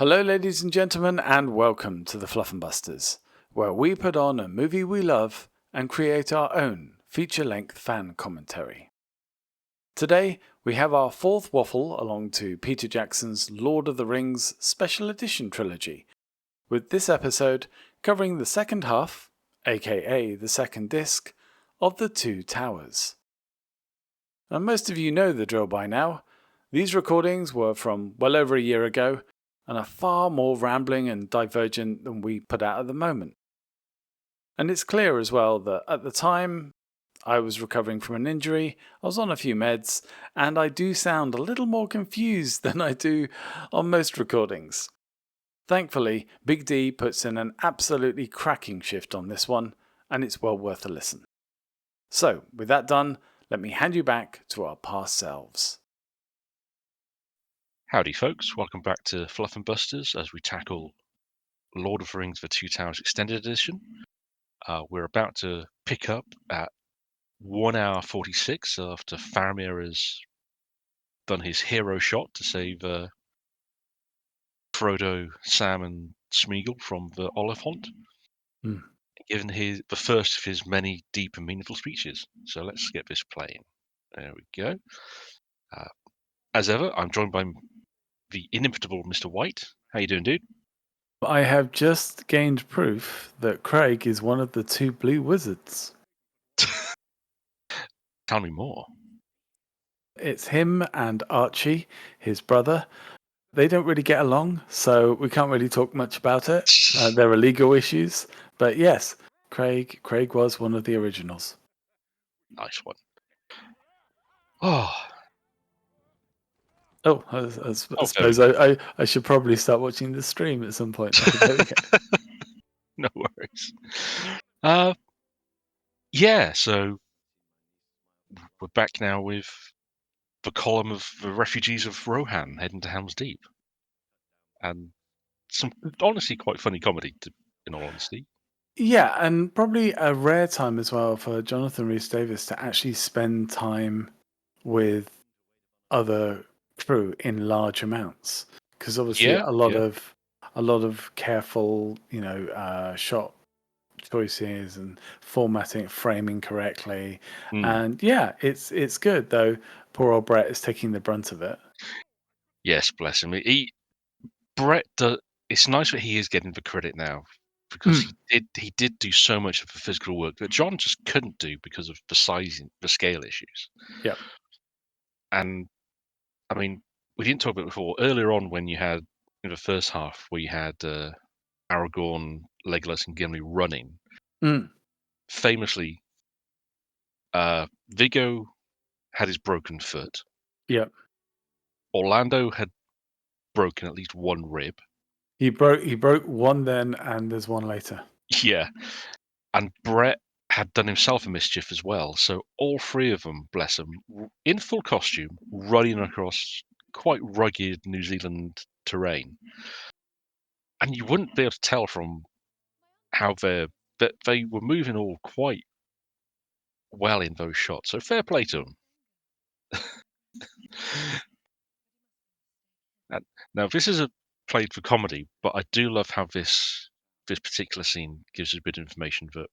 Hello, ladies and gentlemen, and welcome to the Fluffenbusters, where we put on a movie we love and create our own feature-length fan commentary. Today, we have our fourth waffle along to Peter Jackson's Lord of the Rings Special Edition trilogy, with this episode covering the second half, aka the second disc, of The Two Towers. And most of you know the drill by now. These recordings were from well over a year ago, and are far more rambling and divergent than we put out at the moment. And it's clear as well that at the time I was recovering from an injury, I was on a few meds, and I do sound a little more confused than I do on most recordings. Thankfully, Big D puts in an absolutely cracking shift on this one, and it's well worth a listen. So, with that done, let me hand you back to our past selves. Howdy folks, welcome back to Fluffenbusters as we tackle Lord of the Rings The Two Towers Extended Edition. We're about to pick up at 1 hour 46 after Faramir has done his hero shot to save Frodo, Sam and Smeagol from the Oliphant, given the first of his many deep and meaningful speeches. So let's get this playing. There we go. As ever, I'm joined by the inimitable Mr. White. How you doing, dude? I have just gained proof that Craig is one of the two blue wizards. Tell me more. It's him and Archie, his brother. They don't really get along, so we can't really talk much about it. There are legal issues. But yes, Craig was one of the originals. Nice one. Oh, I suppose I should probably start watching the stream at some point. There we go. No worries. Yeah, so we're back now with the column of the refugees of Rohan heading to Helm's Deep. And some honestly quite funny comedy, in all honesty. Yeah, and probably a rare time as well for Jonathan Rhys-Davies to actually spend time with other crew in large amounts, because obviously Yeah, a lot of careful, shot choices and formatting, framing correctly, and yeah, it's good though. Poor old Brett is taking the brunt of it. Yes, bless him. Brett, it's nice that he is getting the credit now because he did do so much of the physical work that John just couldn't do because of the scale issues. Yep. And I mean, we didn't talk about it before. Earlier on, when you had in the first half, where you had Aragorn, Legolas, and Gimli running, famously, Viggo had his broken foot. Yep. Orlando had broken at least one rib. He broke one then, and there's one later. Yeah, and Brett had done himself a mischief as well. So all three of them, bless them, in full costume, running across quite rugged New Zealand terrain. And you wouldn't be able to tell from how they were moving all quite well in those shots. So fair play to them. Now this is played for comedy, but I do love how this particular scene gives us a bit of information that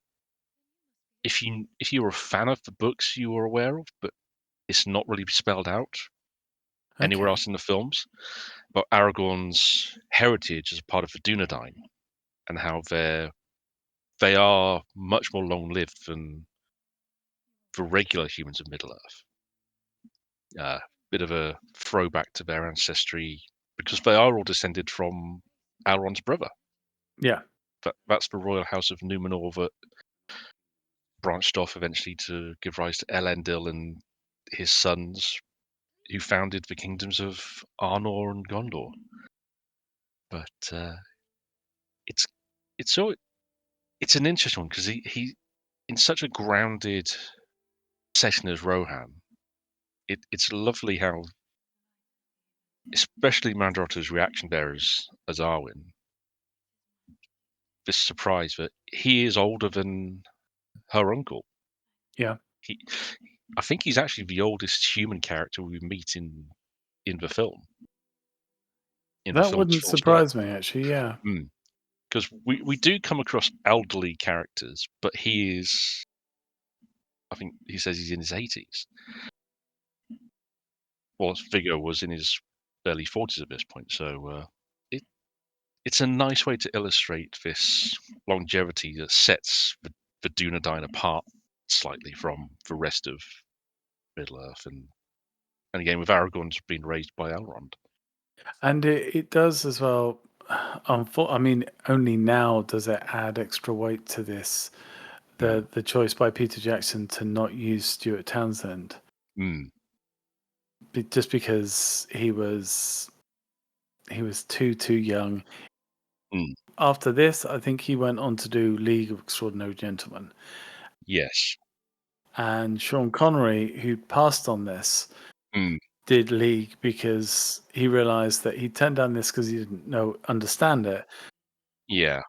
if you're a fan of the books you were aware of, but it's not really spelled out anywhere else in the films, about Aragorn's heritage as part of the Dunedain and how they are much more long-lived than the regular humans of Middle-earth. Bit of a throwback to their ancestry because they are all descended from Elrond's brother. Yeah. That's the royal house of Numenor that branched off eventually to give rise to Elendil and his sons, who founded the kingdoms of Arnor and Gondor. But it's an interesting one because he in such a grounded setting as Rohan. It's lovely how, especially Mandrota's reaction there as Arwen, this surprise that he is older than her uncle. Yeah. I think he's actually the oldest human character we meet in the film. in the That films wouldn't full stop. surprise me, actually. Yeah. Because we do come across elderly characters, but he is, I think he says he's in his 80s. Well, Viggo was in his early 40s at this point, so it it's a nice way to illustrate this longevity that sets the Dunedain apart slightly from the rest of Middle Earth, and again with Aragorn's being raised by Elrond. And it does as well. I mean, only now does it add extra weight to this. Mm. The choice by Peter Jackson to not use Stuart Townsend, Mm. just because he was too young. Mm. After this, I think he went on to do League of Extraordinary Gentlemen. Yes. And Sean Connery, who passed on this, Mm. did League because he realized that he turned down this because he didn't understand it. Yeah.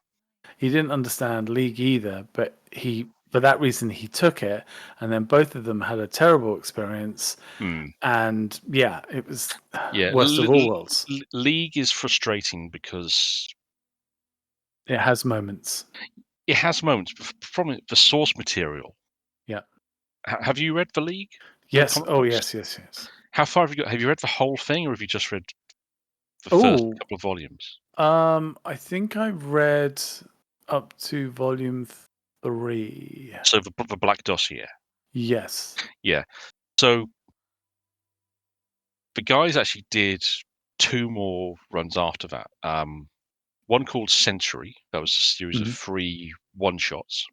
He didn't understand League either, but for that reason he took it, and then both of them had a terrible experience. Mm. And yeah, it was Yeah. worst of all worlds. League is frustrating because It has moments. it has moments from the source material. Yeah. Have you read the League? The Yes. comic Oh, books? yes. How far have you got? Have you read the whole thing, or have you just read the first Oh, couple of volumes? I think I read up to volume 3. So the Black Dossier. Yes. Yeah. So the guys actually did 2 more runs after that. One called Century. That was a series of Mhm. 3 one-shots.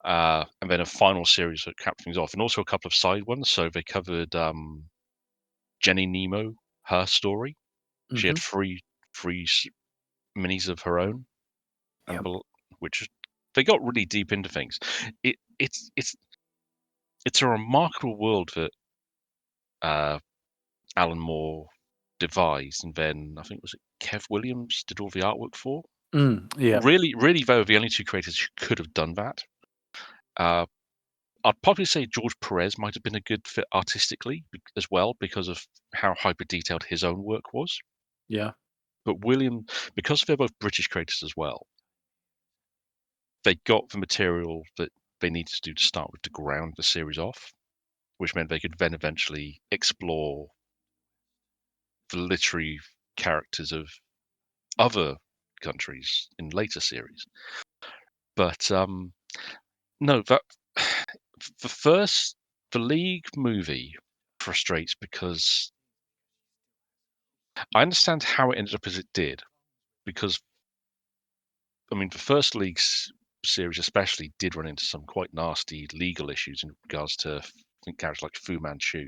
And then a final series that capped things off, and also a couple of side ones. So they covered Jenny Nemo, her story. She had Mhm. 3 minis of her own, and Yep. which they got really deep into things. It's a remarkable world that uh, Alan Moore devised, and then I think was it Kev Williams did all the artwork for. Yeah. Really, they were the only 2 creators who could have done that. Uh, I'd probably say George Perez might have been a good fit artistically as well because of how hyper detailed his own work was. Yeah. But William, because they're both British creators as well, they got the material that they needed to do to start with to ground the series off, which meant they could then eventually explore the literary characters of other countries in later series. But no, that the League movie frustrates because I understand how it ended up as it did, because I mean the first League's series especially did run into some quite nasty legal issues in regards to I think characters like Fu Manchu,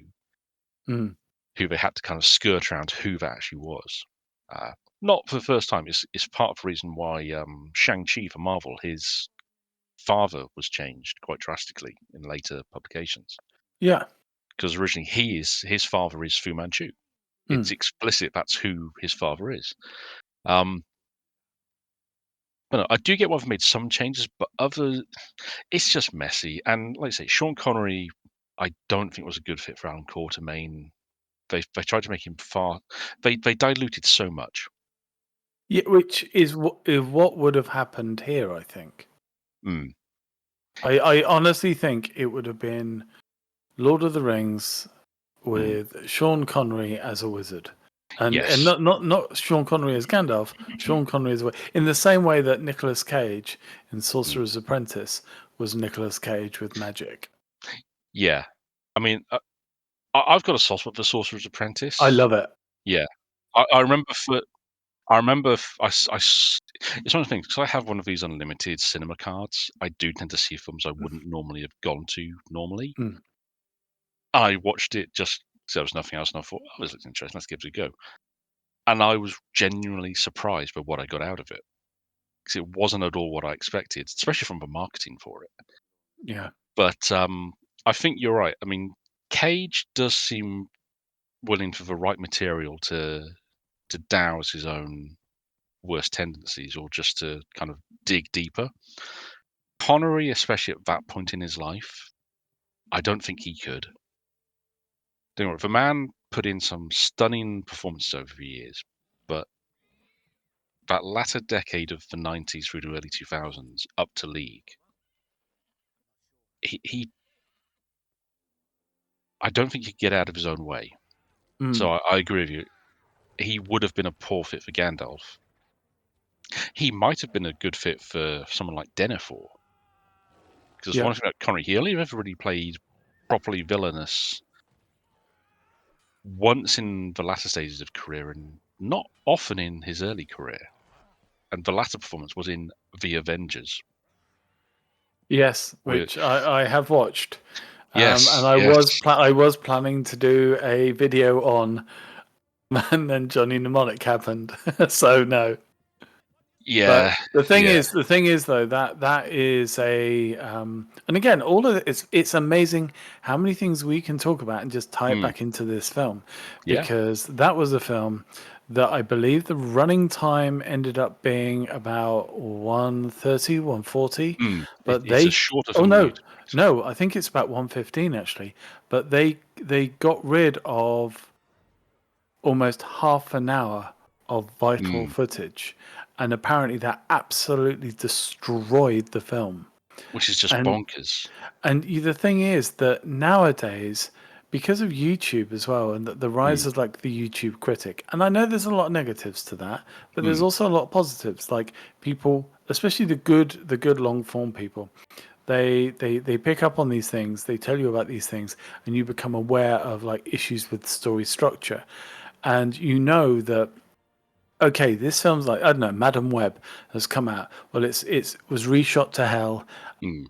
Mm. who they had to kind of skirt around who that actually was. Uh, Not for the first time. It's part of the reason why Shang-Chi for Marvel, his father was changed quite drastically in later publications. Yeah. Because originally his father is Fu Manchu. It's Mm. explicit that's who his father is. Um, but no, I do get why they've made some changes, but it's just messy. And like I say, Sean Connery, I don't think was a good fit for Alan Quatermain. They tried to make him they diluted so much. Yeah, which is what would have happened here, I think. Mm. I honestly think it would have been Lord of the Rings Mm. with Sean Connery as a wizard. And Yes. not Sean Connery as Gandalf, Sean Connery as in the same way that Nicolas Cage in Mm. Sorcerer's Apprentice was Nicolas Cage with magic. Yeah. I mean, I've got a soft spot for Sorcerer's I Apprentice. love it. Yeah. I remember it's one of the things, because I have one of these unlimited cinema cards. I do tend to see films I wouldn't normally have gone to normally. Mm. I watched it just because there was nothing else, and I thought, oh, this looks interesting. Let's give it a go. And I was genuinely surprised by what I got out of it, because it wasn't at all what I expected, especially from the marketing for it. Yeah. But I think you're right. I mean, Cage does seem willing for the right material to douse his own worst tendencies, or just to kind of dig deeper. Connery, especially at that point in his life, I don't think he could. Don't worry, the man put in some stunning performances over the years, but that latter decade of the 90s through the early 2000s up to League, he I don't think he'd get out of his own way. So Mm, I agree with you. He would have been a poor fit for Gandalf. He might have been a good fit for someone like Denethor. Because yeah. one thing about Connery, he only ever really played properly villainous once in the latter stages of career and not often in his early career. And the latter performance was in The Avengers. Yes, Where, which I have watched. And yes, I yes. I was planning to do a video on, and then Johnny Mnemonic happened. So no. But Yeah, yeah. the thing is though that is a and again, all of it's amazing how many things we can talk about and just tie it Mm, back into this film, yeah. because that was a film that I believe the running time ended up being about 130, 140, but It's a they shorter oh film than you no, expect. no, I think it's about 115 actually, but they got rid of almost half an hour of vital Mm, footage, and apparently that absolutely destroyed the film. which is just And bonkers. the thing is that nowadays, because of YouTube as well, and the rise Mm, of like the YouTube critic, and I know there's a lot of negatives to that, but there's mm, also a lot of positives. Like people, especially the good long form people, they pick up on these things, they tell you about these things, and you become aware of like issues with story structure, and you know that okay, this film's like I don't know, Madam Web has come out. Well, it's was reshot to hell. mm,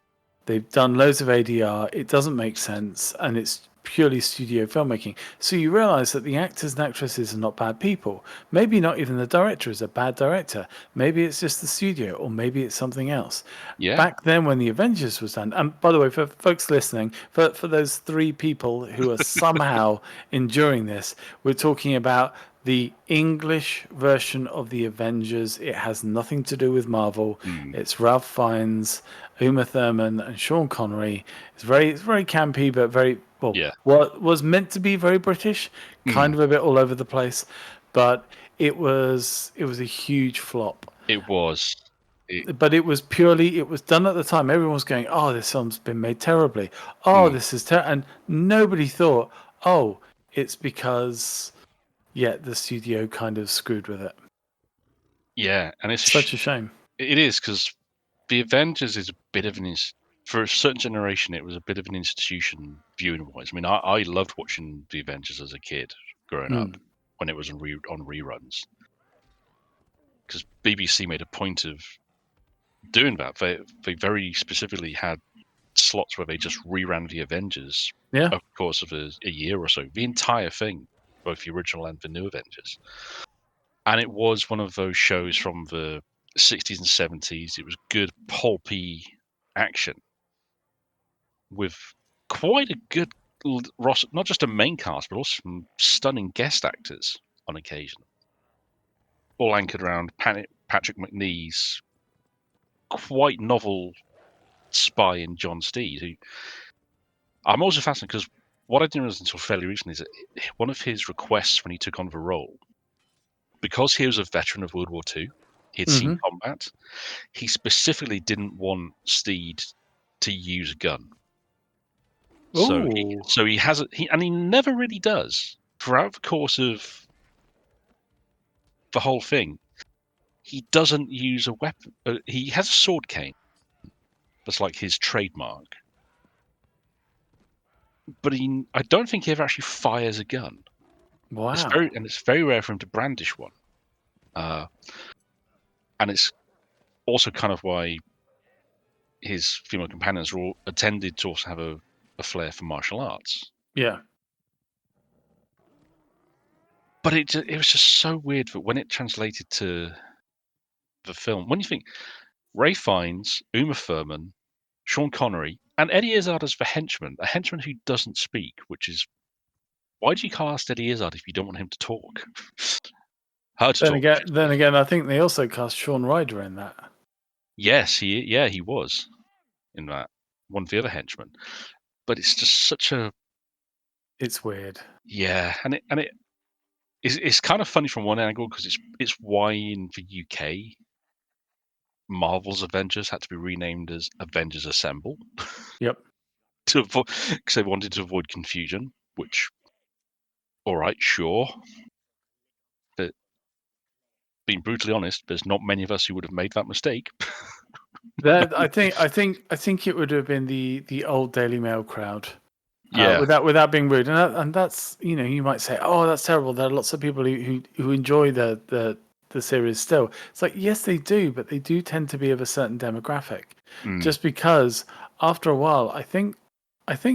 They've done loads of ADR. It doesn't make sense, and it's purely studio filmmaking. So you realize that the actors and actresses are not bad people. Maybe not even the director is a bad director. Maybe it's just the studio, or maybe it's something else. yeah. Back then, when the Avengers was done, and by the way, for folks listening, for those three people who are somehow enduring this, we're talking about the English version of the Avengers. It has nothing to do with Marvel. Mm, It's Ralph Fiennes, Uma Thurman, and Sean Connery. It's very campy, but very well. yeah. What was meant to be very British, kind Mm, of a bit all over the place, but it was a huge flop. it was. But it was done at the time. Everyone was going, "Oh, this film's been made terribly. Oh, Mm, this is terrible," and nobody thought, "Oh, it's because." Yeah, the studio kind of screwed with it. yeah, and Such a shame. it is because the Avengers is a bit of for a certain generation, it was a bit of an institution viewing wise. I mean, I loved watching the Avengers as a kid growing up Mm. when it was on reruns because BBC made a point of doing that. They very specifically had slots where they just reran the Avengers Yeah. over the course of a year or so, the entire thing, both the original and the new Avengers. And it was one of those shows from the 60s and 70s. It was good pulpy action with quite a good roster, not just a main cast, but also some stunning guest actors on occasion, all anchored around Patrick McNee's quite novel spy in John Steed, who I'm also fascinated because what I didn't realize until fairly recently is that one of his requests when he took on the role, because he was a veteran of World War II, he had seen Hmm. combat. He specifically didn't want Steed to use a gun. Oh, So he has and he never really does throughout the course of the whole thing. He doesn't use a weapon. He has a sword cane. That's like his trademark. But I don't think he ever actually fires a gun. wow. It's very rare for him to brandish one. Uh, and it's also kind of why his female companions were all tended to also have a flair for martial arts. Yeah. But it was just so weird that when it translated to the film, when you think Ray Fiennes, Uma Thurman, Sean Connery, and Eddie Izzard as the henchman, a henchman who doesn't speak, which is why do you cast Eddie Izzard if you don't want him to talk? Her to talk, I should Then say. again, I think they also cast Shaun Ryder in that. Yes, he was in that one of the other henchmen. But it's just such a It's weird. yeah, and it it's kind of funny from one angle because it's why in the UK Marvel's Avengers had to be renamed as Avengers Assemble Yep. to avoid because they wanted to avoid confusion. Which, all right, sure, but being brutally honest, there's not many of us who would have made that mistake. That I think it would have been the old Daily Mail crowd. Yeah. Without being rude, and that's, you might say, oh, that's terrible. There are lots of people who enjoy the series still. It's like, yes, they do, but they do tend to be of a certain demographic. Mm. Just because after a while, I think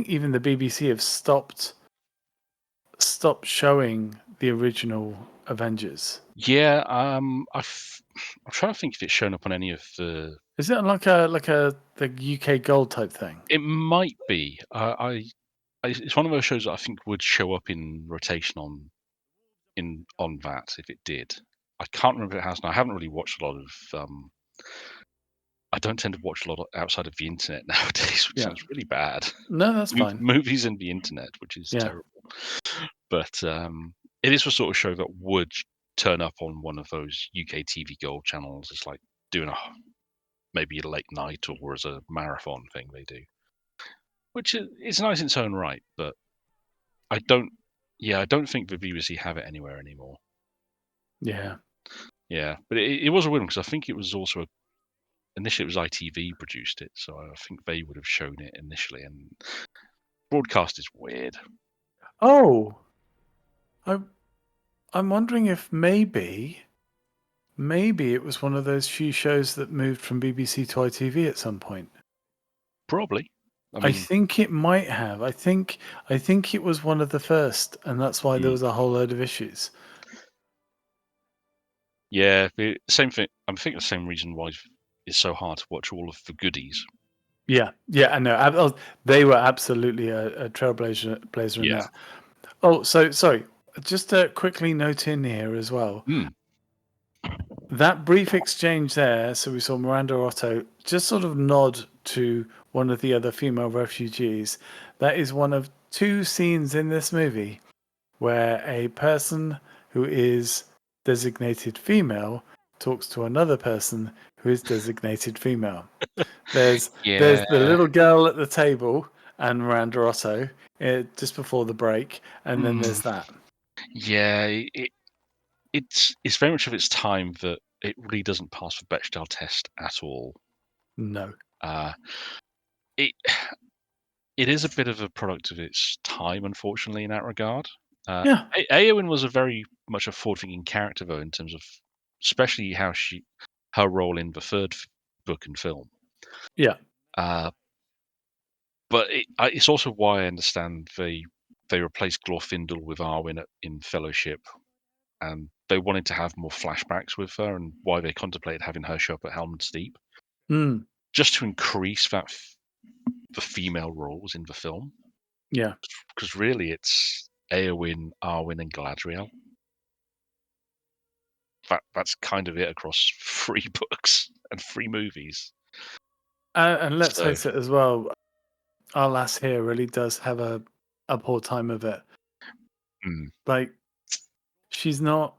even the BBC have stopped showing the original Avengers. Yeah, I'm trying to think if it's shown up on any of the. Is it like the UK Gold type thing? It might be. It's one of those shows that I think would show up in rotation on that if it did. I can't remember if it has now. I haven't really watched a lot of. I don't tend to watch a lot outside of the internet nowadays, which Yeah. sounds really bad. No, that's fine. Movies and the internet, which is Yeah. terrible. But it is the sort of show that would turn up on one of those UK TV Gold channels. It's like doing maybe a late night or as a marathon thing they do, which is nice in its own right. But I don't, yeah, I don't think the BBC have it anywhere anymore. Yeah. Yeah, but it was a win because I think it was also initially it was ITV produced it, so I think they would have shown it initially. And broadcast is weird. Oh, I'm wondering if maybe it was one of those few shows that moved from BBC to ITV at some point. Probably. I I mean, think it might have. I think it was one of the first, and that's why there mm, was a whole load of issues. yeah, same thing. I'm thinking the same reason why it's so hard to watch all of the goodies. Yeah, I know. They were absolutely a trailblazer in Yeah. that. Oh, so sorry. Just to quickly note in here as well. Mm, That brief exchange there, so we saw Miranda Otto just sort of nod to one of the other female refugees. That is one of two scenes in this movie where a person who is designated female talks to another person who is designated female. There's the yeah. little girl at the table and Miranda Otto just before the break, and then Mm, there's that. yeah. It's very much of its time that it really doesn't pass the Bechdel test at all. No. Uh, it it is a bit of a product of its time, unfortunately, in that regard. Uh, Yeah. Eowyn was a very much a forward-thinking character, though, in terms of especially how her role in the third book and film. Yeah. Uh, but it's also why I understand they replaced Glorfindel with Arwen in Fellowship, and they wanted to have more flashbacks with her, and why they contemplated having her show up at Helm's Deep, Mm. just to increase the female roles in the film. Yeah. Because really, it's Eowyn, Arwen, and Galadriel. That's kind of it across 3 books and 3 movies. And let's So, face it as well, our lass here really does have a poor time of it. mm, Like, she's not,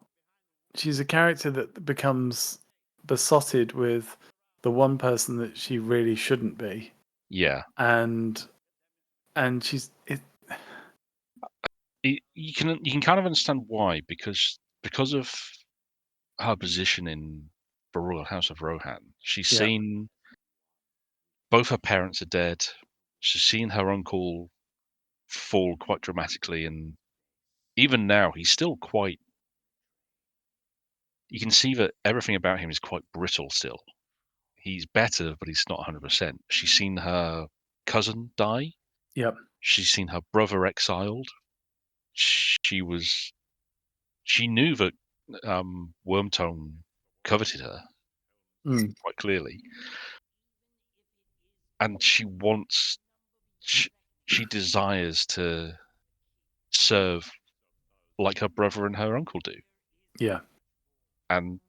she's a character that becomes besotted with the one person that she really shouldn't be. yeah, And, she's, you can kind of understand why because of her position in the royal house of Rohan. She's yeah. seen both her parents are dead. She's seen her uncle fall quite dramatically, and even now he's still quite. You can see that everything about him is quite brittle still. He's better, but he's not 100%. She's seen her cousin die. Yep. She's seen her brother exiled. She was. She knew that Wormtongue coveted her Mm. quite clearly, and she wants. She desires to serve like her brother and her uncle do, Yeah. and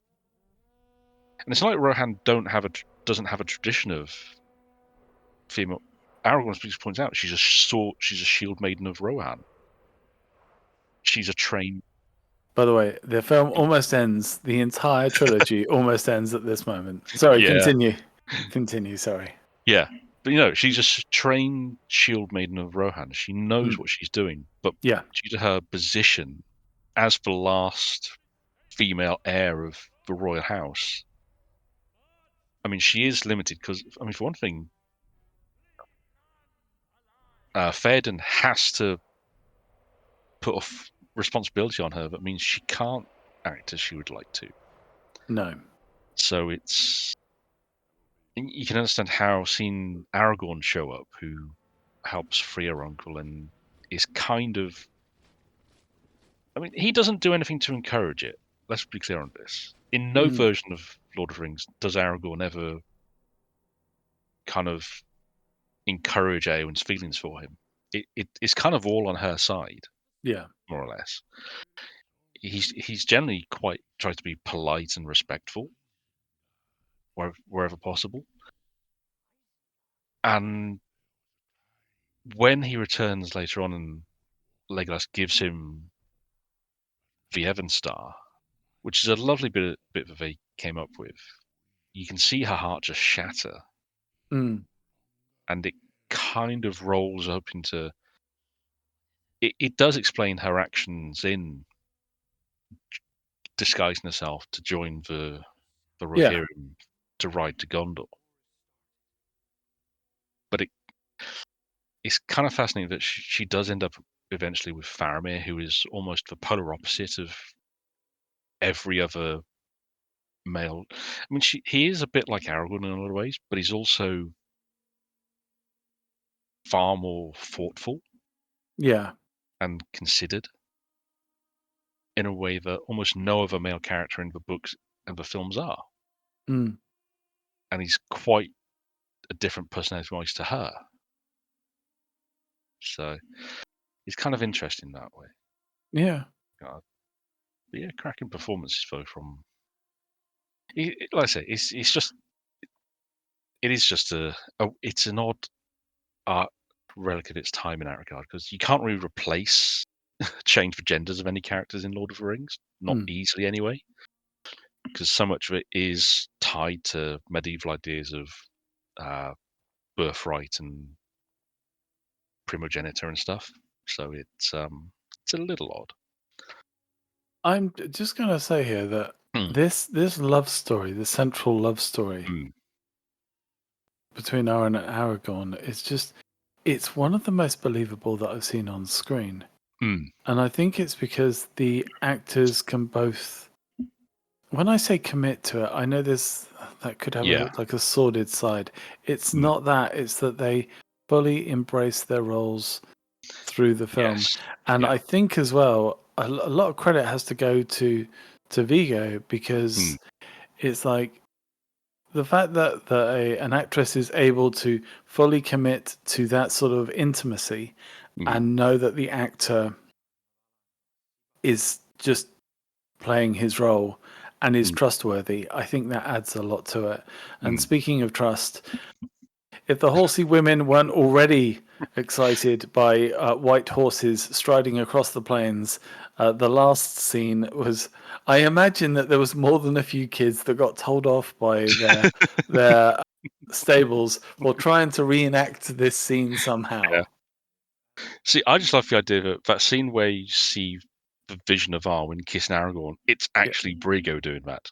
it's not like Rohan doesn't have a tradition of female. Aragorn points out she's a shield maiden of Rohan. She's a trained. By the way, the film almost ends. The entire trilogy almost ends at this moment. Sorry, Yeah, continue. Continue. Sorry. yeah. But she's a trained shield maiden of Rohan. She knows Mm. what she's doing, but Yeah. due to her position as the last female heir of the royal house, I mean, she is limited because, I mean, for one thing, Fairden has to put off responsibility on her. That means she can't act as she would like to. No. So you can understand how seeing Aragorn show up, who helps free her uncle and is kind of, I mean, he doesn't do anything to encourage it. Let's be clear on this. In no Mm. version of Lord of the Rings does Aragorn ever kind of encourage Eowyn's feelings for him. It's kind of all on her side, Yeah. more or less. He's generally quite tries to be polite and respectful wherever possible. And when he returns later on and Legolas gives him the Evan Star, which is a lovely bit that they came up with, you can see her heart just shatter, Mm. and it kind of rolls up into. It does explain her actions in disguising herself to join the Yeah. Rohirrim to ride to Gondor, but it's kind of fascinating that she does end up eventually with Faramir, who is almost the polar opposite of every other male. I mean, he is a bit like Aragorn in a lot of ways, but he's also far more thoughtful Yeah. and considered in a way that almost no other male character in the books and the films are. Mm. And he's quite a different personality-wise to her. So it's kind of interesting that way. Yeah. But yeah, cracking performances though from. Like I say, it's just it is just it's an odd art relic of its time in that regard because you can't really change the genders of any characters in Lord of the Rings, not Mm. easily anyway, because so much of it is tied to medieval ideas of uh, birthright and primogeniture and stuff. So it's a little odd. I'm just gonna say here that Mm, this love story, the central love story mm, between Aaron and Aragorn, it's one of the most believable that I've seen on screen. mm, And I think it's because the actors can both, when I say commit to it, I know that could have yeah. a sordid side. It's Mm, not that, it's that they fully embrace their roles through the film. yes. And Yeah. I think as well, a lot of credit has to go to Vigo Mm, because it's like the fact that an actress is able to fully commit to that sort of intimacy mm, and know that the actor is just playing his role and is mm, trustworthy, I think that adds a lot to it. And mm. speaking of trust, if the horsey women weren't already excited by white horses striding across the plains, the last scene was. I imagine that there was more than a few kids that got told off by their stables for trying to reenact this scene Yeah. somehow. See, I just love the idea that scene where you see the vision of Arwen kissing Aragorn. It's Yeah, actually Brigo doing that,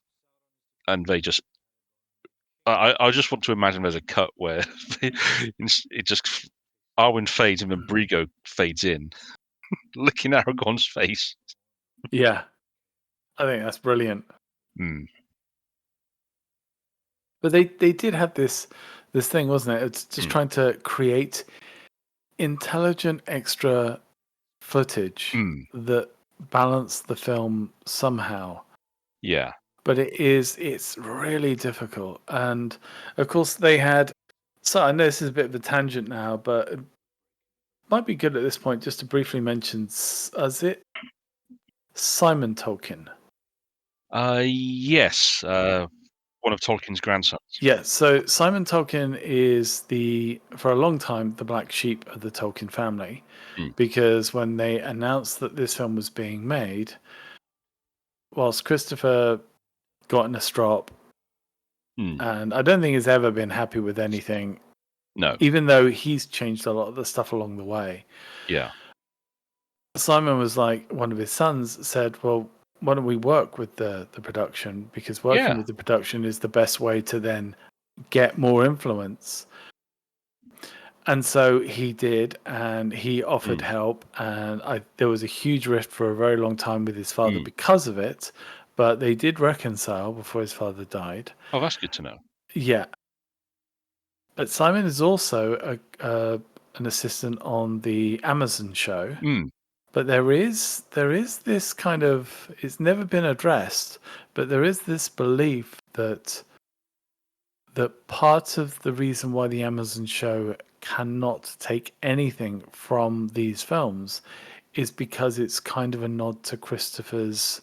and they just. I just want to imagine there's a cut where it just Arwen fades and then Brigo fades in, licking Aragorn's face. yeah, I think that's brilliant. Mm, But they did have this thing, wasn't it? It's just mm, trying to create intelligent extra footage mm. that balance the film somehow. Yeah. But it's really difficult. And of course they had, so I know this is a bit of a tangent now, but it might be good at this point just to briefly mention, is it Simon Tolkien? Yes. One of Tolkien's grandsons. Yeah, so Simon Tolkien is for a long time, the black sheep of the Tolkien family, Mm, because when they announced that this film was being made, whilst Christopher got in a strop, Hmm. and I don't think he's ever been happy with anything, No. even though he's changed a lot of the stuff along the way. Yeah. Simon was like, one of his sons said, well, why don't we work with the production? Because working Yeah. with the production is the best way to then get more influence. And so he did, and he offered Mm. help, and there was a huge rift for a very long time with his father Mm. because of it, but they did reconcile before his father died. Oh, that's good to know. Yeah. But Simon is also an assistant on the Amazon show. Mm. But there is this kind of, it's never been addressed, but there is this belief that part of the reason why the Amazon show cannot take anything from these films is because it's kind of a nod to Christopher's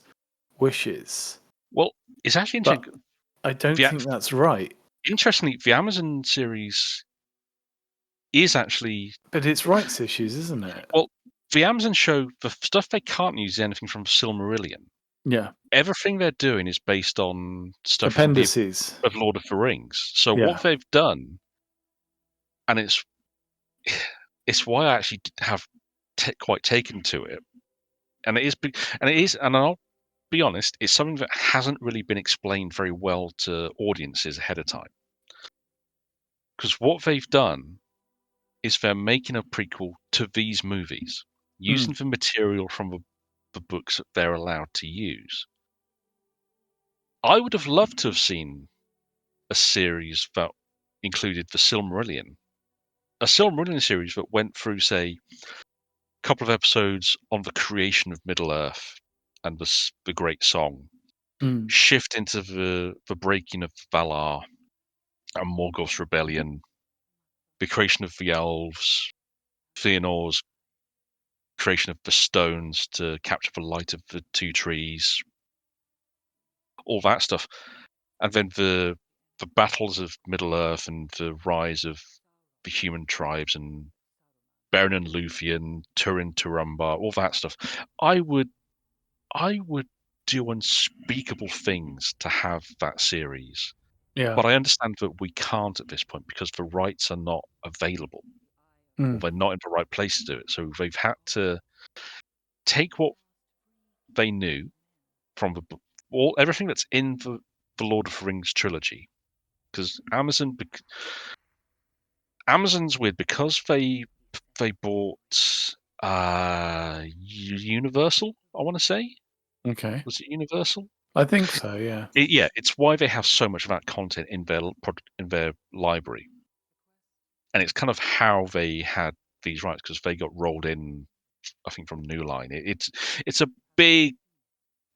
wishes. Well, it's actually But interesting. I don't think that's right. Interestingly, the Amazon series is actually But it's rights issues, isn't it? well, the Amazon show, the stuff they can't use is anything from Silmarillion. Yeah. Everything they're doing is based on stuff from the Appendices. of Lord of the Rings. So Yeah. what they've done, and it's why I actually have quite taken to it, and I'll be honest, it's something that hasn't really been explained very well to audiences ahead of time. Because what they've done is they're making a prequel to these movies, using the material from the books that they're allowed to use. I would have loved to have seen a series that included the Silmarillion. A Silmarillion series that went through, say, a couple of episodes on the creation of Middle-earth and the Great Song, shift into the breaking of Valar and Morgoth's rebellion, the creation of the elves, Fëanor's creation of the stones to capture the light of the two trees, all that stuff, and then the battles of Middle Earth and the rise of the human tribes and Beren and Luthien, Turin Turambar, all that stuff. I would do unspeakable things to have that series. Yeah. But I understand that we can't at this point because the rights are not available. Or they're not in the right place to do it. So they've had to take what they knew from everything that's in the Lord of the Rings trilogy. Because Amazon's weird because they bought Universal, I want to say. Okay. Was it Universal? I think so, yeah. It's why they have so much of that content in their library. And it's kind of how they had these rights because they got rolled in, I think, from New Line. It's a big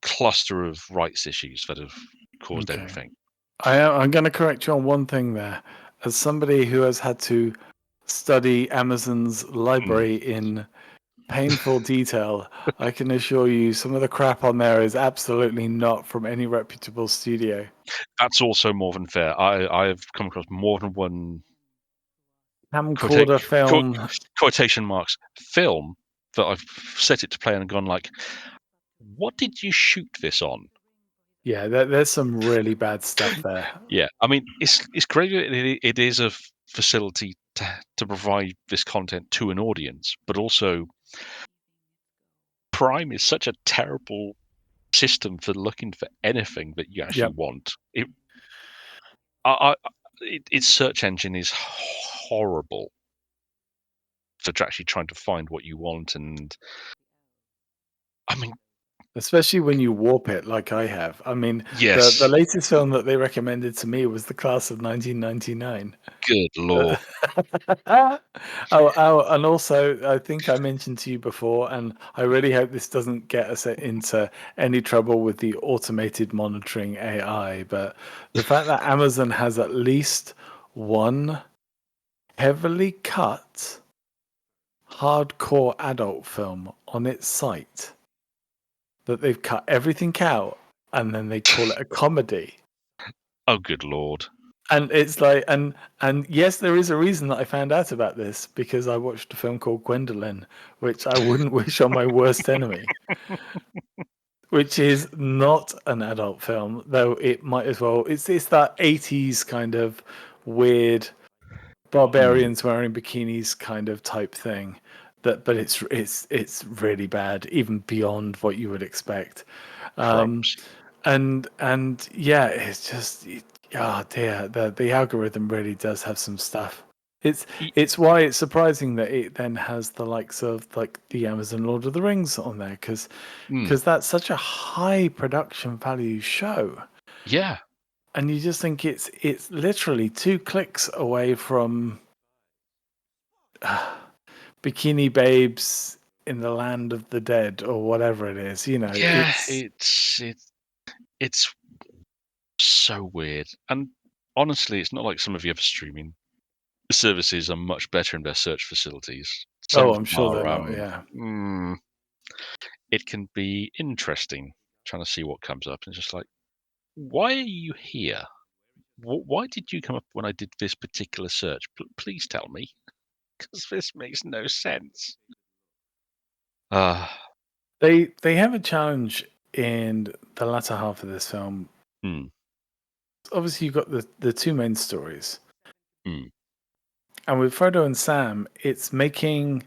cluster of rights issues that have caused everything. I'm going to correct you on one thing there. As somebody who has had to study Amazon's library in painful detail, I can assure you some of the crap on there is absolutely not from any reputable studio. That's also more than fair. I've come across more than one Camcorder film. quotation marks film that I've set it to play and gone like, what did you shoot this on? Yeah, there's some really bad stuff there. Yeah, I mean, it's great that it is a facility to provide this content to an audience, but also Prime is such a terrible system for looking for anything that you actually want. Its search engine is horrible for actually trying to find what you want, and I mean, Especially when you warp it like I have. I mean, yes, the latest film that they recommended to me was The Class of 1999. good lord. And also, I think I mentioned to you before, and I really hope this doesn't get us into any trouble with the automated monitoring AI, but the fact that Amazon has at least one heavily cut hardcore adult film on its site, that they've cut everything out and then they call it a comedy. Oh, good lord. And it's like, and yes, there is a reason that I found out about this because I watched a film called Gwendolyn, which I wouldn't wish on my worst enemy. which is not an adult film, though it might as well. It's that 80s kind of weird Hmm, barbarians wearing bikinis kind of type thing. But it's really bad, even beyond what you would expect. tropes. And yeah, it's just oh dear, the algorithm really does have some stuff. It's Y- it's why it's surprising that it then has the likes of like the Amazon Lord of the Rings on there because mm, that's such a high production value show, yeah, and you just think it's literally 2 clicks away from Bikini Babes in the Land of the Dead or whatever it is. You know, yeah. it's It's so weird. And honestly, it's not like some of the other streaming services are much better in their search facilities. Some oh, of I'm them sure are. they're not. Yeah. It can be interesting trying to see what comes up. And it's just like, why are you here? Why did you come up when I did this particular search? Please tell me, because this makes no sense. Uh, They have a challenge in the latter half of this film. hmm, Obviously, you've got the two main stories, hmm, and with Frodo and Sam, it's making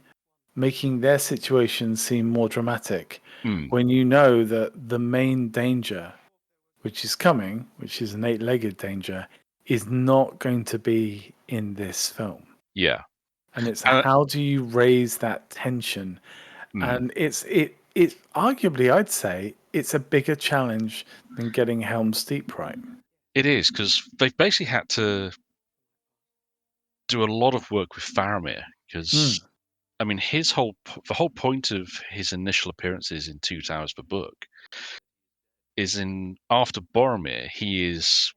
their situation seem more dramatic hmm, when you know that the main danger, which is coming, which is an eight-legged danger, is not going to be in this film. yeah. And it's Uh, how do you raise that tension? hmm, And it's arguably, I'd say, it's a bigger challenge than getting Helm's Deep right. it is, because they've basically had to do a lot of work with Faramir, because Mm, I mean, the whole point of his initial appearances in Two Towers, the book, is in after Boromir, he is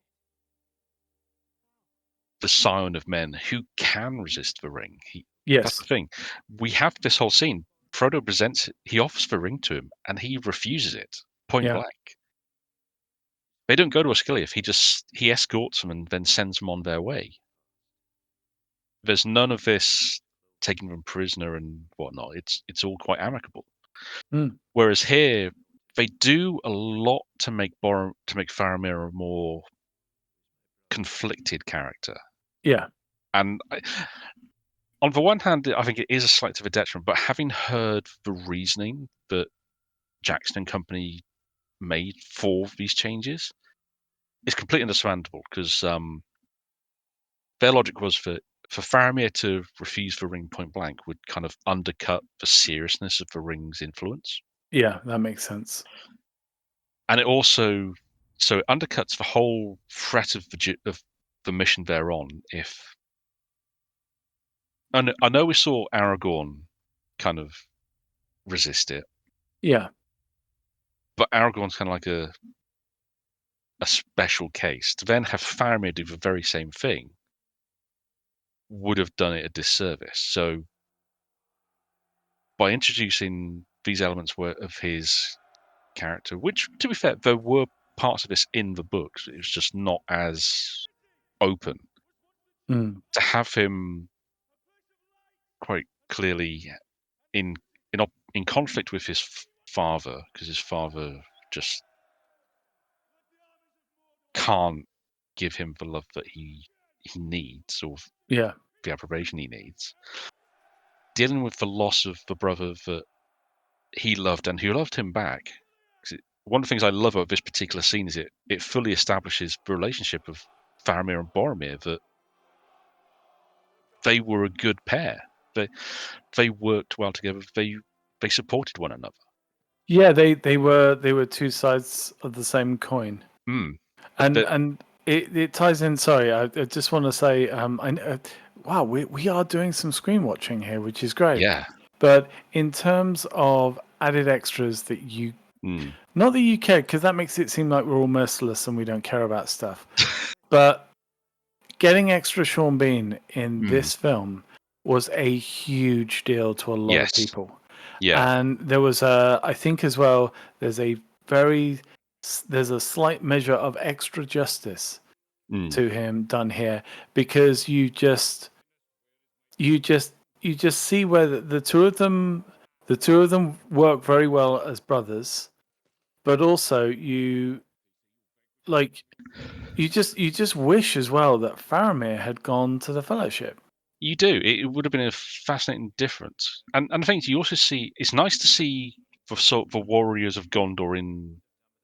the scion of men who can resist the ring. That's the yes. thing. We have this whole scene. Frodo presents it. He offers the ring to him, and he refuses it point Yeah. blank. They don't go to Osgiliath. He escorts them and then sends them on their way. There's none of this taking them prisoner and whatnot. It's all quite amicable. Mm, Whereas here, they do a lot to make Faramir a more conflicted character. yeah. And on the one hand, I think it is a slight of a detriment, but having heard the reasoning that Jackson and company made for these changes, it's completely understandable because their logic was for Faramir to refuse the ring point blank would kind of undercut the seriousness of the ring's influence. Yeah, that makes sense. And it also it undercuts the whole threat of the mission they're on. If and I know we saw Aragorn kind of resist it, Yeah. but Aragorn's kind of like a special case. To then have Faramir do the very same thing would have done it a disservice. So by introducing these elements of his character, which to be fair, there were parts of this in the books, it was just not as open. Mm, To have him quite clearly in in conflict with his father because his father just can't give him the love that he needs or yeah. the approbation he needs. Dealing with the loss of the brother that he loved and who loved him back. One of the things I love about this particular scene is it fully establishes the relationship of Faramir and Boromir, that they were a good pair. They they worked well together. They supported one another. Yeah, they were two sides of the same coin. Mm. And But and it ties in. Sorry, I just want to say, wow, we are doing some screen watching here, which is great. yeah. But in terms of added extras that you, Mm. not that you care, because that makes it seem like we're all merciless and we don't care about stuff. But getting extra Sean Bean in Mm. this film was a huge deal to a lot of Yes. people. Yeah. And there was I think as well, there's a very, there's a slight measure of extra justice Mm. to him done here because you just you just see where the two of them work very well as brothers, but also you like you just wish as well that Faramir had gone to the Fellowship. You do. It would have been a fascinating difference. And the thing is, you also see it's nice to see the warriors of Gondor in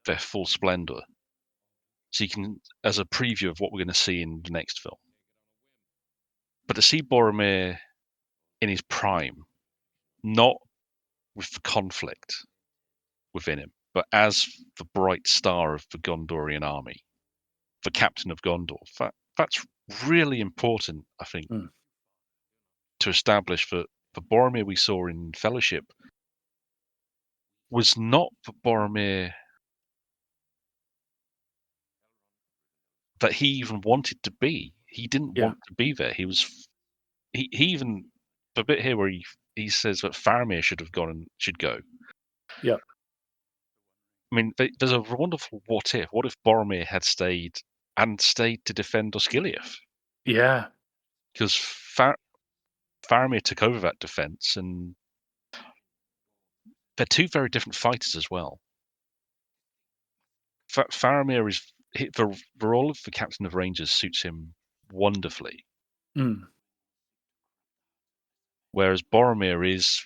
their full splendor. So you can, as a preview of what we're going to see in the next film. But to see Boromir in his prime, not with the conflict within him, but as the bright star of the Gondorian army, the captain of Gondor, that's really important, I think, Mm. to establish that the Boromir we saw in Fellowship was not the Boromir that he even wanted to be. He didn't Yeah, want to be there. He even the bit here where he says that Faramir should have gone and should go. yeah, I mean, there's a wonderful what if. What if Boromir had stayed to defend Osgiliath? yeah, Because Faramir took over that defense, and they're two very different fighters as well. Faramir is the role of the captain of Rangers suits him wonderfully, mm. whereas Boromir is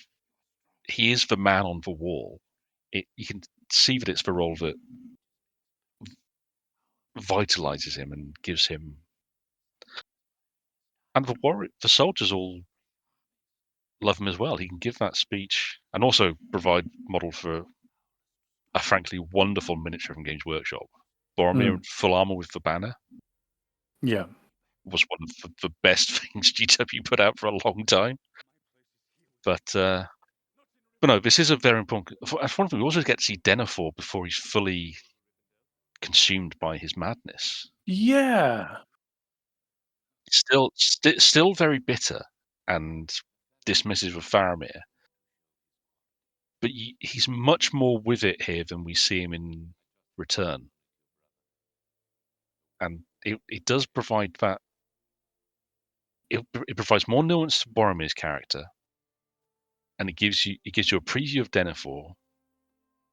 the man on the wall. You can see that it's the role that vitalizes him and gives him, and the soldiers all love him as well. He can give that speech and also provide model for a frankly wonderful miniature from Games Workshop. Boromir in Mm. full armor with the banner Yeah. was one of the best things GW put out for a long time. But no, this is a very important. That's one thing we also get to see Denethor before he's fully consumed by his madness. Yeah. Still very bitter and dismissive of Faramir, but he's much more with it here than we see him in Return, and it does provide that. It provides more nuance to Boromir's character, and it gives you a preview of Denethor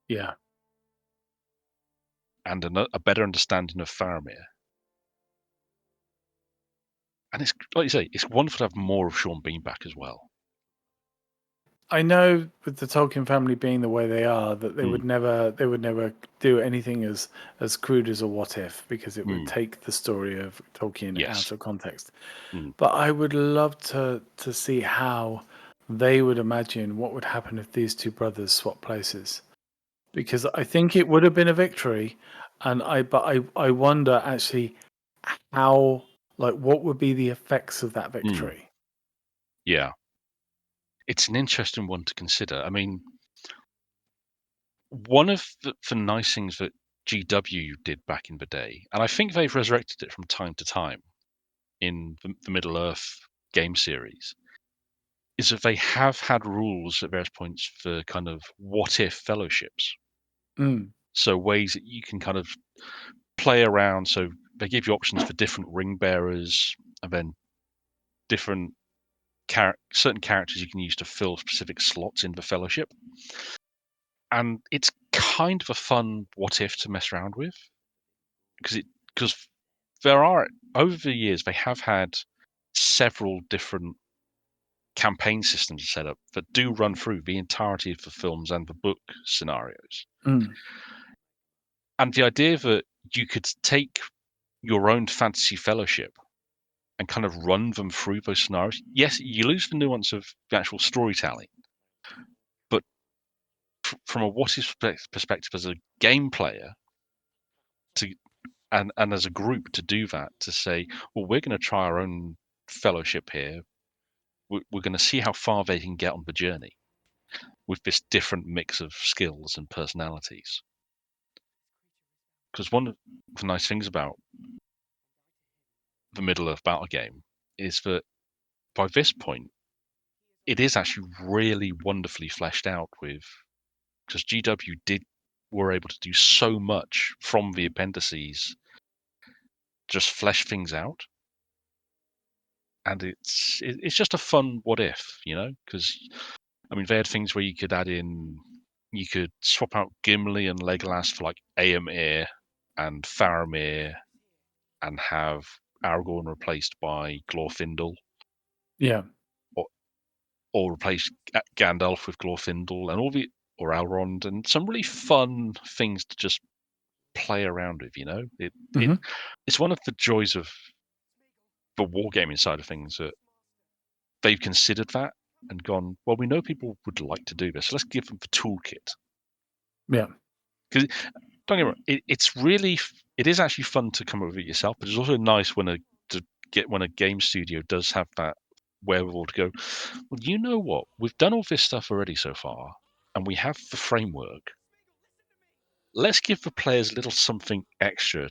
Yeah. and a better understanding of Faramir. And it's like you say, it's wonderful to have more of Sean Bean back as well. I know with the Tolkien family being the way they are, that Mm, they would never do anything as crude as a what if, because it would mm, take the story of Tolkien yes. out of context. Mm, But I would love to see how they would imagine what would happen if these two brothers swap places, because I think it would have been a victory, and I wonder actually how, like, what would be the effects of that mm, victory. yeah. It's an interesting one to consider. I mean, one of the nice things that GW did back in the day, and I think they've resurrected it from time to time in the Middle Earth game series, is that they have had rules at various points for kind of what if fellowships. Mm, So ways that you can kind of play around. So they give you options for different ring bearers, and then different certain characters you can use to fill specific slots in the fellowship. And it's kind of a fun what if to mess around with, because there are over the years they have had several different campaign systems set up that do run through the entirety of the films and the book scenarios. mm, And the idea that you could take your own fantasy fellowship and kind of run them through those scenarios. Yes, you lose the nuance of the actual storytelling, but from a what if perspective as a game player to and as a group to do that, to say, well, we're going to try our own fellowship here. We're going to see how far they can get on the journey with this different mix of skills and personalities. Because one of the nice things about the Middle Earth battle game is that by this point, it is actually really wonderfully fleshed out with, because GW were able to do so much from the appendices, just flesh things out, and it's just a fun what if, because I mean they had things where you could add in you could swap out Gimli and Legolas for like Éomer and Faramir, and have Aragorn replaced by Glorfindel, Yeah. or replace Gandalf with Glorfindel, and or Elrond, and some really fun things to just play around with. Hmm. It's one of the joys of the wargaming side of things that they've considered that and gone, well, we know people would like to do this, so let's give them the toolkit. Yeah. Because don't get me wrong, it is actually fun to come up with it yourself, but it's also nice when a game studio does have that wherewithal to go, well, you know what, we've done all this stuff already so far, and we have the framework. Let's give the players a little something extra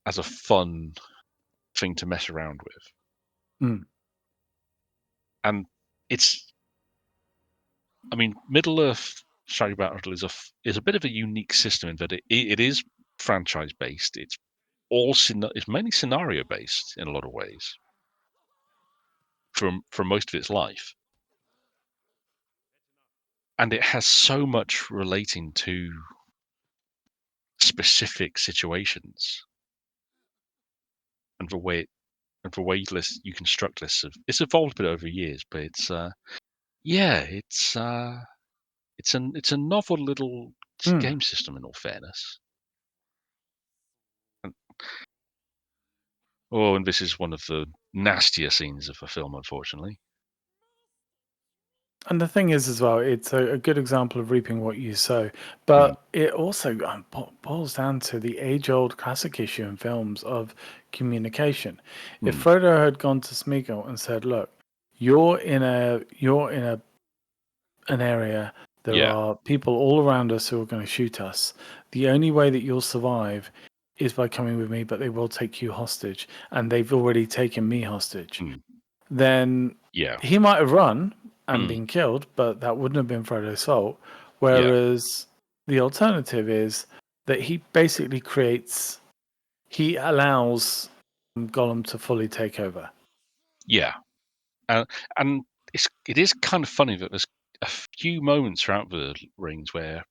as a fun thing to mess around with. Mm. And Middle Earth Shadow Battle is a bit of a unique system in that it is franchise based. It's mainly scenario based in a lot of ways for most of its life, and it has so much relating to specific situations and you construct lists of. It's evolved a bit over years, but it's a novel little Mm. game system, in all fairness. And, and this is one of the nastier scenes of the film, unfortunately. And the thing is, as well, it's a good example of reaping what you sow. Mm, But it also boils down to the age-old classic issue in films of communication. If mm, Frodo had gone to Smeagol and said, "Look, you're in an area. There yeah. are people all around us who are going to shoot us. The only way that you'll survive is by coming with me, but they will take you hostage, and they've already taken me hostage." Mm, Then yeah. he might have run and Mm, been killed, but that wouldn't have been Frodo's fault. yeah. Whereas the alternative is that he allows Gollum to fully take over. Yeah. And it is kind of funny that there's a few moments throughout the rings where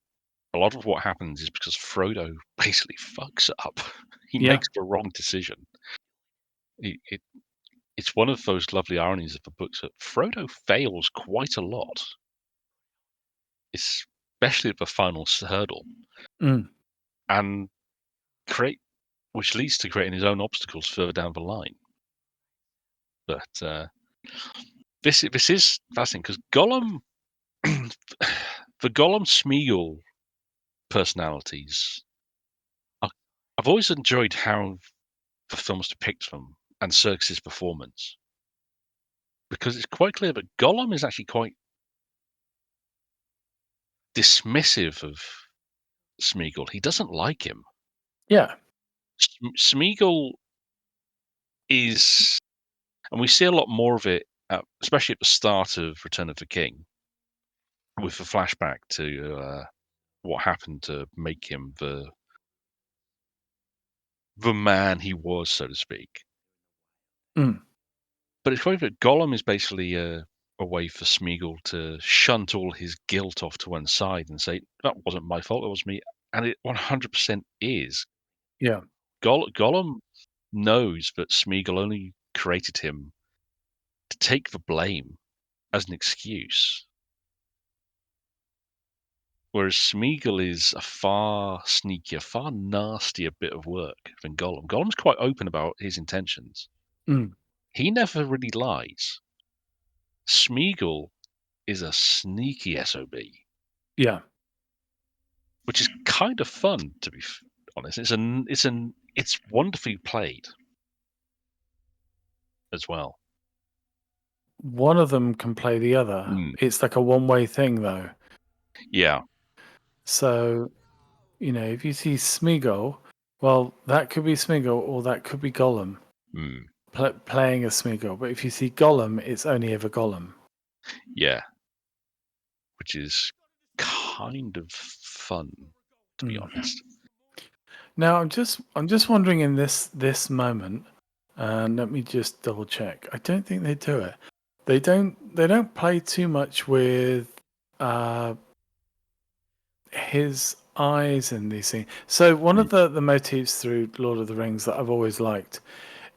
a lot of what happens is because Frodo basically fucks up. He Yeah. makes the wrong decision. It's one of those lovely ironies of the books that Frodo fails quite a lot, especially at the final hurdle, Mm. and create which leads to creating his own obstacles further down the line. But this is fascinating because Gollum, the Gollum Smeagol personalities, I've always enjoyed how the films depict them and Circus's performance, because it's quite clear that Gollum is actually quite dismissive of Smeagol. He doesn't like him. Yeah. Smeagol is, and we see a lot more of it, especially at the start of Return of the King, with the flashback to what happened to make him the man he was, so to speak. Mm. But it's quite that Gollum is basically a way for Smeagol to shunt all his guilt off to one side and say, that wasn't my fault, it was me. And it 100% is. Yeah. Gollum knows that Smeagol only created him to take the blame as an excuse. Whereas Smeagol is a far sneakier, far nastier bit of work than Gollum. Gollum's quite open about his intentions. Mm. He never really lies. Smeagol is a sneaky SOB, Yeah. which is kind of fun, to be honest. It's wonderfully played as well. One of them can play the other. Mm, It's like a one-way thing, though. yeah. So, if you see Smeagol, well, that could be Smeagol or that could be Gollum Mm, playing a Smeagol. But if you see Gollum, it's only ever Gollum. yeah. Which is kind of fun, to be Mm. honest. Now, I'm just wondering in this moment, and let me just double check. I don't think they do it. They don't play too much with his eyes in these scenes. So one of the motifs through Lord of the Rings that I've always liked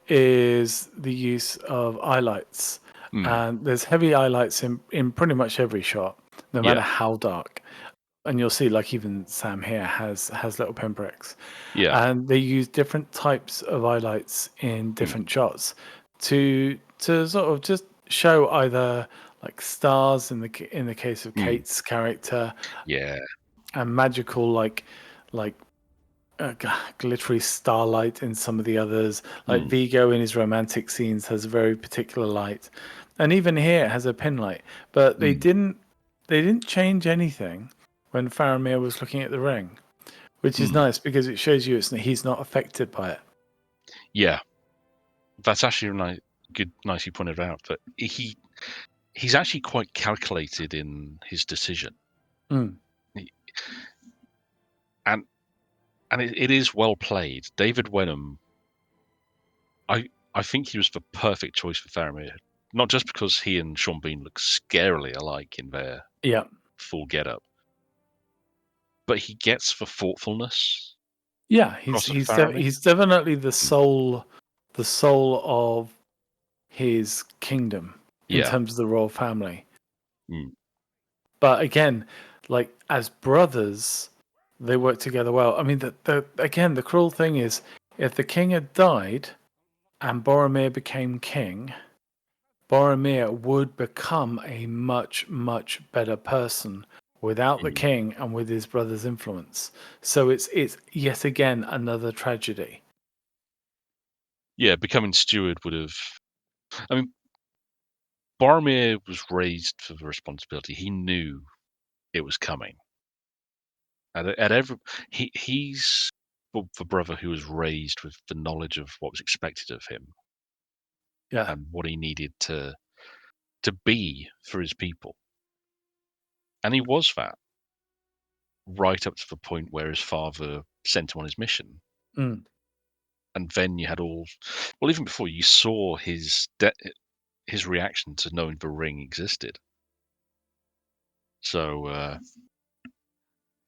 is the use of highlights. Mm. And there's heavy highlights in pretty much every shot, no Yeah, matter how dark. And you'll see, like even Sam here has little pinpricks, yeah, and they use different types of highlights in mm, different shots to sort of just show either like stars in the case of mm, Kate's character, yeah, and magical like glittery starlight in some of the others. Like mm, Vigo in his romantic scenes has a very particular light, and even here it has a pin light. But mm, they didn't change anything when Faramir was looking at the ring, which is mm. nice because it shows you he's not affected by it. Yeah. That's actually a nice you pointed out that he's actually quite calculated in his decision. Mm, He- and it is well played. David Wenham, I think he was the perfect choice for Faramir, not just because he and Sean Bean look scarily alike in their yeah, full getup, but he gets the thoughtfulness yeah. across of Faramir. He's definitely Mm, the soul of his kingdom in yeah, terms of the royal family. mm, But again, like as brothers, they work together well. I mean, the again, the cruel thing is, if the king had died and Boromir became king, Boromir would become a much better person without the mm. king and with his brother's influence. So it's yet again another tragedy. Yeah. Becoming steward would have. I mean, Boromir was raised for the responsibility. He knew it was coming. At every he's the brother who was raised with the knowledge of what was expected of him Yeah. and what he needed to be for his people, and he was that right up to the point where his father sent him on his mission, Mm. and then you had even before you saw his reaction to knowing the ring existed. So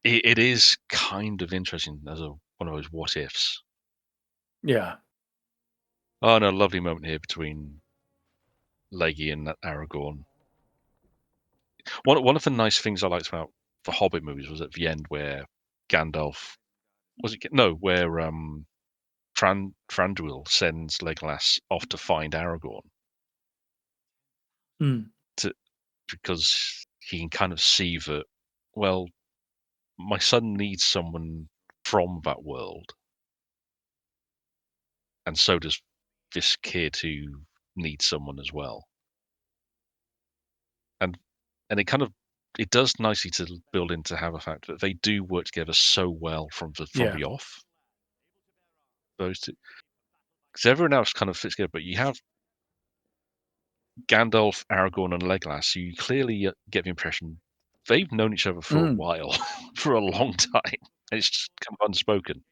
it is kind of interesting as one of those what ifs. Yeah. Oh, no, lovely moment here between Leggy and Aragorn. One of the nice things I liked about the Hobbit movies was at the end where Gandalf where Thranduil sends Legolas off to find Aragorn Mm. to because he can kind of see that, well, my son needs someone from that world, and so does this kid who needs someone as well. And it does nicely to build into how the fact that they do work together so well from Yeah. the off, those two. Because everyone else kind of fits together, but you have Gandalf, Aragorn, and Legolas, you clearly get the impression they've known each other for a Mm. while, for a long time. And it's just kind of unspoken.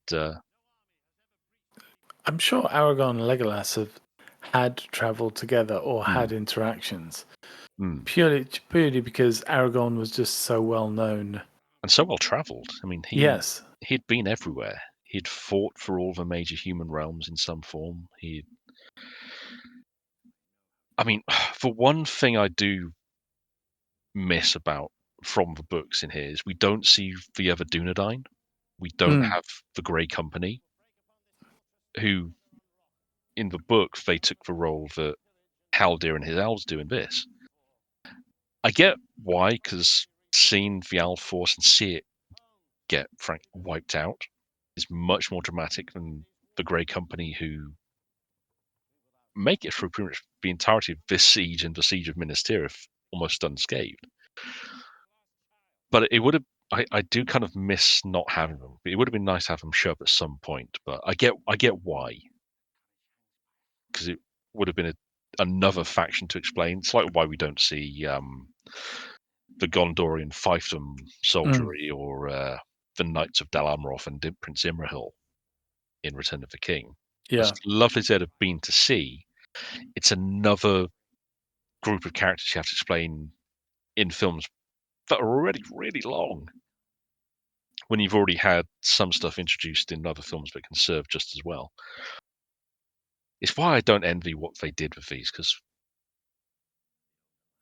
But, I'm sure Aragorn and Legolas have had traveled together or mm, had interactions. mm. Purely because Aragorn was just so well known. And so well travelled. I mean, Yes. he'd been everywhere. He'd fought for all the major human realms in some form. I mean, for one thing I do miss about from the books in here is we don't see the other Dunedain. We don't Mm. have the Grey Company, who in the book they took the role that Haldir and his elves do in this. I get why, because seeing the Owl Force and see it get wiped out is much more dramatic than the Grey Company, who make it through pretty much the entirety of this siege and the siege of Minas Tirith almost unscathed. But it would have. I do kind of miss not having them. It would have been nice to have them show up at some point. But I get why, because it would have been another faction to explain. It's like why we don't see the Gondorian fiefdom Mm. soldiery or the Knights of Dal Amroth and Prince Imrahil in Return of the King. As Yeah. lovely as they'd have been to see, it's another group of characters you have to explain in films that are already really long. when you've already had some stuff introduced in other films that can serve just as well. It's why I don't envy what they did with these, because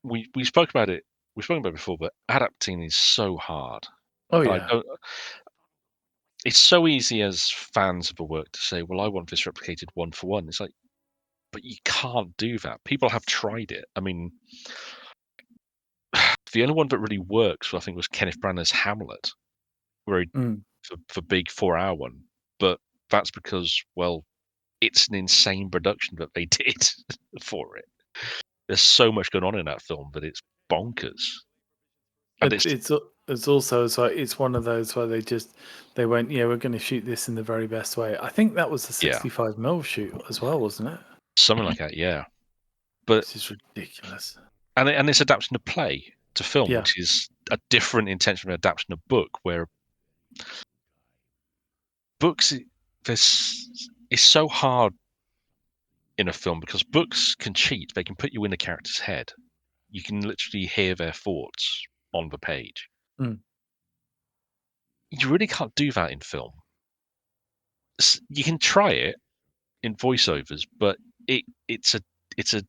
we spoke about it. We've spoken about it before, but adapting is so hard, Oh and I yeah. don't. It's so easy as fans of a work to say, "Well, I want this replicated one for one." It's like, but you can't do that. People have tried it. I mean, the only one that really works, I think, was Kenneth Branagh's Hamlet, where he Mm. for big 4 hour one. But that's because, well, it's an insane production that they did for it. There's so much going on in that film that it's bonkers, and It, it's also it's one of those where they went, yeah, we're going to shoot this in the very best way. I think that was a yeah, 65 mm shoot as well, wasn't it? something like that, yeah. But This is ridiculous. and it's adapting a play to film, Yeah. which is a different intention from adapting a book, where books this is so hard in a film because books can cheat. They can put you in a character's head. You can literally hear their thoughts on the page. Mm. You really can't do that in film. You can try it in voiceovers, but it's a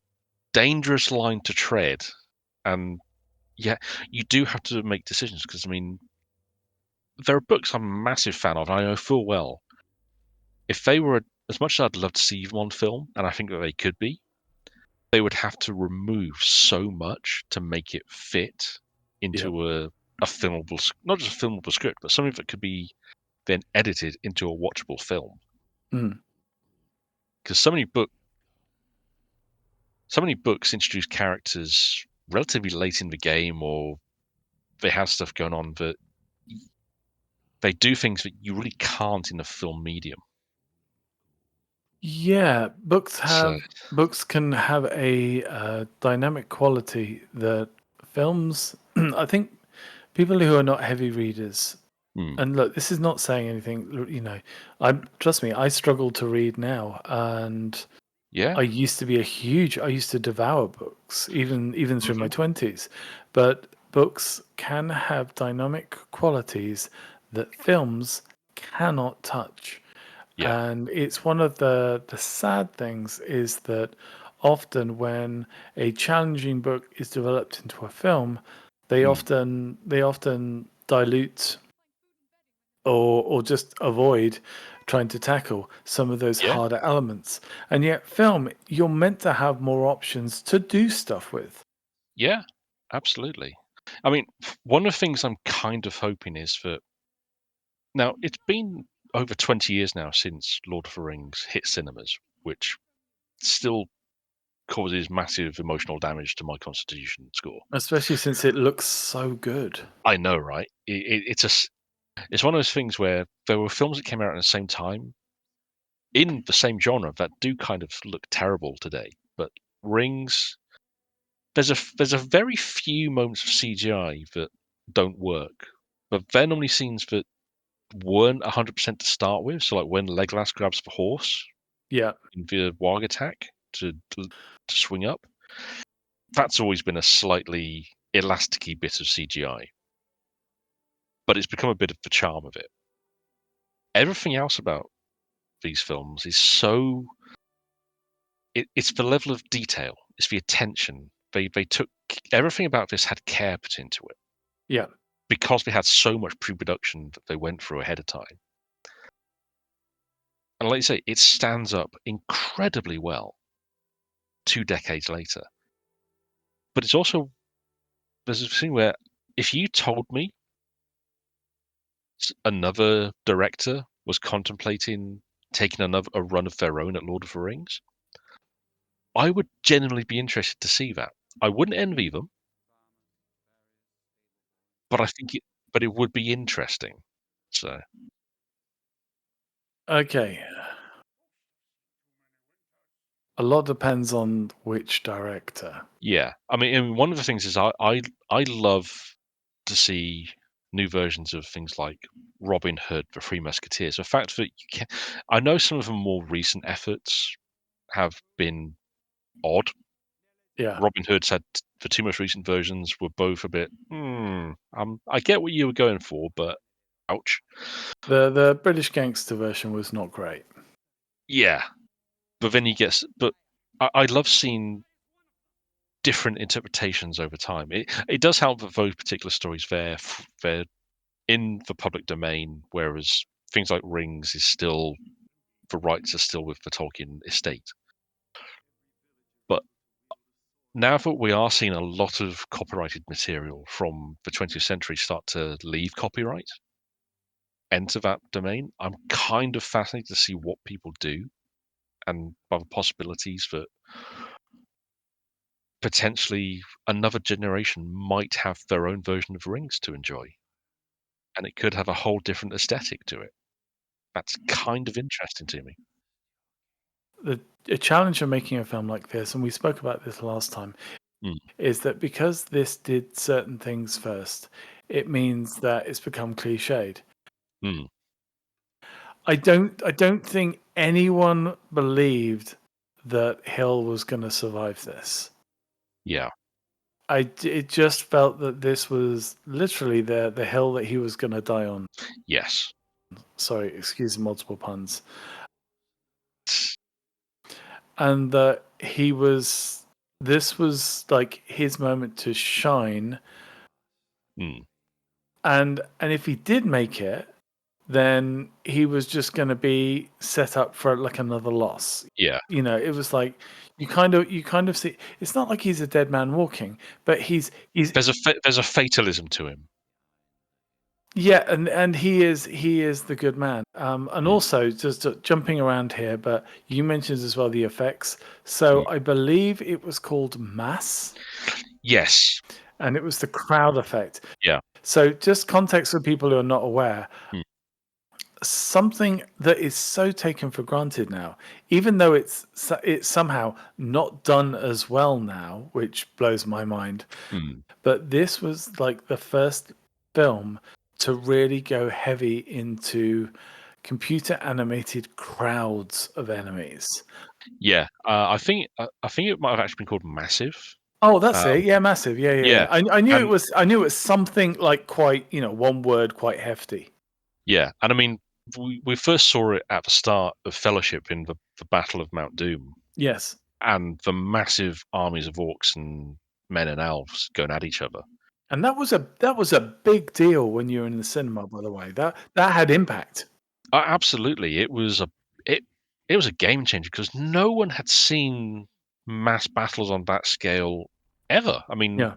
dangerous line to tread, and yeah, you do have to make decisions because I mean, there are books I'm a massive fan of. And I know full well if they were as much as I'd love to see them on film, and I think that they could be, they would have to remove so much to make it fit Yep. into a filmable, not just a filmable script, but something that could be then edited into a watchable film. Mm. Because so many books introduce characters relatively late in the game, or they have stuff going on that they do things that you really can't in a film medium. Yeah, So, books can have a dynamic quality that films. I think people who are not heavy readers, hmm, and look, this is not saying anything. I trust me, I struggle to read now, and yeah, I used to devour books even through my hmm, 20s, but books can have dynamic qualities that films cannot touch. yeah, And it's one of the sad things is that often when a challenging book is developed into a film, hmm, they often dilute or just avoid trying to tackle some of those yeah, harder elements. And yet film, you're meant to have more options to do stuff with. yeah, absolutely. I mean, one of the things I'm kind of hoping is that now it's been over 20 years now since Lord of the Rings hit cinemas, which still causes massive emotional damage to my constitution score. Especially since it looks so good. I know, right? It's one of those things where there were films that came out at the same time in the same genre that do kind of look terrible today. But Rings, there's a very few moments of CGI that don't work, but they're normally scenes that weren't 100% to start with. So like when Legolas grabs the horse Yeah. in the Warg attack to swing up, that's always been a slightly elasticy bit of CGI, but it's become a bit of the charm of it. Everything else about these films is so it's the level of detail, it's the attention. They took everything about this had care put into it Yeah. because they had so much pre-production that they went through ahead of time. And like you say, it stands up incredibly well 2 decades later. But it's also there's a thing where if you told me another director was contemplating taking another a run of their own at Lord of the Rings, I would genuinely be interested to see that. I wouldn't envy them, but I think it would be interesting. So Okay. A lot depends on which director. yeah, I mean, and one of the things is I love to see new versions of things like Robin Hood, The Three Musketeers. The fact that you can, I know some of the more recent efforts have been odd. Yeah. Robin Hood's had the two most recent versions were both a bit. I get what you were going for, but ouch. The British gangster version was not great. Yeah, but then but I love seeing different interpretations over time. It does help that those particular stories they're in the public domain, whereas things like Rings is still the rights are still with the Tolkien estate. But now that we are seeing a lot of copyrighted material from the 20th century start to leave copyright, enter that domain, I'm kind of fascinated to see what people do and other possibilities that potentially another generation might have their own version of Rings to enjoy. And it could have a whole different aesthetic to it. That's kind of interesting to me. The challenge of making a film like this, and we spoke about this last time, Mm, is that because this did certain things first, it means that it's become cliched. mm, I don't think anyone believed that Hill was going to survive this. yeah, It just felt that this was literally the hill that he was going to die on. yes. Sorry, excuse the multiple puns. And that this was like his moment to shine. Mm, And if he did make it, then he was just going to be set up for like another loss. yeah. It was like you kind of see it's not like he's a dead man walking, but he's There's a fatalism to him. yeah, and he is the good man. And Mm, also just jumping around here, but you mentioned as well the effects. So mm. I believe it was called Mass, Yes. and it was the crowd effect. Yeah. So just context for people who are not aware, Mm, something that is so taken for granted now, even though it's somehow not done as well now, which blows my mind. mm. But this was like the first film to really go heavy into computer animated crowds of enemies. Yeah. I think it might have actually been called Massive. Oh, that's Um, it. Yeah, massive. Yeah, yeah, yeah. yeah. I knew it And was. I knew it was something like quite, one word, quite hefty. yeah. And I mean, we first saw it at the start of Fellowship in the Battle of Mount Doom, Yes, and the massive armies of orcs and men and elves going at each other. and that was a big deal when you were in the cinema. By the way, that had impact. Absolutely, it it was a game changer because no one had seen mass battles on that scale ever. I mean, Yeah,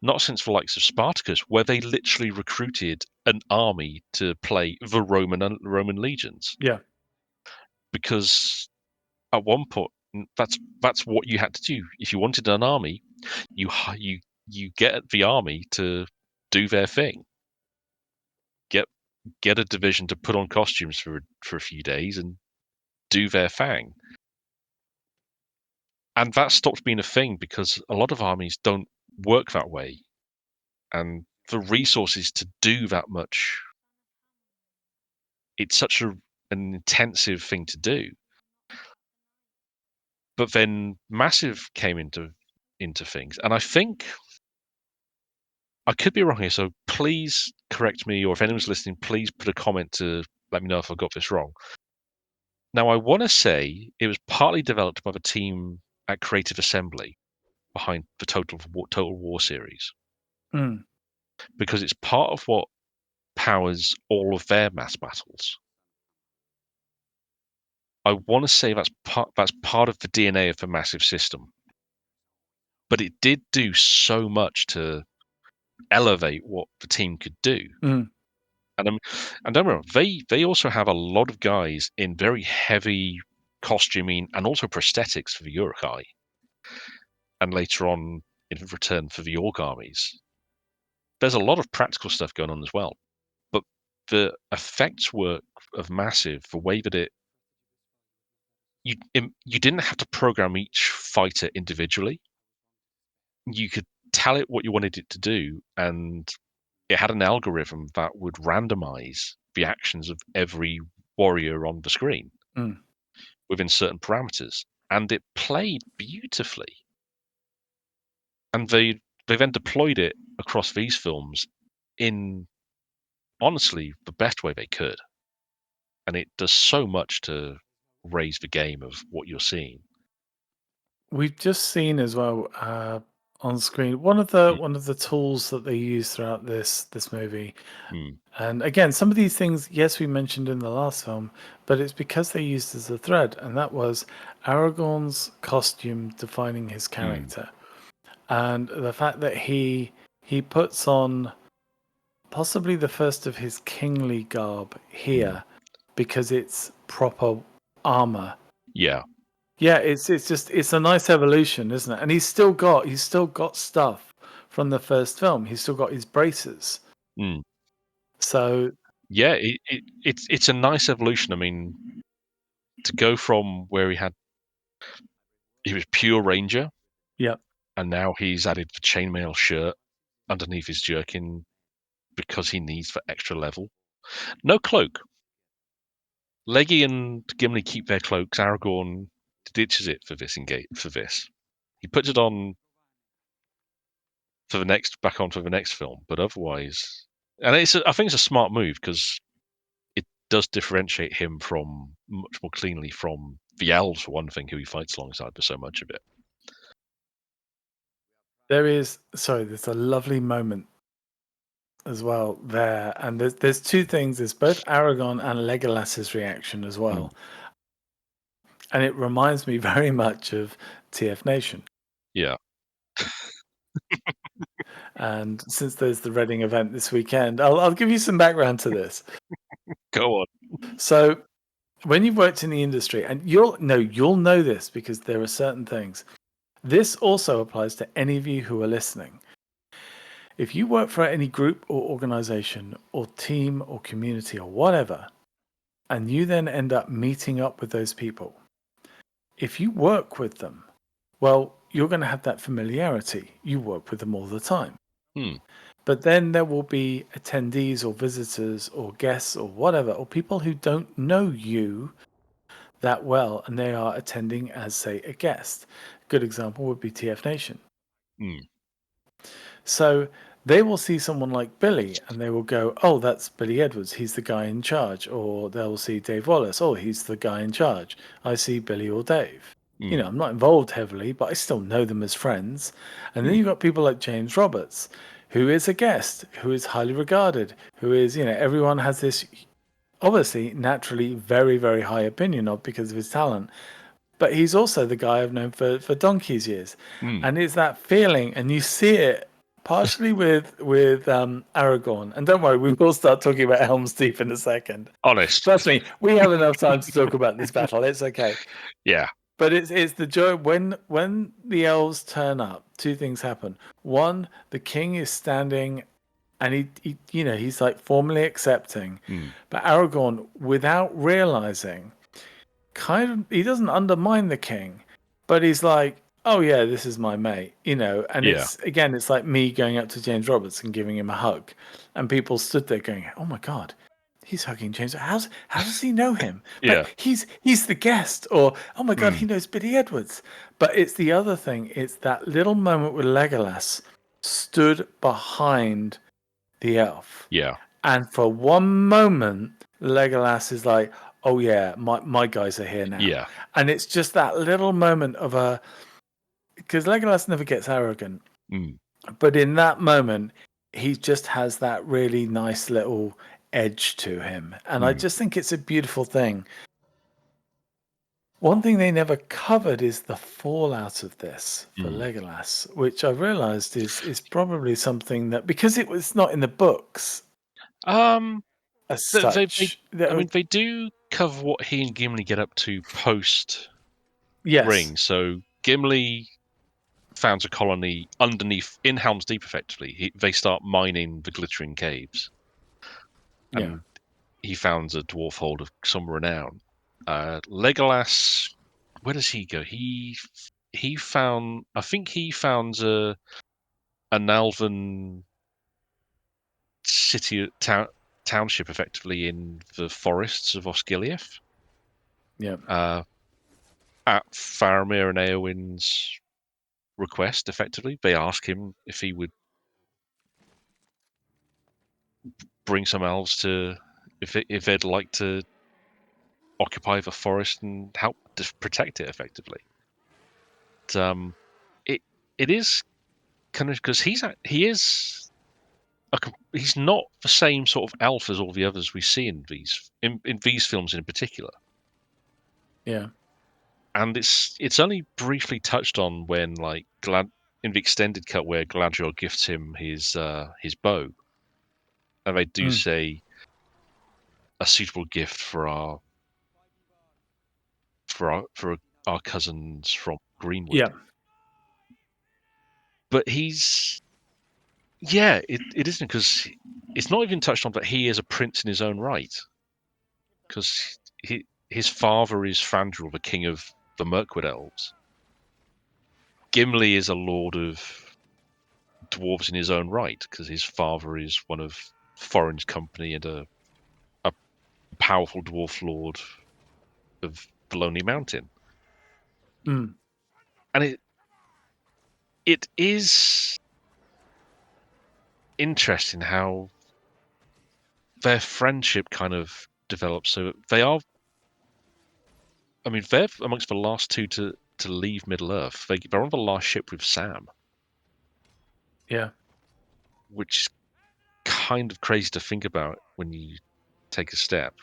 not since the likes of Spartacus, where they literally recruited an army to play the Roman legions. yeah, Because at one point, that's what you had to do if you wanted an army. You get the army to do their thing. Get get a division to put on costumes for a few days and do their thing. And that stopped being a thing because a lot of armies don't work that way. And the resources to do that much, it's such an intensive thing to do. But then Massive came into things. And I think I could be wrong here, so please correct me, or if anyone's listening, please put a comment to let me know if I got this wrong. Now, I want to say it was partly developed by the team at Creative Assembly behind the Total War series, mm, because it's part of what powers all of their mass battles. I want to say that's part of the DNA of the Massive system, but it did do so much to elevate what the team could do. mm, And and don't remember, they also have a lot of guys in very heavy costuming and also prosthetics for the Uruk-hai, and later on in return for the Orc armies. There's a lot of practical stuff going on as well, but the effects work of Massive, the way that you didn't have to program each fighter individually. You could tell it what you wanted it to do, and it had an algorithm that would randomize the actions of every warrior on the screen mm. within certain parameters, and it played beautifully. And they then deployed it across these films in honestly the best way they could, and it does so much to raise the game of what you're seeing. We've just seen as well on screen Mm, one of the tools that they use throughout this movie. mm, And again, some of these things, yes, we mentioned in the last film, but it's because they used as a thread, and that was Aragorn's costume defining his mm, character, and the fact that he puts on possibly the first of his kingly garb mm. here because it's proper armor. Yeah. Yeah, it's just it's a nice evolution, isn't it? And he's still got stuff from the first film. He's still got his braces. Mm. So Yeah, it's a nice evolution. I mean, to go from where he was pure ranger, yeah, and now he's added the chainmail shirt underneath his jerkin because he needs for extra level. No cloak. Leggy and Gimli keep their cloaks. Aragorn ditches it for this for this. He puts it on back on for the next film, but otherwise, and I think it's a smart move because it does differentiate him from much more cleanly from the elves, for one thing, who he fights alongside for so much of it. there's a lovely moment as well there, and there's two things. There's both Aragon and Legolas's reaction as Mm, well, and it reminds me very much of TF Nation. yeah, And since there's the Reading event this weekend, I'll give you some background to this. go on. So when you've worked in the industry, and you'll know this because there are certain things. This also applies to any of you who are listening. If you work for any group or organization or team or community or whatever, and you then end up meeting up with those people, if you work with them, well, you're going to have that familiarity. You work with them all the time. Hmm. But then there will be attendees or visitors or guests or whatever, or people who don't know you that well and they are attending as, say, a guest. Good example would be TF Nation. Hmm. So they will see someone like Billy and they will go, oh, that's Billy Edwards. He's the guy in charge. Or they'll see Dave Wallace. Oh, he's the guy in charge. I see Billy or Dave. You Hmm. know, I'm not involved heavily, but I still know them as friends. And then Hmm. you've got people like James Roberts, who is a guest, who is highly regarded, who is, you know, everyone has this obviously naturally very, very high opinion of because of his talent. But he's also the guy I've known for donkey's years. Hmm. And it's that feeling, and you see it partially with Aragorn. And don't worry, we will start talking about Helm's Deep in a second. Honest. Trust me, we have enough time to talk about this battle. It's okay. Yeah. But it's the joy when the elves turn up. Two things happen. One, the king is standing, and he you know he's like formally accepting, Hmm. but Aragorn, without realizing, kind of he doesn't undermine the king, but he's like, oh yeah, this is my mate, you know. And Yeah. it's like me going up to James Roberts and giving him a hug, and people stood there going, oh my god, he's hugging James. How does he know him? But Yeah. he's the guest. Or oh my god, Hmm. he knows Billy Edwards. But it's the other thing. It's that little moment where Legolas stood behind the elf, Yeah. and for one moment, Legolas is like, "Oh yeah, my guys are here now," Yeah. and it's just that little moment of a because Legolas never gets arrogant, Hmm. but in that moment, he just has that really nice little edge to him, and I Hmm. just think it's a beautiful thing. One thing they never covered is the fallout of this for Hmm. Legolas, which I realized is probably something that because it was not in the books Um. as They such. That I was, mean, they do cover what he and Gimli get up to post yes, Ring. So Gimli founds a colony underneath in Helm's Deep. Effectively, they start mining the glittering caves, yeah. and he founds a dwarf hold of some renown. Legolas, where does he go? He found. I think he founds an elven township, effectively in the forests of Osgiliath. Yeah. Uh, at Faramir and Eowyn's request, effectively, they ask him if he would bring some elves to, if they'd like to occupy the forest and help protect it effectively. But, it is kind of because he is he's not the same sort of elf as all the others we see in these films in particular. Yeah. And it's only briefly touched on when in the extended cut where Galadriel gifts him his bow, and they do Mm. say a suitable gift for our cousins from Greenwood. Yeah. But it isn't, because it's not even touched on that he is a prince in his own right, because his father is Thranduil, the king of the Mirkwood elves. Gimli is a lord of dwarves in his own right, because his father is one of Thorin's company and a powerful dwarf lord of the Lonely Mountain. Mm. And it is interesting how their friendship kind of develops. So they're amongst the last two to leave Middle Earth. They're on the last ship with Sam, Yeah. which is kind of crazy to think about when you take a step.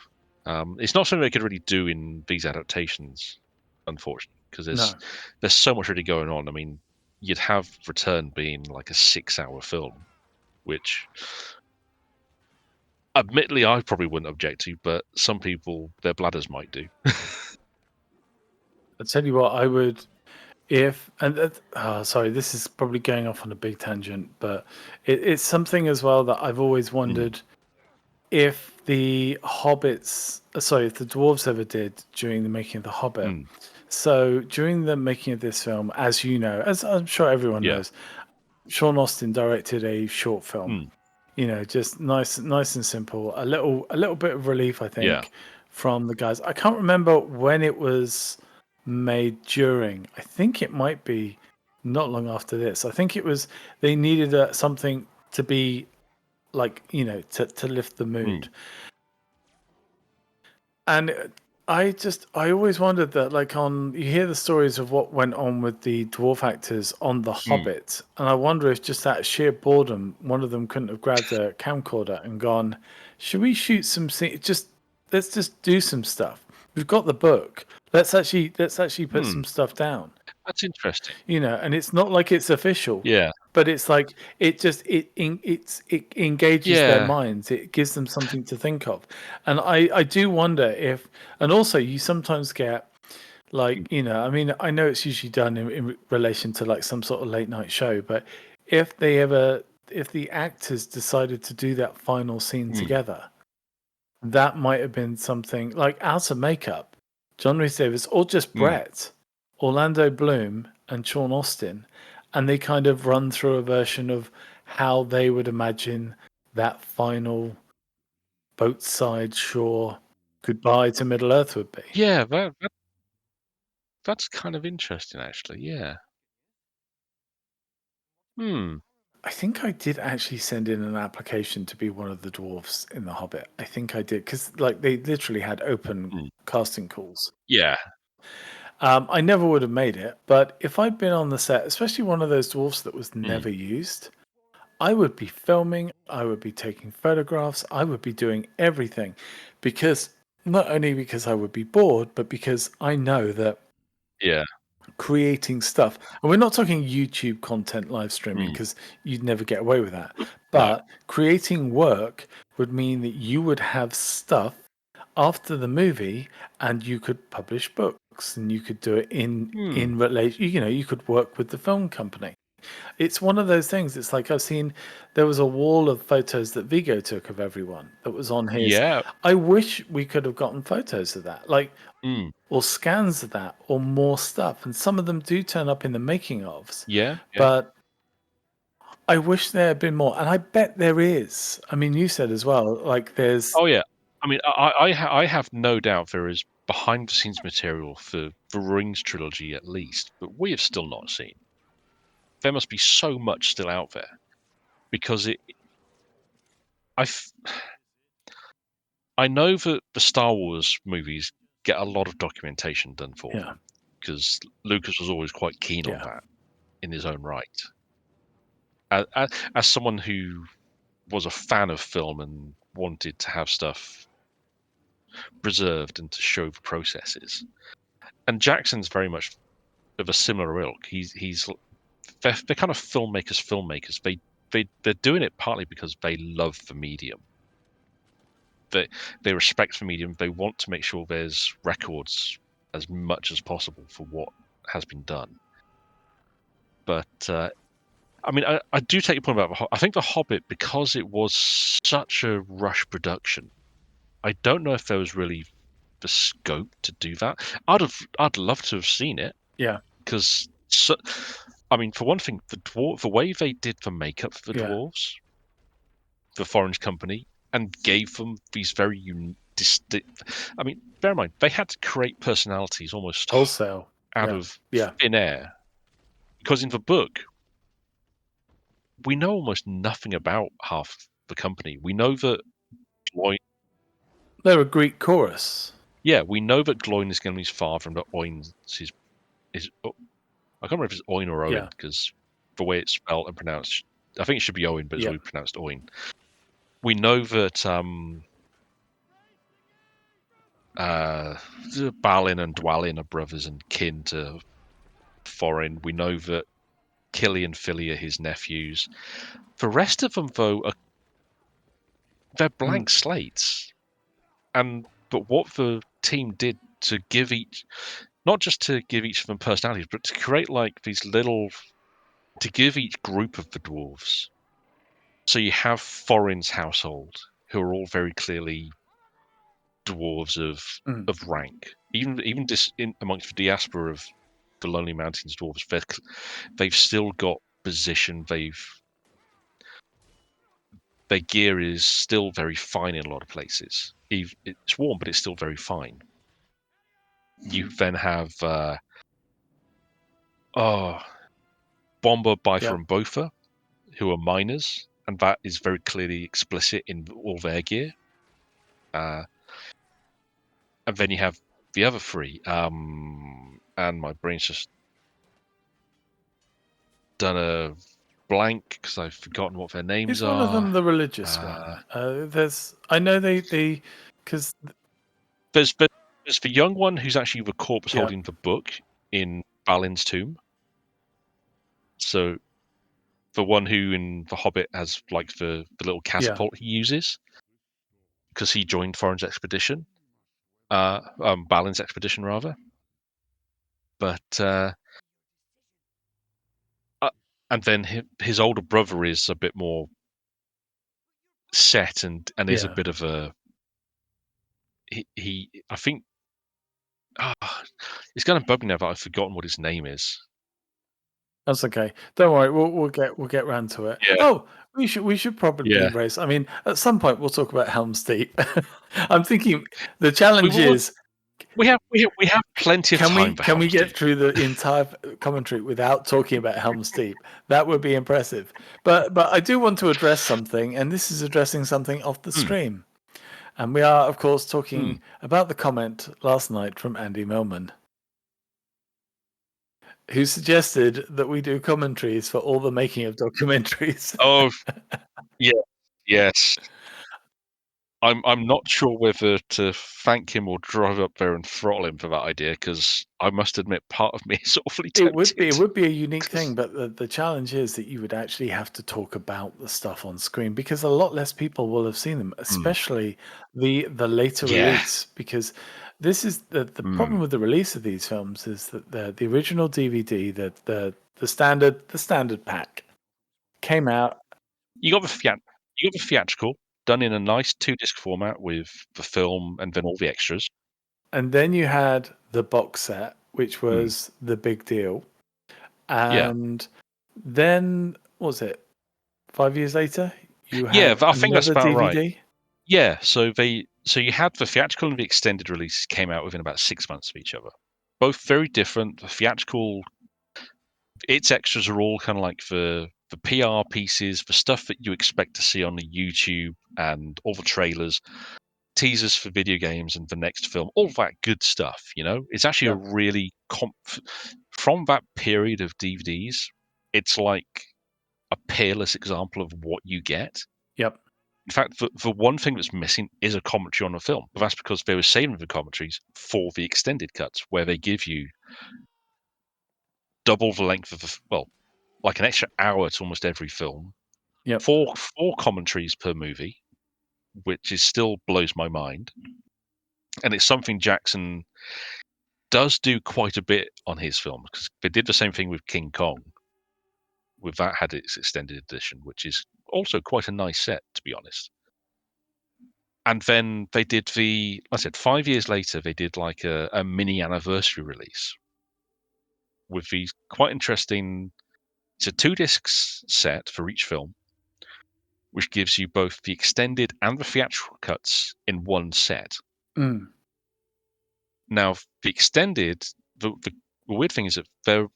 It's not something they could really do in these adaptations, unfortunately, because No. there's so much really going on. I mean, you'd have Return being like a 6-hour film, which admittedly I probably wouldn't object to, but some people, their bladders might do. I'll tell you what, I would, if, and sorry, this is probably going off on a big tangent, but it's something as well that I've always Mm, wondered if the hobbits, sorry, if the dwarves ever did during the making of The Hobbit. mm, So during the making of this film, as you know, as I'm sure everyone yeah. knows, Sean Austin directed a short film. Mm, Just nice and simple. A little bit of relief, I yeah. think, from the guys. I can't remember when it was made during. I think it might be not long after this. I think it was they needed something to be like, to lift the mood. Mm, And I always wondered that, like, you hear the stories of what went on with the dwarf actors on The mm, Hobbit, and I wonder if just that sheer boredom, one of them couldn't have grabbed a camcorder and gone, "Should we shoot some scenes? Let's just do some stuff. We've got the book. Let's actually put mm. some stuff down." That's interesting. And it's not like it's official, Yeah. but it's like it engages their Yeah. minds. It gives them something to think of. And I do wonder if, and also you sometimes get, Mm, like, I mean, I know it's usually done in relation to like some sort of late night show, but if the actors decided to do that final scene mm, together, that might have been something like out of makeup, John Rhys Davis, or just mm, Brett, Orlando Bloom, and Sean Austin, and they kind of run through a version of how they would imagine that final boat side shore goodbye to Middle Earth would be. yeah. That's kind of interesting, actually. Yeah. Hmm. I think I did actually send in an application to be one of the dwarfs in The Hobbit. I think I did, because like they literally had open Mm, casting calls. yeah. I never would have made it, but if I'd been on the set, especially one of those dwarfs that was Mm, never used, I would be filming, I would be taking photographs, I would be doing everything, because not only because I would be bored, but because I know that yeah. creating stuff, and we're not talking YouTube content live streaming, Mm, because you'd never get away with that, no. but creating work would mean that you would have stuff after the movie, and you could publish books, and you could do it Hmm. in relation, you could work with the film company. It's one of those things. It's like, I've seen, there was a wall of photos that Vigo took of everyone that was on his. Yeah. I wish we could have gotten photos of that, like, Mm, or scans of that, or more stuff, and some of them do turn up in the making ofs, yeah. Yeah. but I wish there had been more, and I bet there is. I mean, you said as well, like, there's. Oh, yeah. I mean, I have no doubt there is behind the scenes material for the Rings trilogy at least, but we have still not seen. There must be so much still out there, because I know that the Star Wars movies get a lot of documentation done for Yeah. them because Lucas was always quite keen on Yeah. that in his own right. As someone who was a fan of film and wanted to have stuff preserved and to show the processes, and Jackson's very much of a similar ilk. They're kind of filmmakers. They're doing it partly because they love the medium. They respect the medium. They want to make sure there's records as much as possible for what has been done. But I mean, I do take your point about I think The Hobbit, because it was such a rush production, I don't know if there was really the scope to do that. I'd love to have seen it. Yeah. Because I mean, for one thing, the way they did the makeup for the Yeah. dwarves, the Foreign Company, and gave them these very distinct. I mean, bear in mind, they had to create personalities almost Wholesale. out Yeah. of Yeah. thin air, because in the book we know almost nothing about half the company. We know that Gloin, They're a Greek chorus. we know that Gloin is going to be his father, and that Oin is I can't remember if it's Oin or Owen Yeah. because the way it's spelled and pronounced, I think it should be Owen, but it's Yeah. always pronounced Oin. We know that Balin and Dwalin are brothers and kin to Thorin. We know that Killy and Philly are his nephews. The rest of them, though, they're blank slates. But what the team did to give each, not just to give each of them personalities, but to create like these little, to give each group of the dwarves. So you have Thorin's household, who are all very clearly dwarves of rank. Even amongst the diaspora of the Lonely Mountains dwarves, they've still got position. Their gear is still very fine in a lot of places. It's warm, but it's still very fine. You then have Bomber, Bifur, Yeah. and Bofa, who are miners, and that is very clearly explicit in all their gear. And then you have the other three, and my brain's just done a blank because I've forgotten what their names Is one of them are. the religious one? I know because There's the young one who's actually the corpse yeah. holding the book in Balin's tomb. So the one who in The Hobbit has like the little catapult he uses because he joined Thorin's expedition, Balin's expedition rather. But and then his older brother is a bit more set and is a Yeah. bit of a he I think it's going to bug me now that I've forgotten what his name is. That's okay. Don't worry. We'll get round to it. Yeah, Oh, we should probably yeah. race. I mean, at some point we'll talk about Helm's Deep. I'm thinking the We challenge will. is We have plenty of time for can we Helm's get Deep. through the entire commentary without talking about Helm's Deep? That would be impressive. But I do want to address something, and this is addressing something off the Hmm. stream. And we are, of course, talking about the comment last night from Andy Millman, who suggested that we do commentaries for all the making of documentaries. Oh, yeah, yes. I'm not sure whether to thank him or drive up there and throttle him for that idea because I must admit part of me is awfully tempted. It would be a unique thing, but the challenge is that you would actually have to talk about the stuff on screen because a lot less people will have seen them, especially the later Yeah. release. Because this is the problem Mm. with the release of these films is that the original DVD, the standard pack came out, You got the theatrical done in a nice 2-disc format with the film and then all the extras. and then you had the box set, which Mm. was the big deal, Yeah. and then what was it 5 years later? You Yeah, had I think that's another about right. DVD. Yeah, so you had the theatrical and the extended releases came out within about 6 months of each other. Both very different. The theatrical, its extras are all kind of like the PR pieces, the stuff that you expect to see on the YouTube and all the trailers. teasers for video games and the next film, all that good stuff. It's actually a really from that period of DVDs. It's like a peerless example of what you get. Yep. In fact, the one thing that's missing is a commentary on the film, but that's because they were saving the commentaries for the extended cuts, where they give you double the length of like an extra hour to almost every film. Yep. Four commentaries per movie, which still blows my mind. And it's something Jackson does do quite a bit on his films, because they did the same thing with King Kong. With that had its extended edition, which is also quite a nice set, to be honest. And then they did like I said, 5 years later, they did like a mini anniversary release with these quite interesting. It's a 2-disc set for each film, which gives you both the extended and the theatrical cuts in one set. Now, the extended, the weird thing is that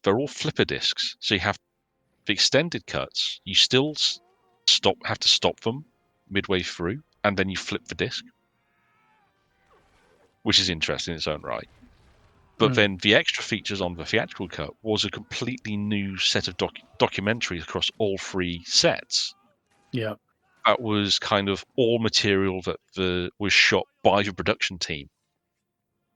they're all flipper discs. So you have the extended cuts. You still have to stop them midway through, and then you flip the disc, which is interesting in its own right. But then the extra features on the theatrical cut was a completely new set of documentaries across all 3 sets. Yeah. That was kind of all material that was shot by the production team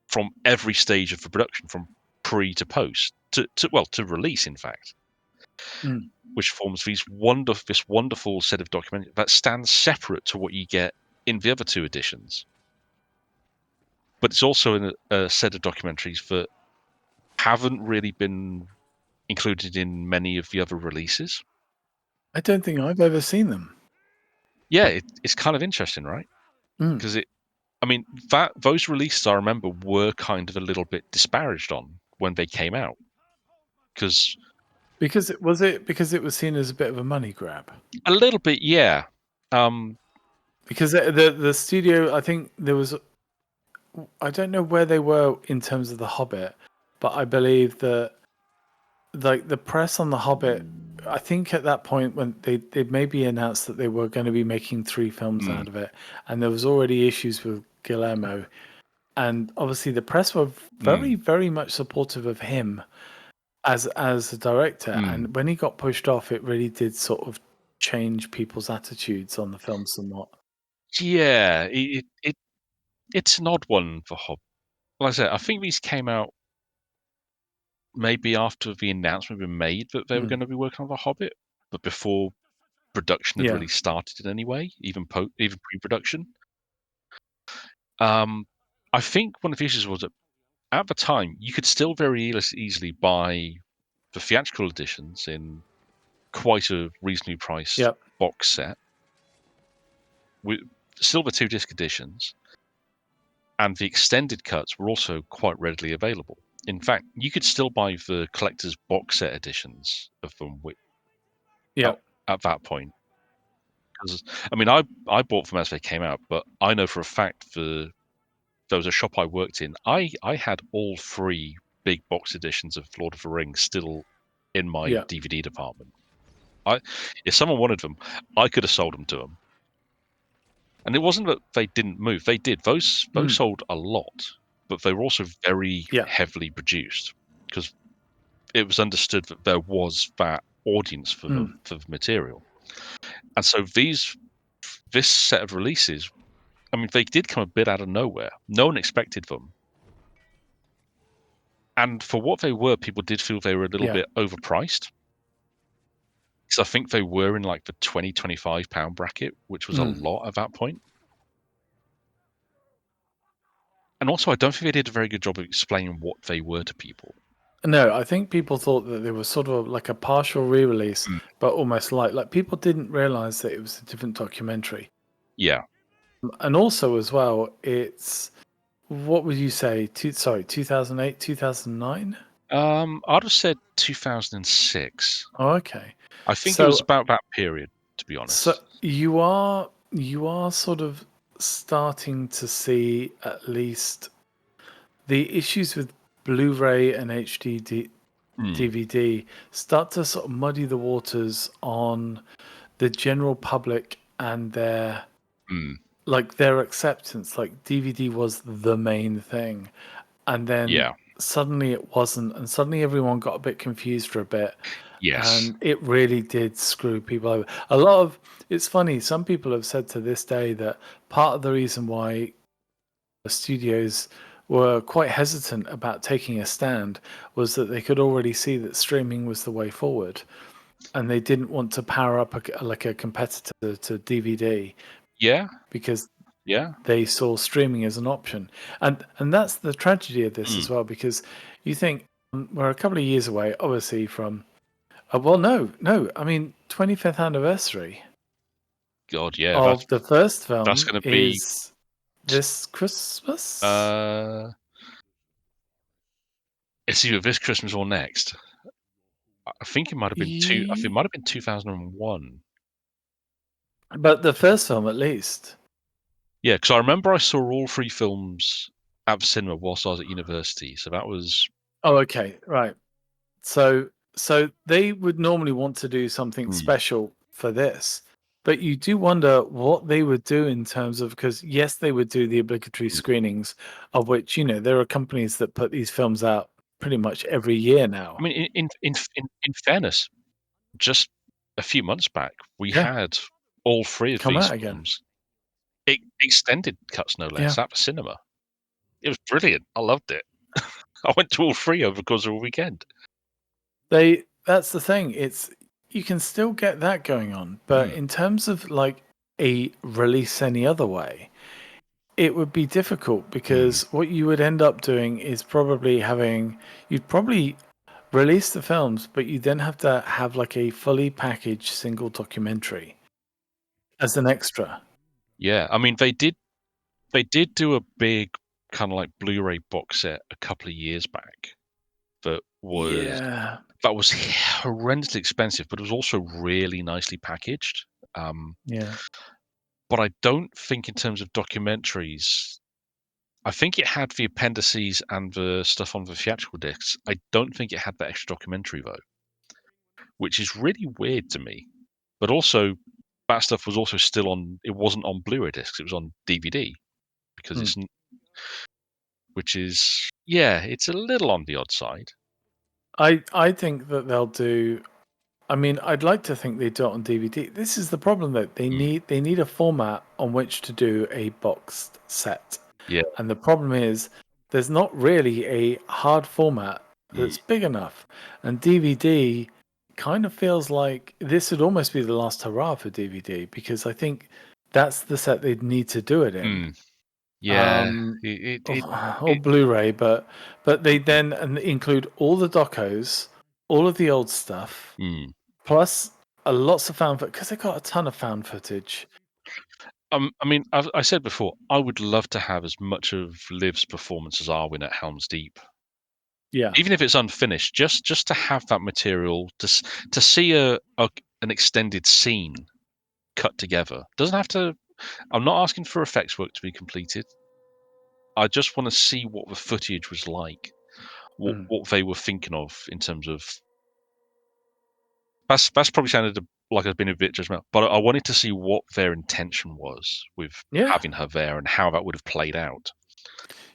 from every stage of the production, from pre to post to release, in fact, which forms this wonderful set of documentaries that stands separate to what you get in the other 2 editions. But it's also in a set of documentaries that haven't really been included in many of the other releases. I don't think I've ever seen them. Yeah, it's kind of interesting, right? Because those releases, I remember, were kind of a little bit disparaged on when they came out. Because it was seen as a bit of a money grab? A little bit, yeah. Because the studio, I think there was, I don't know where they were in terms of The Hobbit, but I believe that like the press on The Hobbit, I think at that point when they maybe announced that they were going to be making 3 films out of it, and there was already issues with Guillermo, and obviously the press were very, very much supportive of him as a director, and when he got pushed off, it really did sort of change people's attitudes on the film somewhat. Yeah, it's an odd one for Hobbit. Like I said, I think these came out maybe after the announcement had been made that they were going to be working on The Hobbit, but before production had really started in any way, even pre-production. I think one of the issues was that at the time you could still very easily buy the theatrical editions in quite a reasonably priced box set, with still the 2-disc editions, and the extended cuts were also quite readily available. In fact, you could still buy the collector's box set editions of them at that point. Because I bought them as they came out, but I know for a fact there was a shop I worked in. I had all 3 big box editions of Lord of the Rings still in my DVD department. If someone wanted them, I could have sold them to them. And it wasn't that they didn't move; they did. Those sold a lot, but they were also very heavily produced, because it was understood that there was that audience for the material. And so this set of releases, they did come a bit out of nowhere. No one expected them. And for what they were, people did feel they were a little bit overpriced. Because I think they were in like the £20-25 bracket, which was a lot at that point. And also, I don't think they did a very good job of explaining what they were to people. No, I think people thought that they were sort of like a partial re-release, but almost like people didn't realize that it was a different documentary. Yeah. And also as well, it's, what would you say? 2008, 2009? I'd have said 2006. Oh, okay. I think it was about that period, to be honest. So you are sort of starting to see at least the issues with Blu-ray and HD DVD start to sort of muddy the waters on the general public and their like their acceptance, like DVD was the main thing, and then Yeah. suddenly it wasn't, and suddenly everyone got a bit confused for a bit, Yes. and it really did screw people over. A lot of it's funny, some people have said to this day that part of the reason why the studios were quite hesitant about taking a stand was that they could already see that streaming was the way forward, and they didn't want to power up like a competitor to DVD Yeah. because Yeah. they saw streaming as an option. And that's the tragedy of this Mm. as well, because you think we're a couple of years away, obviously, from well, no, I mean 25th anniversary God, yeah. of the first That's film going to be. is this Christmas. Uh, it's either this Christmas or next. I think it might have been two. I think it Ye- might have been 2001. But the first film, at least. Yeah, because I remember I saw all three films at the cinema whilst I was at university. So that was. Oh, okay, right. So they would normally want to do something Mm, special for this, but you do wonder what they would do in terms of, because yes, they would do the obligatory mm. screenings, of which there are companies that put these films out pretty much every year I now. mean, in fairness, just a few months back, we Yeah, had all three of come these out again. films, extended cuts no Yeah, less, at the cinema. It was brilliant. I loved it. I went to all three over the course of a weekend. that's the thing. It's you can still get that going on, but Mm, in terms of like a release any other way, it would be difficult mm. because what you would end up doing is probably you'd probably release the films, but you then have to have like a fully packaged single documentary as an extra. Yeah, I mean, they did do a big kind of like Blu-ray box set a couple of years back that was Yeah, that was horrendously expensive, but it was also really nicely packaged. Um, yeah. but I don't think in terms of documentaries, I think it had the appendices and the stuff on the theatrical discs. I don't think it had the extra documentary though, which is really weird to me. But also, that stuff was also still on. It wasn't on Blu-ray discs. It was on DVD because Hmm. which is, yeah, it's a little on the odd side. I think that they'll do. I mean, I'd like to think they do it on DVD. This is the problem though. Mm, They need a format on which to do a boxed set. yeah. And the problem is there's not really a hard format Mm, that's big enough. And DVD kind of feels like this would almost be the last hurrah for DVD, because I think that's the set they'd need to do it in. mm, yeah. Um It or, it or it. Blu-ray, but they then and include all the docos, all of the old stuff, Mm. plus lots of found footage, because they got a ton of found footage. I mean, I said before, I would love to have as much of Liv's performance as Arwen at Helm's Deep, Yeah. even if it's unfinished. Just to have that material to see an extended scene cut together. Doesn't have to. I'm not asking for effects work to be completed. I just want to see what the footage was like, Mm. what they were thinking of in terms of. That's probably sounded like I've been a bit judgmental, but I wanted to see what their intention was with Yeah. having her there and how that would have played out.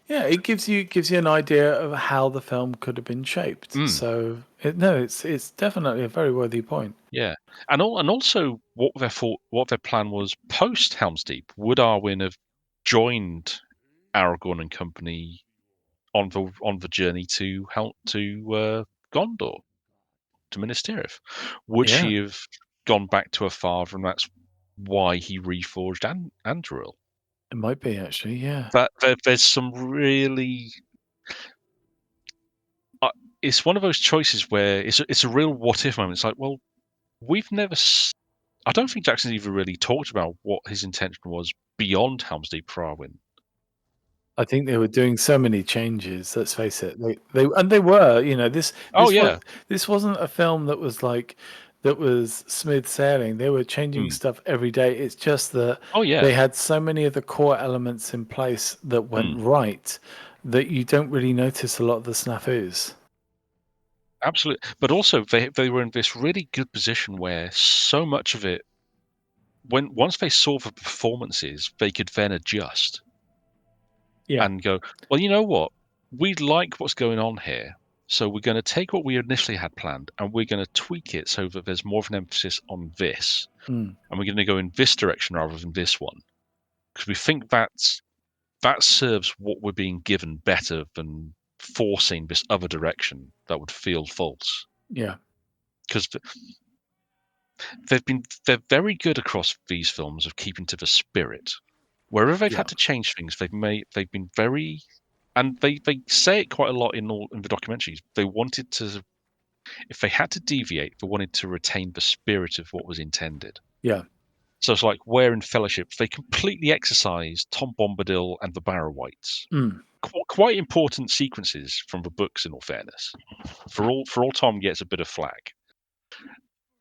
Yeah, it gives you an idea of how the film could have been shaped. Mm, So no, it's definitely a very worthy point. yeah, and also what their plan was post Helm's Deep. Would Arwen have joined Aragorn and company on the journey to help to Gondor, to Minas Tirith? Would Yeah, she have gone back to her father, and that's why he reforged Anduril? it might be actually. Yeah, That there's some really. Uh, it's one of those choices where it's a real what if moment. It's like, well, we've never. I don't think Jackson's even really talked about what his intention was beyond Helm's Deep for Arwen. I think they were doing so many changes. Let's face it. They and they were. Oh yeah. This wasn't a film that was like that was smooth sailing. They were changing Mm. stuff every day. It's just that Oh yeah. they had so many of the core elements in place that went Mm. right that you don't really notice a lot of the snafus. Absolutely. But also they were in this really good position where so much of it once they saw the performances, they could then adjust and go, well, you know what? We like what's going on here. So we're going to take what we initially had planned and we're going to tweak it so that there's more of an emphasis on this. Mm. And we're going to go in this direction rather than this one. Because we think that serves what we're being given better than forcing this other direction that would feel false. Yeah. Because they're very good across these films of keeping to the spirit. Wherever they've had to change things, they've been very, and they say it quite a lot in the documentaries. They wanted to, if they had to deviate, they wanted to retain the spirit of what was intended. Yeah. So it's like where in Fellowship they completely exercised Tom Bombadil and the Barrow-Whites. Mm. Quite important sequences from the books, in all fairness. For all Tom gets a bit of flack.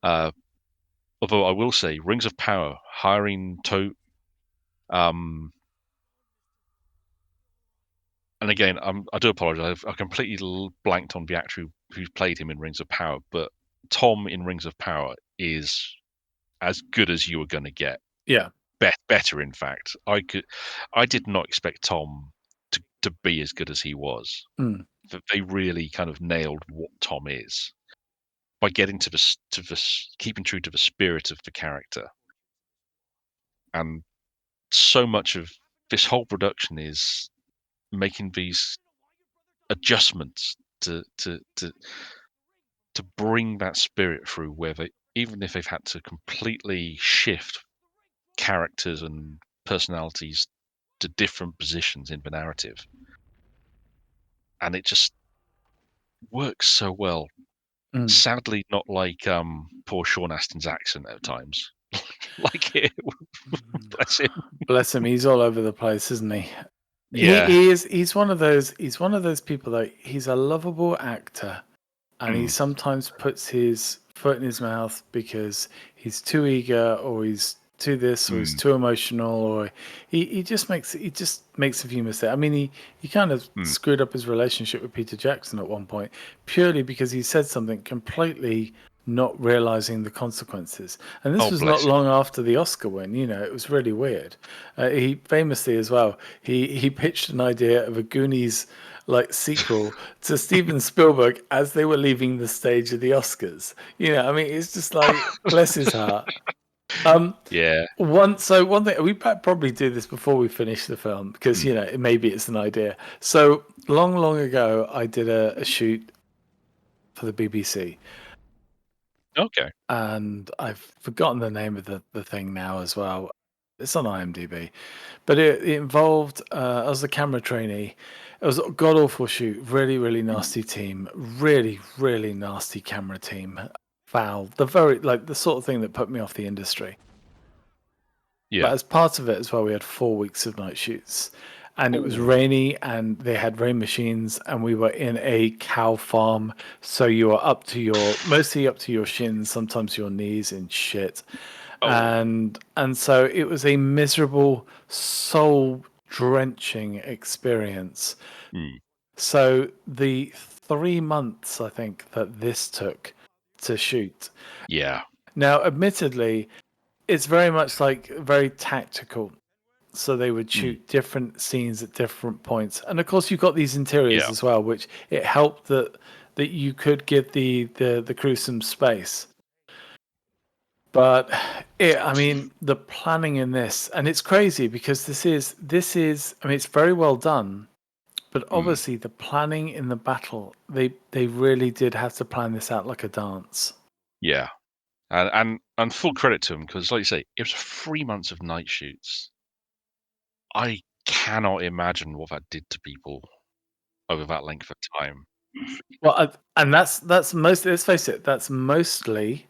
Although I will say, Rings of Power hiring and again, I do apologize. I completely blanked on the actor who played him in Rings of Power, but Tom in Rings of Power is as good as you were going to get. Yeah. Better, in fact. I did not expect Tom to be as good as he was. Mm. They really kind of nailed what Tom is by getting to the keeping true to the spirit of the character. And so much of this whole production is making these adjustments to bring that spirit through, where even if they've had to completely shift characters and personalities to different positions in the narrative, and it just works so well. Mm. Sadly, not like poor Sean Astin's accent at times. Like it, bless him. Bless him. He's all over the place, isn't he? Yeah. He is. He's one of those. He's one of those people that he's a lovable actor, and he sometimes puts his foot in his mouth because he's too eager, or he's too this, or he's too emotional, or he just makes a few mistakes. I mean, he kind of screwed up his relationship with Peter Jackson at one point purely because he said something completely not realizing the consequences. And this Oh, was not bless him. long after the Oscar win. You know, it was really weird. He famously as well, he pitched an idea of a Goonies like sequel to Steven Spielberg as they were leaving the stage of the Oscars. You know, I mean, it's just like bless his heart. Yeah. One thing we probably do this before we finish the film because you know maybe it's an idea. So long ago, I did a shoot for the BBC. Okay. And I've forgotten the name of the thing now as well. It's on IMDb, but it involved I was a camera trainee. It was a god awful shoot, really nasty team, really nasty camera team. Foul, the sort of thing that put me off the industry. Yeah. But as part of it as well, we had 4 weeks of night shoots. And it was Ooh. rainy and they had rain machines and we were in a cow farm. So you were mostly up to your shins, sometimes your knees in shit. Oh. And so it was a miserable, soul drenching experience. Mm. So the 3 months I think that this took to shoot. Yeah. Now, admittedly, it's very much like very tactical. So they would shoot different scenes at different points, and of course you've got these interiors as well, which it helped that you could give the crew some space. But I mean, the planning in this, and it's crazy because this is. I mean, it's very well done, but obviously the planning in the battle, they really did have to plan this out like a dance. Yeah. And full credit to him because, like you say, it was 3 months of night shoots. I cannot imagine what that did to people over that length of time. Well, and that's most. Let's face it, that's mostly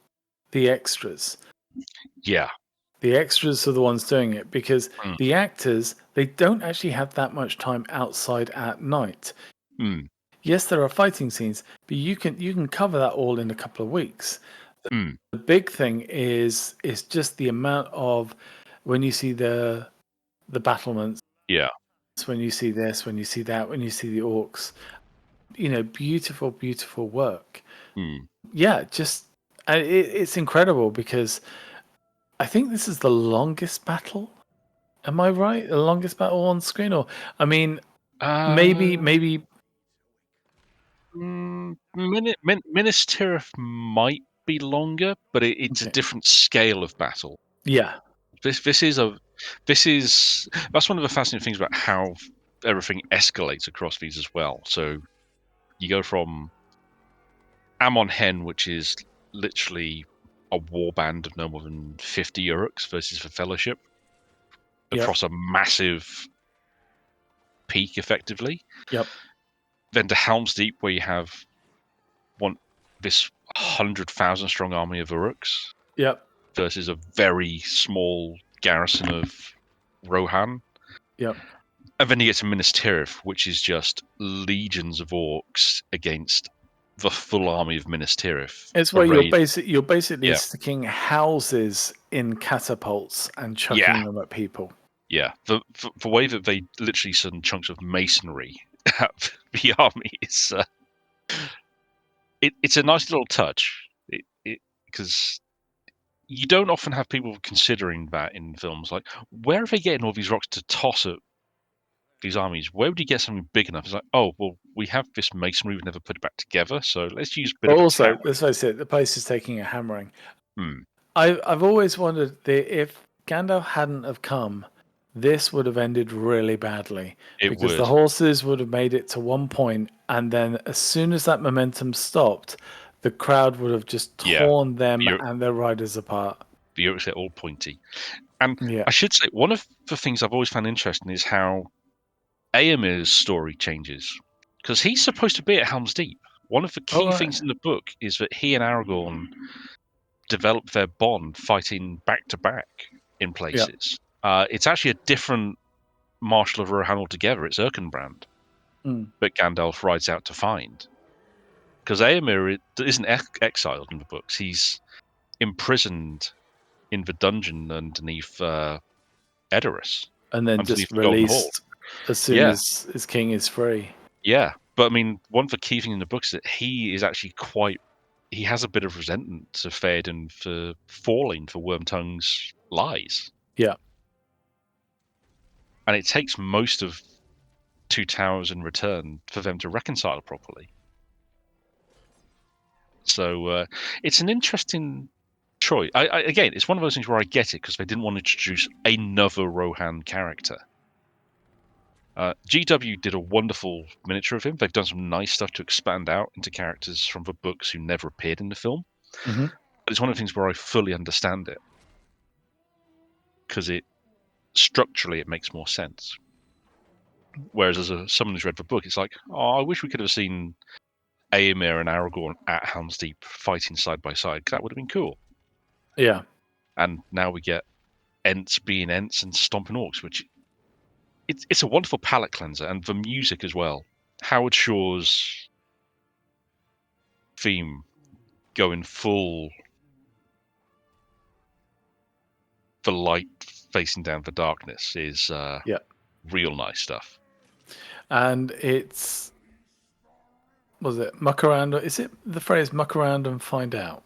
the extras. Yeah. The extras are the ones doing it because the actors, they don't actually have that much time outside at night. Yes, there are fighting scenes, but you can cover that all in a couple of weeks. The big thing is just the amount of when you see the battlements, Yeah. when you see this, when you see that, when you see the orcs, you know, beautiful work. Yeah, just it's incredible because I think this is the longest battle. Am I right? The longest battle on screen, or I mean, Uh, maybe. Minas Tirith might be longer, but it's a Okay. different scale of battle. Yeah. This is that's one of the fascinating things about how everything escalates across these as well. So you go from Amon Hen, which is literally a war band of no more than 50 Uruks versus the Fellowship Yep. across a massive peak, effectively. Yep. Then to Helm's Deep, where you have this 100,000 strong army of Uruks Yep. versus a very small garrison of Rohan. Yep. And then you get to Minas Tirith, which is just legions of orcs against the full army of Minas Tirith. It's where Arrayed. you're basically Yeah. sticking houses in catapults and Yeah. chucking them at people. Yeah. The way that they literally send chunks of masonry at the army is it's a nice little touch. Because you don't often have people considering that in films. Like, where are they getting all these rocks to toss at these armies? Where would you get something big enough? It's like, oh, well, we have this masonry, we've never put it back together, so let's use a bit But of a tower. also, let's face it, the place is taking a hammering. Hmm. I've always wondered if Gandalf hadn't have come, this would have ended really badly It because the would. horses would have made it to one point, and then as soon as that momentum stopped, the crowd would have just Yeah. torn them The, and their riders apart. the Orcs get all pointy. And Yeah. I should say, one of the things I've always found interesting is how Éomer's story changes. Because he's supposed to be at Helm's Deep. One of the All key right. things in the book is that he and Aragorn develop their bond fighting back to back in Yeah. places. It's actually a different Marshal of Rohan altogether. It's Erkenbrand Mm. that Gandalf rides out to find. Because Éomer isn't exiled in the books. He's imprisoned in the dungeon underneath Edoras, And then underneath just the Golden Hall. released as soon Yeah, as his king is free. yeah. But I mean, one of the key things in the books is that he is actually he has a bit of resentment to Theoden for falling for Wormtongue's lies. Yeah. And it takes most of Two Towers in return for them to reconcile properly. So it's an interesting choice. Again, it's one of those things where I get it because they didn't want to introduce another Rohan character. GW did a wonderful miniature of him. They've done some nice stuff to expand out into characters from the books who never appeared in the film. Hmm. But it's one of the things where I fully understand it because structurally it makes more sense. Whereas as someone who's read the book, it's like, oh, I wish we could have seen Éomer and Aragorn at Helm's Deep fighting side by side. 'Cause that would have been cool. Yeah. And now we get Ents being Ents and stomping orcs, which it's a wonderful palate cleanser, and the music as well. Howard Shore's theme going full the light facing down the darkness is Yeah. real nice stuff. And it's, was it muck around? Is it the phrase muck around and find out?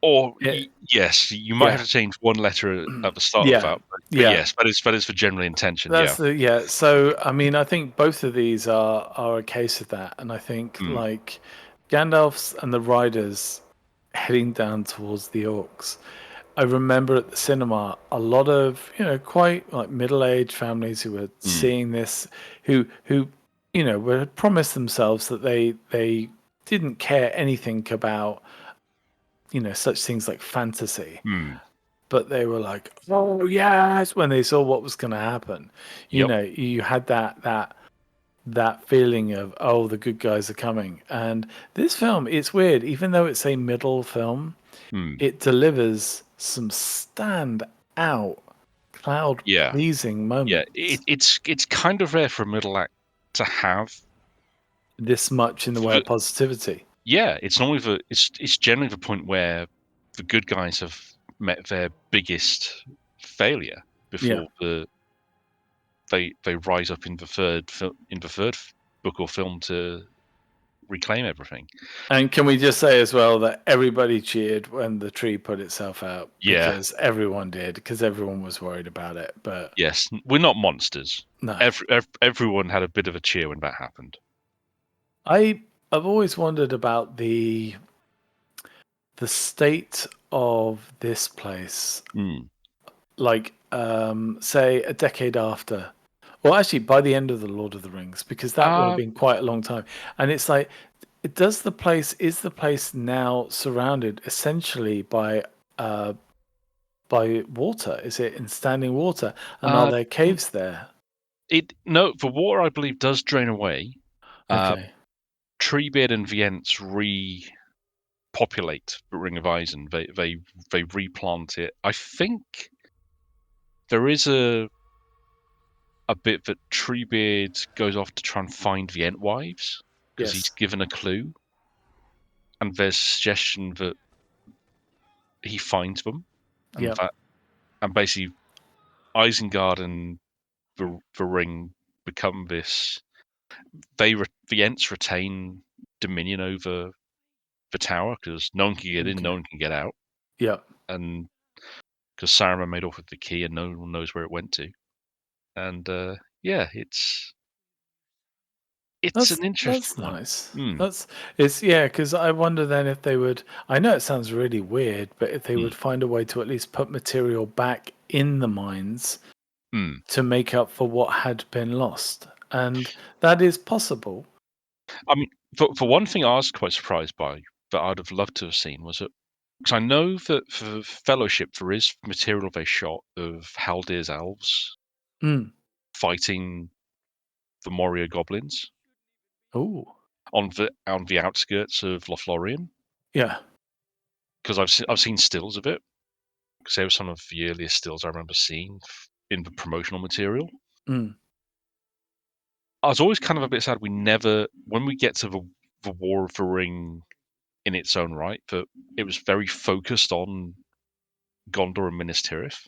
Or It, yes, you might have yeah. to change one letter at the start of Yeah. that, but Yeah. yes, that is for general intention. That's Yeah. the, yeah. So I mean, I think both of these are a case of that, and I think Mm, like Gandalf's and the riders heading down towards the orcs. I remember at the cinema a lot of quite like middle-aged families who were mm, seeing this, who were promised themselves that they didn't care anything about such things like fantasy, mm. but they were like, oh yes, when they saw what was going to happen. Yep. You had that feeling of, oh, the good guys are coming. And this film, it's weird, even though it's a middle film, Mm. it delivers some stand out cloud Yeah. pleasing Yeah. moments. It's kind of rare for a middle act to have. This much in the way of positivity. Yeah, it's normally it's generally the point where the good guys have met their biggest failure Yeah. before they rise up in the third book or film to reclaim everything. And can we just say as well that everybody cheered when the tree put itself out, Yeah. because everyone did, because everyone was worried about it. But Yes, we're not monsters. no, Everyone had a bit of a cheer when that happened. I've always wondered about the state of this place, Mm. like say a decade after, or actually by the end of the Lord of the Rings, because that would have Uh, been quite a long time. And it's like, is the place now surrounded essentially by water? Is it in standing water? And are uh, there caves there? no, the water I believe does drain away. Uh, Okay. Treebeard and Vients repopulate the Ring of Eisen. They replant it. I think there is a bit that Treebeard goes off to try and find the Entwives because he's Yes. given a clue, and there's a suggestion that he finds them, and Yep. that and basically Isengard and the ring become this. The Ents retain dominion over the tower because no one can get in, no Okay. one can get out, Yep. and because Saruman made off with the key and no one knows where it went to. And yeah, it's an That's interesting one. nice. Mm, It's yeah, because I wonder then if they would. I know it sounds really weird, but if they mm, would find a way to at least put material back in the mines mm. to make up for what had been lost, and that is possible. I mean, for one thing, I was quite surprised by that I'd have loved to have seen was that because I know that for Fellowship there is material they shot of Haldir's elves Mm. fighting the Moria goblins Oh, on the outskirts of Lothlorien yeah. because I've seen stills of it because they were some of the earliest stills I remember seeing in the promotional material. Mm. I was always kind of a bit sad we never, when we get to the War of the Ring in its own right, that it was very focused on Gondor and Minas Tirith.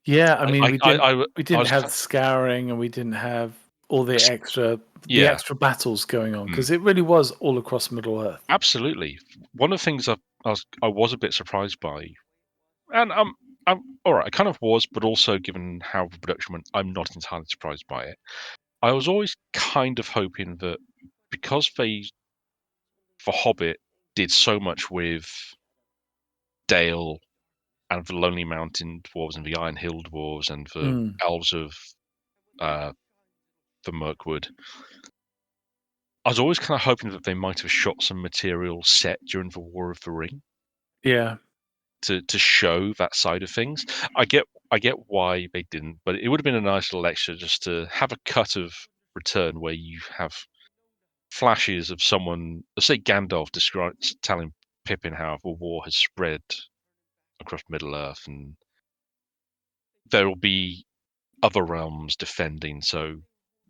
Yeah, I mean, we I didn't was have scouring, and we didn't have all the yeah, extra battles going on, mm, because it really was all across Middle Earth. absolutely. One of the things I was a bit surprised by, and I'm all right. I kind of was, but also given how the production went, I'm not entirely surprised by it. I was always kind of hoping that because they, for Hobbit, did so much with Dale and the Lonely Mountain dwarves and the Iron Hill dwarves and the Mm. elves of uh, the Mirkwood. I was always kind of hoping that they might have shot some material set during the War of the Ring Yeah. to show that side of things. I get why they didn't, but it would have been a nice little extra just to have a cut of Return where you have flashes of someone, let's say Gandalf, telling Pippin how the war has spread across Middle Earth, and there will be other realms defending, so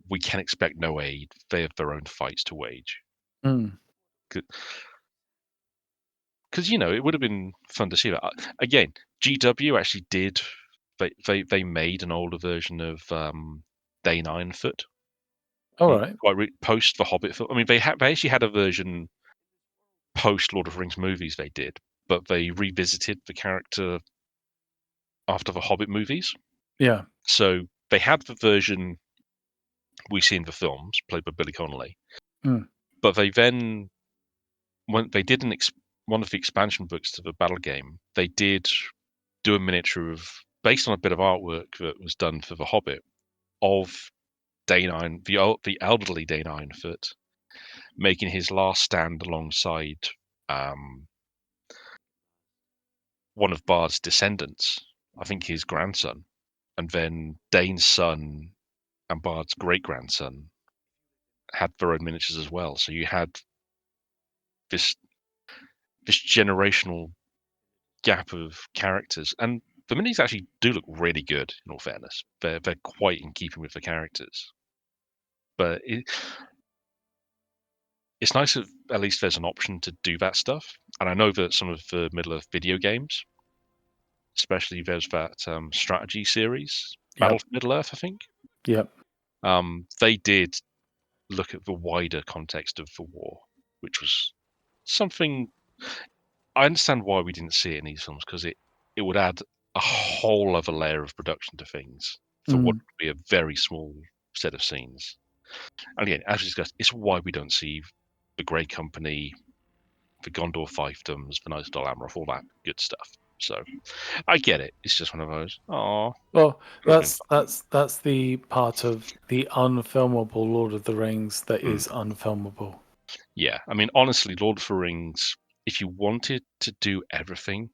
we can expect no aid. They have their own fights to wage. Mm. Because it would have been fun to see that again. GW actually did. They made an older version of Dane Ironfoot All right. post the Hobbit film. I mean, they actually had a version post Lord of the Rings movies. They did, but they revisited the character after the Hobbit movies. Yeah. So they had the version we see in the films, played by Billy Connolly, Mm. but they then when they did one of the expansion books to the battle game, they did do a miniature of based on a bit of artwork that was done for the Hobbit of the elderly Dane Ironfoot making his last stand alongside um, one of Bard's descendants, I think his grandson, and then Dane's son and Bard's great grandson had their own miniatures as well. So you had this generational gap of characters, and the minis actually do look really good. In all fairness, they're quite in keeping with the characters, but it's nice that at least there's an option to do that stuff. And I know that some of the Middle Earth video games, especially there's that strategy series, Battle Yep. for Middle Earth, I think. Yep. They did look at the wider context of the war, which was something I understand why we didn't see it in these films, because it would add a whole other layer of production to things for what Mm. would be a very small set of scenes. And again, as we discussed, it's why we don't see the Grey Company, the Gondor fiefdoms, the Knights of Dol Amroth, all that good stuff. So I get it. It's just one of those. Oh, Well, could have been that's the part of the unfilmable Lord of the Rings that fun. is unfilmable. Yeah, I mean, honestly, Lord of the Rings. If you wanted to do everything,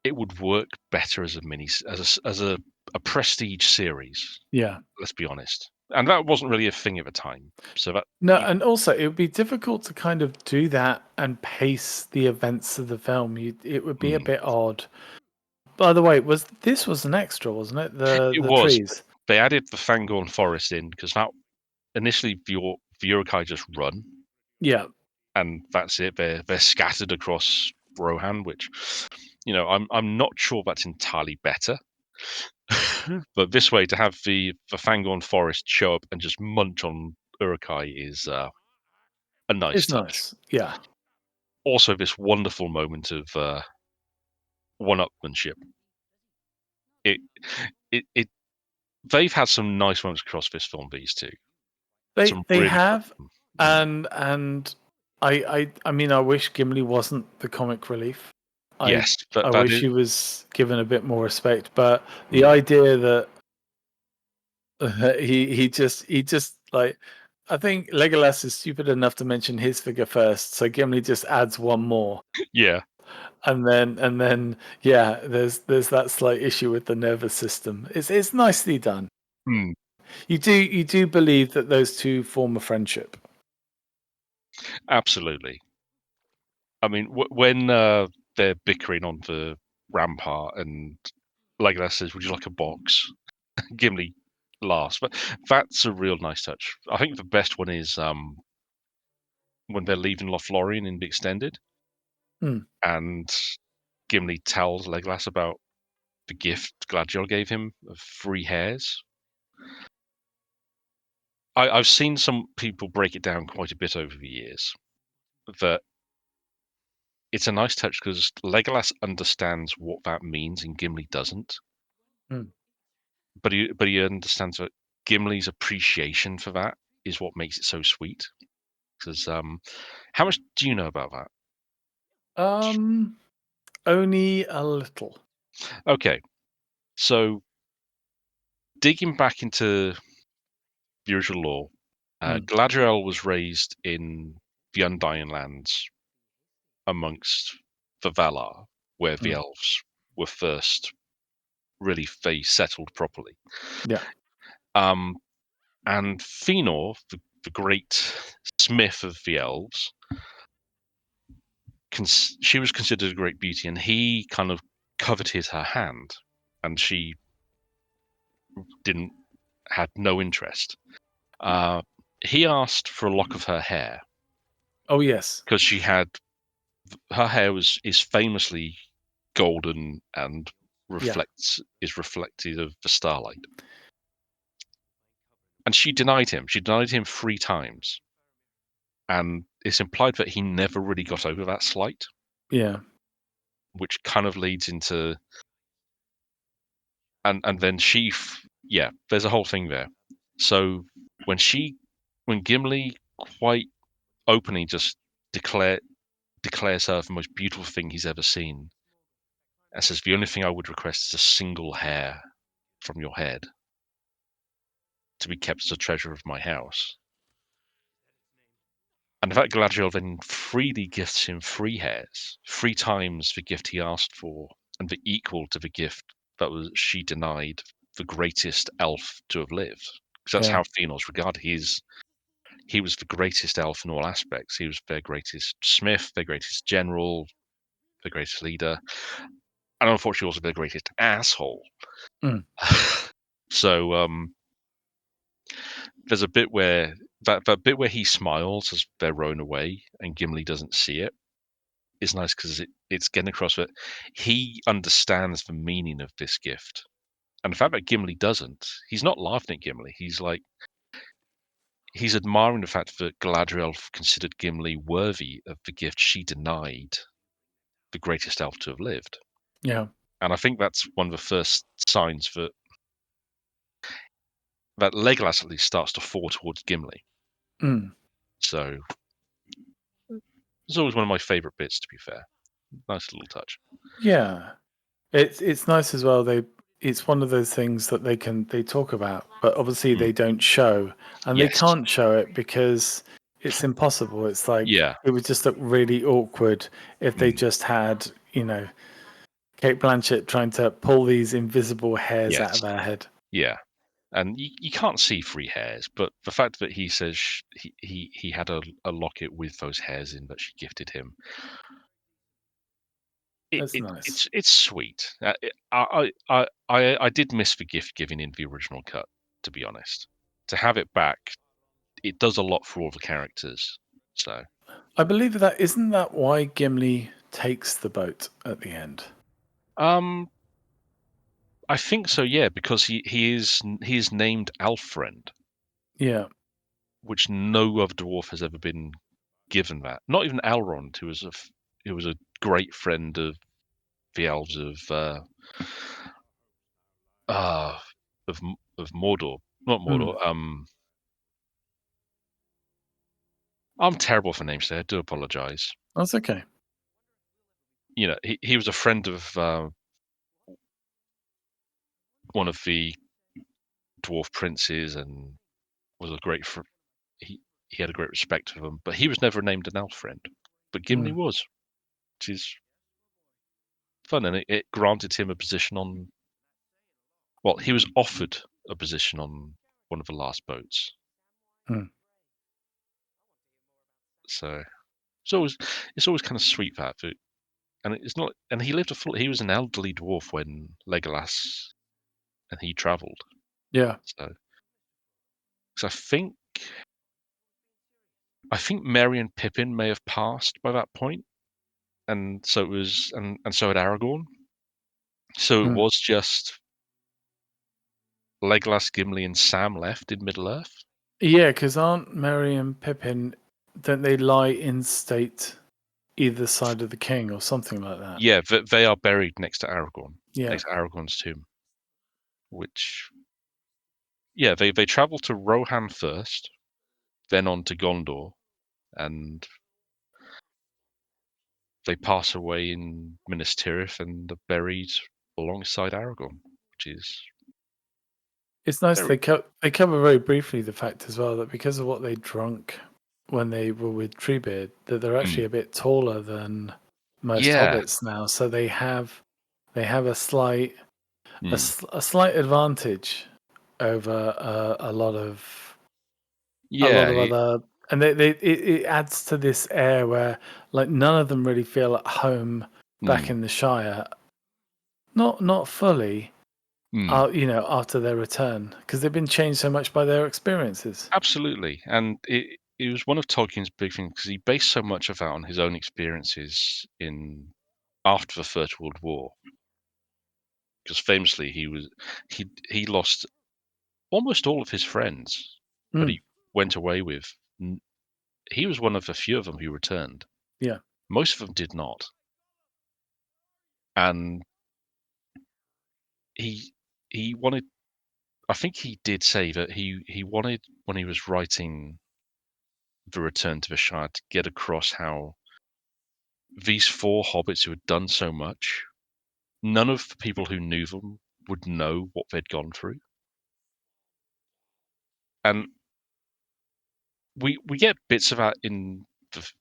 it would work better as a mini, as a prestige series. Yeah. Let's be honest, and that wasn't really a thing at the time. So that No, and also it would be difficult to kind of do that and pace the events of the film. It would be a mm, bit odd. By the way, this was an extra, wasn't it? it The was. trees. They added the Fangorn Forest in because that initially the Uruk-hai just run, Yeah. and that's it. They're scattered across Rohan, which I'm not sure that's entirely better. But this way, to have the Fangorn Forest show up and just munch on Uruk-hai is a nice It's touch. nice. Yeah. Also, this wonderful moment of one-upmanship. It, it. They've had some nice moments across this film. These two, some They really have, good. and I mean I wish Gimli wasn't the comic relief. I Yes, but I that wish is. he was given a bit more respect, but the mm, idea that he just like I think Legolas is stupid enough to mention his figure first, so Gimli just adds one more. Yeah. And then yeah, there's that slight issue with the nervous system. It's nicely done. mm, You do believe that those two form a friendship. Absolutely. I mean, when they're bickering on the rampart, and Legolas says, "Would you like a box?" Gimli laughs, but that's a real nice touch. I think the best one is when they're leaving Lothlorien in the extended, Hmm. and Gimli tells Legolas about the gift Galadriel gave him of 3 hairs. I've seen some people break it down quite a bit over the years. That it's a nice touch because Legolas understands what that means and Gimli doesn't. Hmm. But he understands that Gimli's appreciation for that is what makes it so sweet. Because how much do you know about that? Um, only a little. Okay, so digging back into the original lore, Hmm. Galadriel was raised in the Undying Lands amongst the Valar, where the Hmm. elves were first really they settled properly. Yeah. Um, and Fëanor, the great smith of the elves, she was considered a great beauty, and he kind of coveted her hand, and she didn't had no interest. Uh, he asked for a lock of her hair Oh yes. because she had her hair is famously golden and Yeah. is reflected of the starlight. And she denied him. She denied him 3 times, and it's implied that he never really got over that slight, Yeah. which kind of leads into and then yeah, there's a whole thing there. So when when Gimli quite openly just declares her the most beautiful thing he's ever seen, and says the only thing I would request is a single hair from your head to be kept as a treasure of my house. And in fact, Galadriel then freely gifts him 3 hairs, 3 times the gift he asked for, and the equal to the gift that was she denied the greatest elf to have lived. Because that's Yeah. how Fëanor's regarded. He was the greatest elf in all aspects. He was their greatest smith, their greatest general, their greatest leader, and unfortunately also their greatest asshole. Mm. So there's a bit where that bit where he smiles as they're rowing away and Gimli doesn't see it is nice because it's getting across that he understands the meaning of this gift. And the fact that Gimli doesn't, he's not laughing at Gimli. he's admiring the fact that Galadriel considered Gimli worthy of the gift she denied the greatest elf to have lived. Yeah. And I think that's one of the first signs that Legolas at least starts to fall towards Gimli. Mm. So it's always one of my favourite bits, to be fair. Nice little touch. Yeah. It's nice as well. It's one of those things that they talk about, but obviously Mm. they don't show, and they Yes. can't show it because it's impossible. It's like Yeah. it would just look really awkward if they Mm. just had, Kate Blanchett trying to pull these invisible hairs out Yes. of her head. Yeah. And you can't see 3 hairs, but the fact that he says he had a locket with those hairs in that she gifted him, That's nice. it's sweet. I did miss the gift giving in the original cut, to be honest. To have it back, it does a lot for all the characters. So I believe that isn't that why Gimli takes the boat at the end. um, I think so, yeah, because he is named Alfriend, Yeah. which no other dwarf has ever been given that. Not even Elrond, who was a great friend of the elves uh of Mordor. Not Mm. Mordor. I'm terrible for names there. I do apologize. That's okay. He was a friend of one of the dwarf princes and was a great he he had a great respect for them, but he was never named an elf friend. But Gimli Mm. was, which is fun, and it granted him a position on. Well, he was offered a position on one of the last boats, Mm. so it's always kind of sweet that, and it's not. And he lived he was an elderly dwarf when Legolas and he travelled. Yeah. So, 'cause I think Merry and Pippin may have passed by that point, and so it was, and so had Aragorn. So it Mm. was just Legolas, Gimli, and Sam left in Middle Earth. Yeah, because aren't Merry and Pippin, don't they lie in state either side of the king or something like that? Yeah, they are buried next to Aragorn, Yeah. next to Aragorn's tomb. Which, yeah, they travel to Rohan first, then on to Gondor, and they pass away in Minas Tirith and are buried alongside Aragorn, which is It's nice very. they cover very briefly the fact as well that because of what they drunk when they were with Treebeard, that they're Mm, actually a bit taller than most yeah. hobbits now. So they have Mm, a slight advantage over a lot yeah. of other, and it adds to this air where like none of them really feel at home back Mm, in the Shire. Not fully, mm, after their return because they've been changed so much by their experiences. absolutely. And it was one of Tolkien's big things because he based so much of that on his own experiences in after the First World War. Because famously, he lost almost all of his friends that Mm, he went away with. He was one of a few of them who returned. yeah, Most of them did not, and he he wanted. I think he did say that he wanted when he was writing the Return to the Shire to get across how these 4 hobbits who had done so much, none of the people who knew them would know what they'd gone through, and we get bits of that in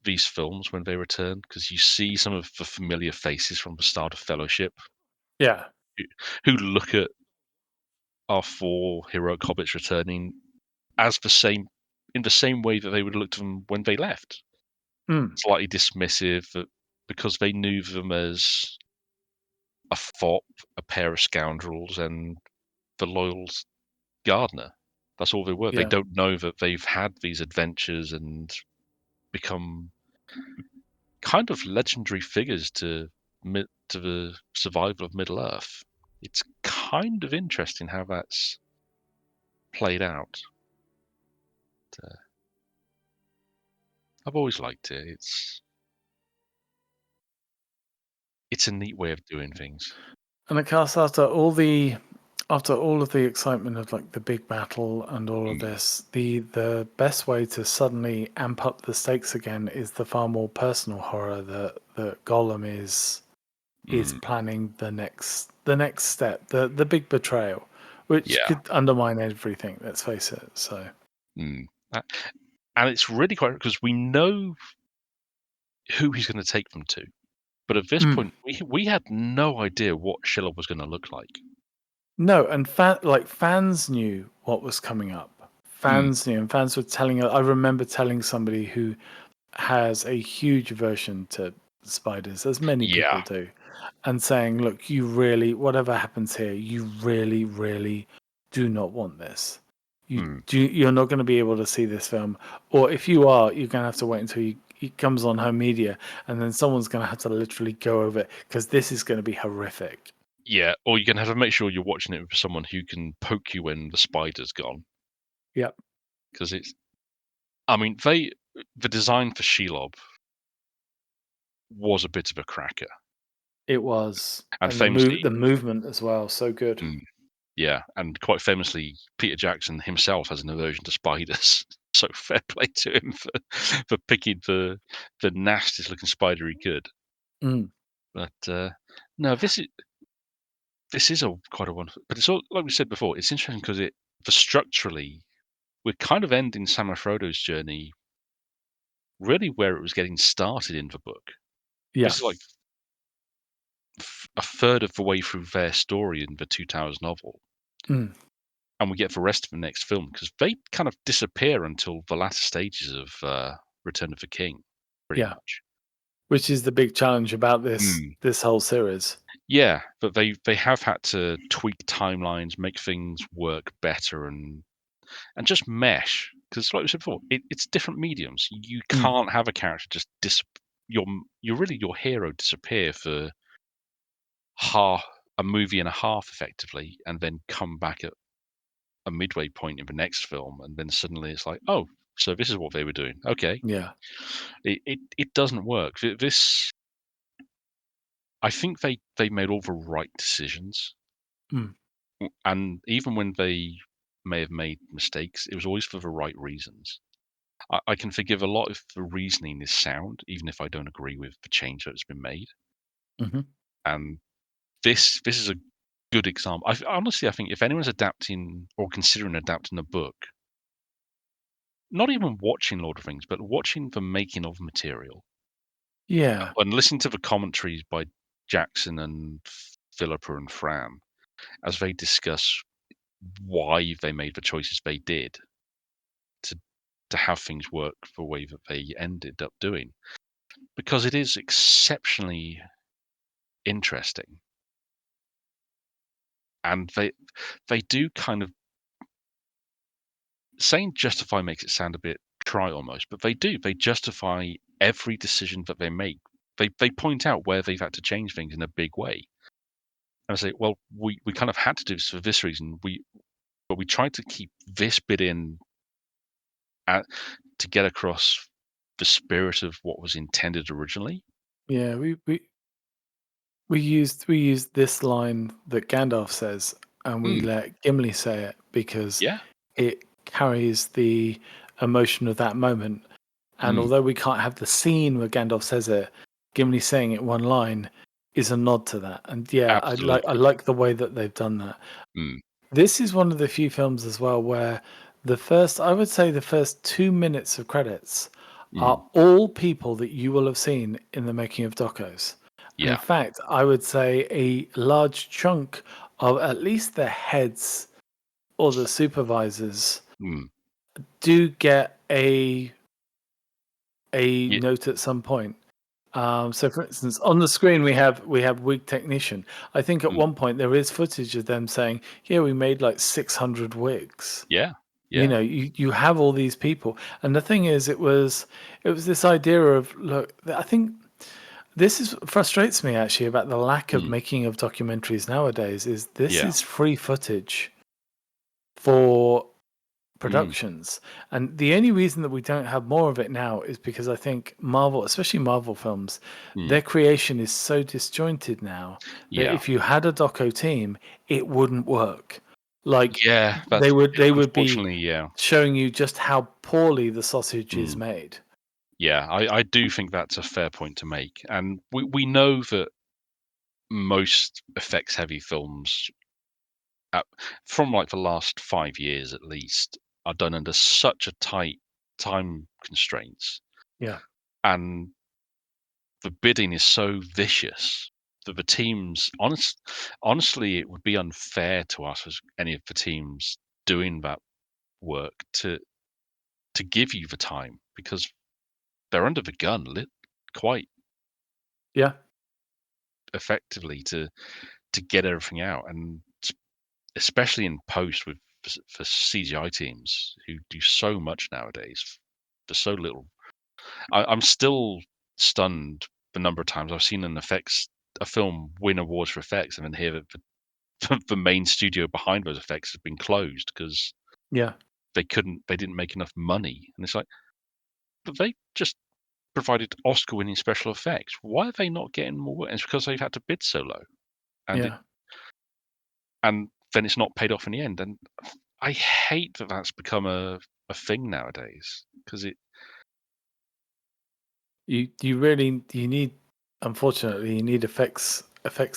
these films when they return because you see some of the familiar faces from the start of Fellowship yeah. who, who look at our 4 heroic hobbits returning as the same in the same way that they would look to them when they left, Mm, slightly dismissive because they knew them as a fop, a pair of scoundrels, and the loyal gardener. That's all they were. They yeah. don't know that they've had these adventures and become kind of legendary figures to the survival of Middle Earth. It's kind of interesting how that's played out. I've always liked it. It's a neat way of doing things. And of course, after all of the excitement of like the big battle and all of Mm, this, the best way to suddenly amp up the stakes again is the far more personal horror that Gollum is mm, planning the next step, the big betrayal, which yeah. could undermine everything. Let's face it. So Mm. A and it's really quite because we know who he's gonna take them to, but at this Mm. point, we had no idea what Shelob was gonna look like. No, and fans knew what was coming up. Mm, Fans knew, and fans were telling. I remember telling somebody who has a huge aversion to spiders, as many people yeah. do, and saying, "Look, you really, whatever happens here, you really, really do not want this. Mm. You're not going to be able to see this film, or if you are, you're going to have to wait until it comes on home media, and then someone's going to have to literally go over it because this is going to be horrific." Yeah, or you're gonna have to make sure you're watching it with someone who can poke you when the spider's gone, Yep, 'cause it's I mean, the design for Shelob was a bit of a cracker, it was, and and famously the movement as well, so good. mm, yeah, and quite famously, Peter Jackson himself has an aversion to spiders, so fair play to him for picking the nastiest looking spider he could. Mm, But, no, this is a quite a wonderful but it's all like we said before, it's interesting because for structurally, we're kind of ending Sam and Frodo's journey really where it was getting started in the book. yeah, This is like a third of the way through their story in the Two Towers novel, mm, and we get the rest of the next film because they kind of disappear until the latter stages of Return of the King, pretty yeah. much. Which is the big challenge about this Mm. this whole series. Yeah, but they have had to tweak timelines, make things work better, and just mesh. Because like we said before, it's different mediums. You Mm, can't have a character just your your hero disappear for half a movie and a half effectively, and then come back at a midway point in the next film, and then suddenly it's like, oh, so this is what they were doing. Okay, yeah. it doesn't work. This I think they made all the right decisions, Mm, and even when they may have made mistakes, it was always for the right reasons. I can forgive a lot if the reasoning is sound, even if I don't agree with the change that's been made. mhm. And this is a good example. Honestly, I think if anyone's adapting or considering adapting a book, not even watching Lord of the Rings, but watching the making of material Yeah, and listening to the commentaries by Jackson and Philippa and Fran as they discuss why they made the choices they did to to have things work the way that they ended up doing. Because it is exceptionally interesting. And they do kind of saying justify makes it sound a bit trite almost, but they do. They justify every decision that they make. They point out where they've had to change things in a big way. And I say, well, we kind of had to do this for this reason. But we tried to keep this bit in at, to get across the spirit of what was intended originally. yeah. We used this line that Gandalf says, and we Mm, let Gimli say it because yeah. it carries the emotion of that moment. And Mm, although we can't have the scene where Gandalf says it, Gimli saying it one line is a nod to that. And yeah, I absolutely. like the way that they've done that. Mm, This is one of the few films as well where I would say the first 2 minutes of credits mm, are all people that you will have seen in the making of docos. And in yeah. fact, I would say a large chunk of at least the heads or the supervisors Mm, do get a yeah. note at some point. So, for instance, on the screen we have wig technician. I think at Mm, one point there is footage of them saying, "Yeah, we made like 600 wigs." yeah. You Yeah. know, you have all these people, and the thing is, it was this idea of look. I think this is frustrates me actually about the lack of Mm, making of documentaries nowadays. Is this yeah. is free footage for Mm. productions. And the only reason that we don't have more of it now is because I think Marvel, especially Marvel films, Mm. their creation is so disjointed now that Yeah. if you had a doco team, it wouldn't work. Like Yeah, they that's would be unfortunately, yeah. showing you just how poorly the sausage is Mm. made. Yeah, I do think that's a fair point to make, and we know that most effects-heavy films, uh, from, like, the last 5 years at least, are done under such a tight time constraints, Yeah. and the bidding is so vicious that the teams honestly, it would be unfair to us as any of the teams doing that work to give you the time because they're under the gun quite Yeah. effectively to get everything out, and especially in post with for CGI teams who do so much nowadays for so little. I'm still stunned the number of times I've seen a film win awards for effects and then hear that the main studio behind those effects has been closed because Yeah. they didn't make enough money, and it's like, but they just provided Oscar-winning special effects. Why are they not getting more work? And it's because they've had to bid so low, and Yeah. then it's not paid off in the end. And I hate that that's become a thing nowadays because it, You really you need, unfortunately, you need effects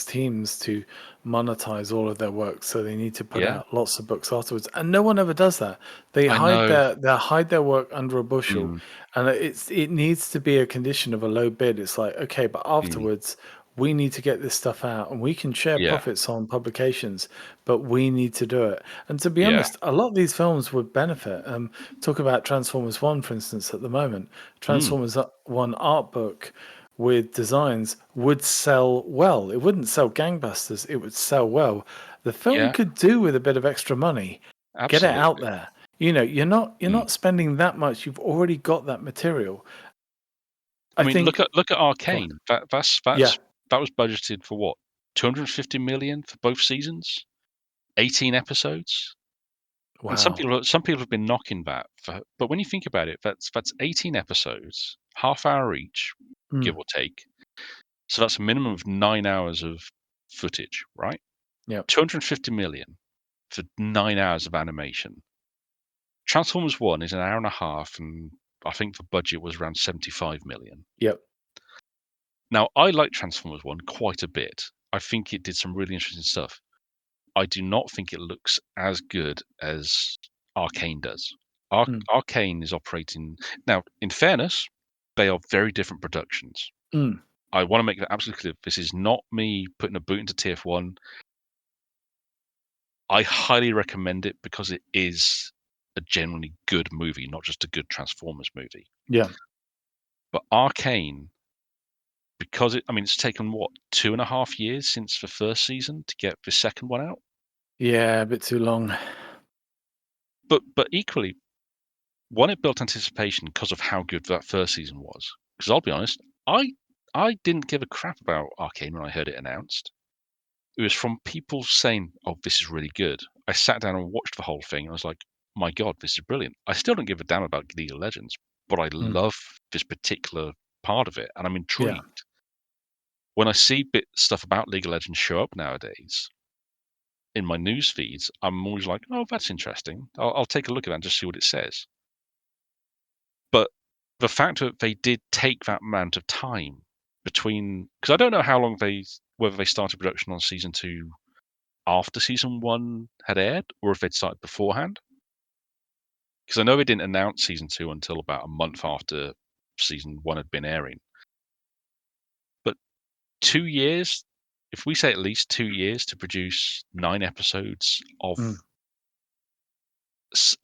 teams to monetize all of their work, so they need to put yeah, out lots of books afterwards, and no one ever does that. They I hide know. their work under a bushel, Mm, and it needs to be a condition of a low bid. It's like, okay, but mm, afterwards we need to get this stuff out, and we can share yeah, profits on publications, but we need to do it. And to be yeah, honest, a lot of these films would benefit. Talk about Transformers One, for instance, at the moment. mm, Transformers One art book with designs would sell well. It wouldn't sell gangbusters, it would sell well. The film yeah, could do with a bit of extra money. Get it out absolutely. there. You know, you're Mm. not spending that much. You've already got that material. I I mean, think look at God. Arcane. Yeah. That was budgeted for what, 250 million for both seasons, 18 episodes. And Wow. some people have been knocking that for, but when you think about it, that's 18 episodes, half hour each, give Mm. or take. So that's a minimum of 9 hours of footage, right? Yep. 250 million for 9 hours of animation. Transformers One is an hour and a half, and I think the budget was around 75 million. Yep. Now, I like Transformers One quite a bit. I think it did some really interesting stuff. I do not think it looks as good as Arcane does. Mm. Arcane is operating now. In fairness, they are very different productions. Mm. I want to make that absolutely clear. This is not me putting a boot into TF1. I highly recommend it because it is a genuinely good movie, not just a good Transformers movie. Yeah. But Arcane, because I mean, it's taken what, 2.5 years since the first season to get the second one out. Yeah, a bit too long. But equally, one, it built anticipation because of how good that first season was. Because I'll be honest, I didn't give a crap about Arcane when I heard it announced. It was from people saying, "Oh, this is really good." I sat down and watched the whole thing, and I was like, "My God, this is brilliant." I still don't give a damn about League of Legends, but I Mm. love this particular part of it, and I'm Yeah. intrigued. When I see stuff about League of Legends show up nowadays in my news feeds, I'm always like, "Oh, that's interesting. I'll take a look at that and just see what it says." But the fact that they did take that amount of time between, because I don't know how long whether they started production on season two after season one had aired, or if they'd started beforehand. Because I know they didn't announce season two until about a month after season one had been airing. But 2 years, if we say at least 2 years to produce 9 episodes of Mm.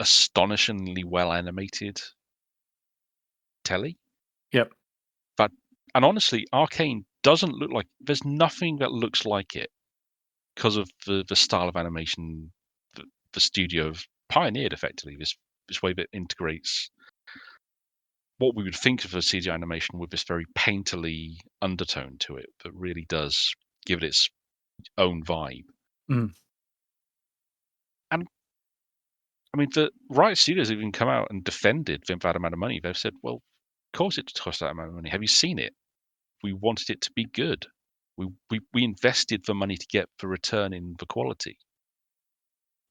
astonishingly well animated telly, Yep. that, and honestly, Arcane doesn't look like, there's nothing that looks like it because of the style of animation that the studio have pioneered effectively. This way that integrates what we would think of as CGI animation with this very painterly undertone to it that really does give it its own vibe. Mm. And I mean, the Riot Studios have even come out and defended that amount of money. They've said, "Well, of course it cost that amount of money. Have you seen it? We wanted it to be good. We invested the money to get the return in the quality.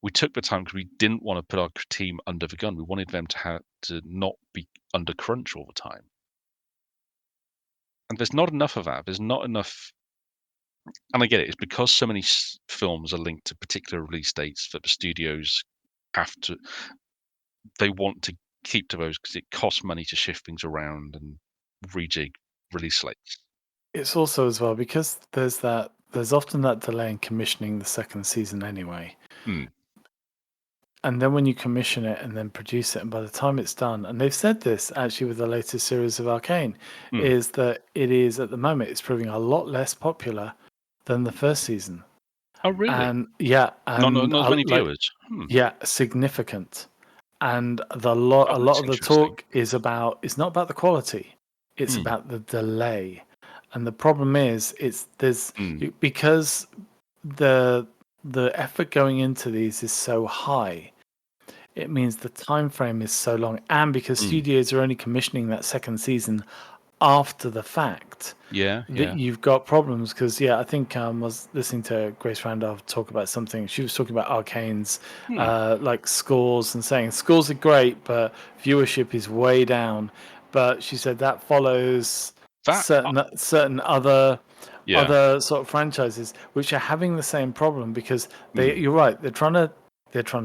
We took the time because we didn't want to put our team under the gun. We wanted them to not be under crunch all the time." And there's not enough of that. There's not enough, and I get it. It's because so many films are linked to particular release dates that the studios have to. They want to keep to those because it costs money to shift things around and rejig release slates. It's also as well because there's often that delay in commissioning the second season anyway. Hmm. And then when you commission it and then produce it, and by the time it's done, and they've said this actually with the latest series of Arcane, Hmm. is that it is at the moment it's proving a lot less popular than the first season. Oh, really? And yeah, and Not as many like viewers. Hmm. yeah, significant. And Oh, a lot that's of the interesting. talk is about it's not about the quality, it's Hmm. about the delay. And the problem is it's there's Hmm. because the the effort going into these is so high, it means the time frame is so long, and because Hmm. studios are only commissioning that second season after the fact, Yeah. that Yeah. you've got problems. Because yeah, I think I was listening to Grace Randolph talk about something. She was talking about Arcane's Hmm. like scores and saying scores are great, but viewership is way down. But she said that follows That. certain Yeah. other sort of franchises which are having the same problem because Hmm. you're right, they're trying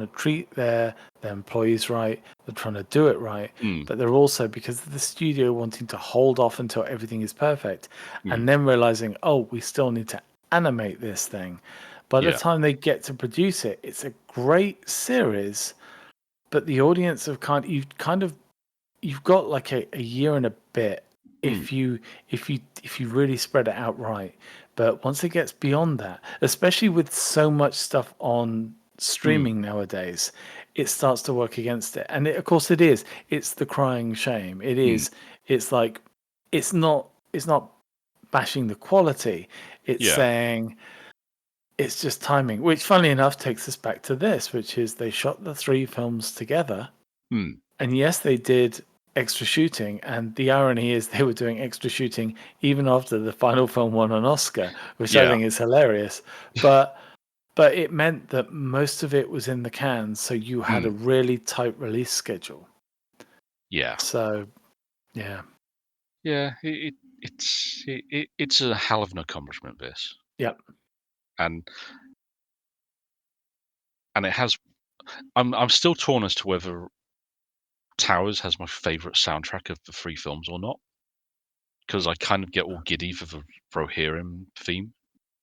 to treat their employees right, they're trying to do it right, Hmm. but they're also, because of the studio wanting to hold off until everything is perfect Hmm. and then realizing, oh, we still need to animate this thing. By the Yeah. time they get to produce it, it's a great series, but the audience have you've got like a year and a bit Hmm. if you really spread it out right. But once it gets beyond that, especially with so much stuff on Hmm. streaming nowadays, it starts to work against it. And of course it is. It's the crying shame. It Hmm. is. It's like it's not bashing the quality. It's Yeah. saying it's just timing, which funnily enough takes us back to this, which is they shot the three films together, Hmm. and yes, they did extra shooting. And the irony is they were doing extra shooting even after the final film won an Oscar, which I Yeah. think is hilarious. But it meant that most of it was in the can, so you had Hmm. a really tight release schedule. Yeah. So yeah, Yeah. It's a hell of an accomplishment, this, yeah. and it has. I'm still torn as to whether Towers has my favorite soundtrack of the three films or not, because I kind of get all giddy for the Rohirrim theme.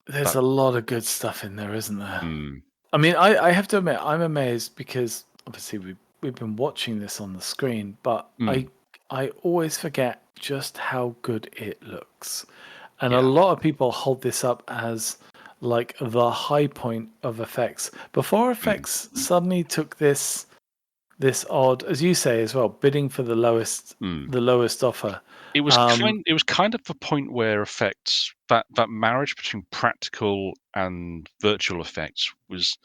There's That. a lot of good stuff in there, isn't there? Hmm. I mean, I have to admit, I'm amazed because obviously we've been watching this on the screen, but Hmm. I always forget just how good it looks. And a Yeah. lot of people hold this up as like the high point of effects. Before Hmm. effects suddenly took this odd, as you say as well, bidding for Hmm. the lowest offer. It was kind of the point where effects, that marriage between practical and virtual effects was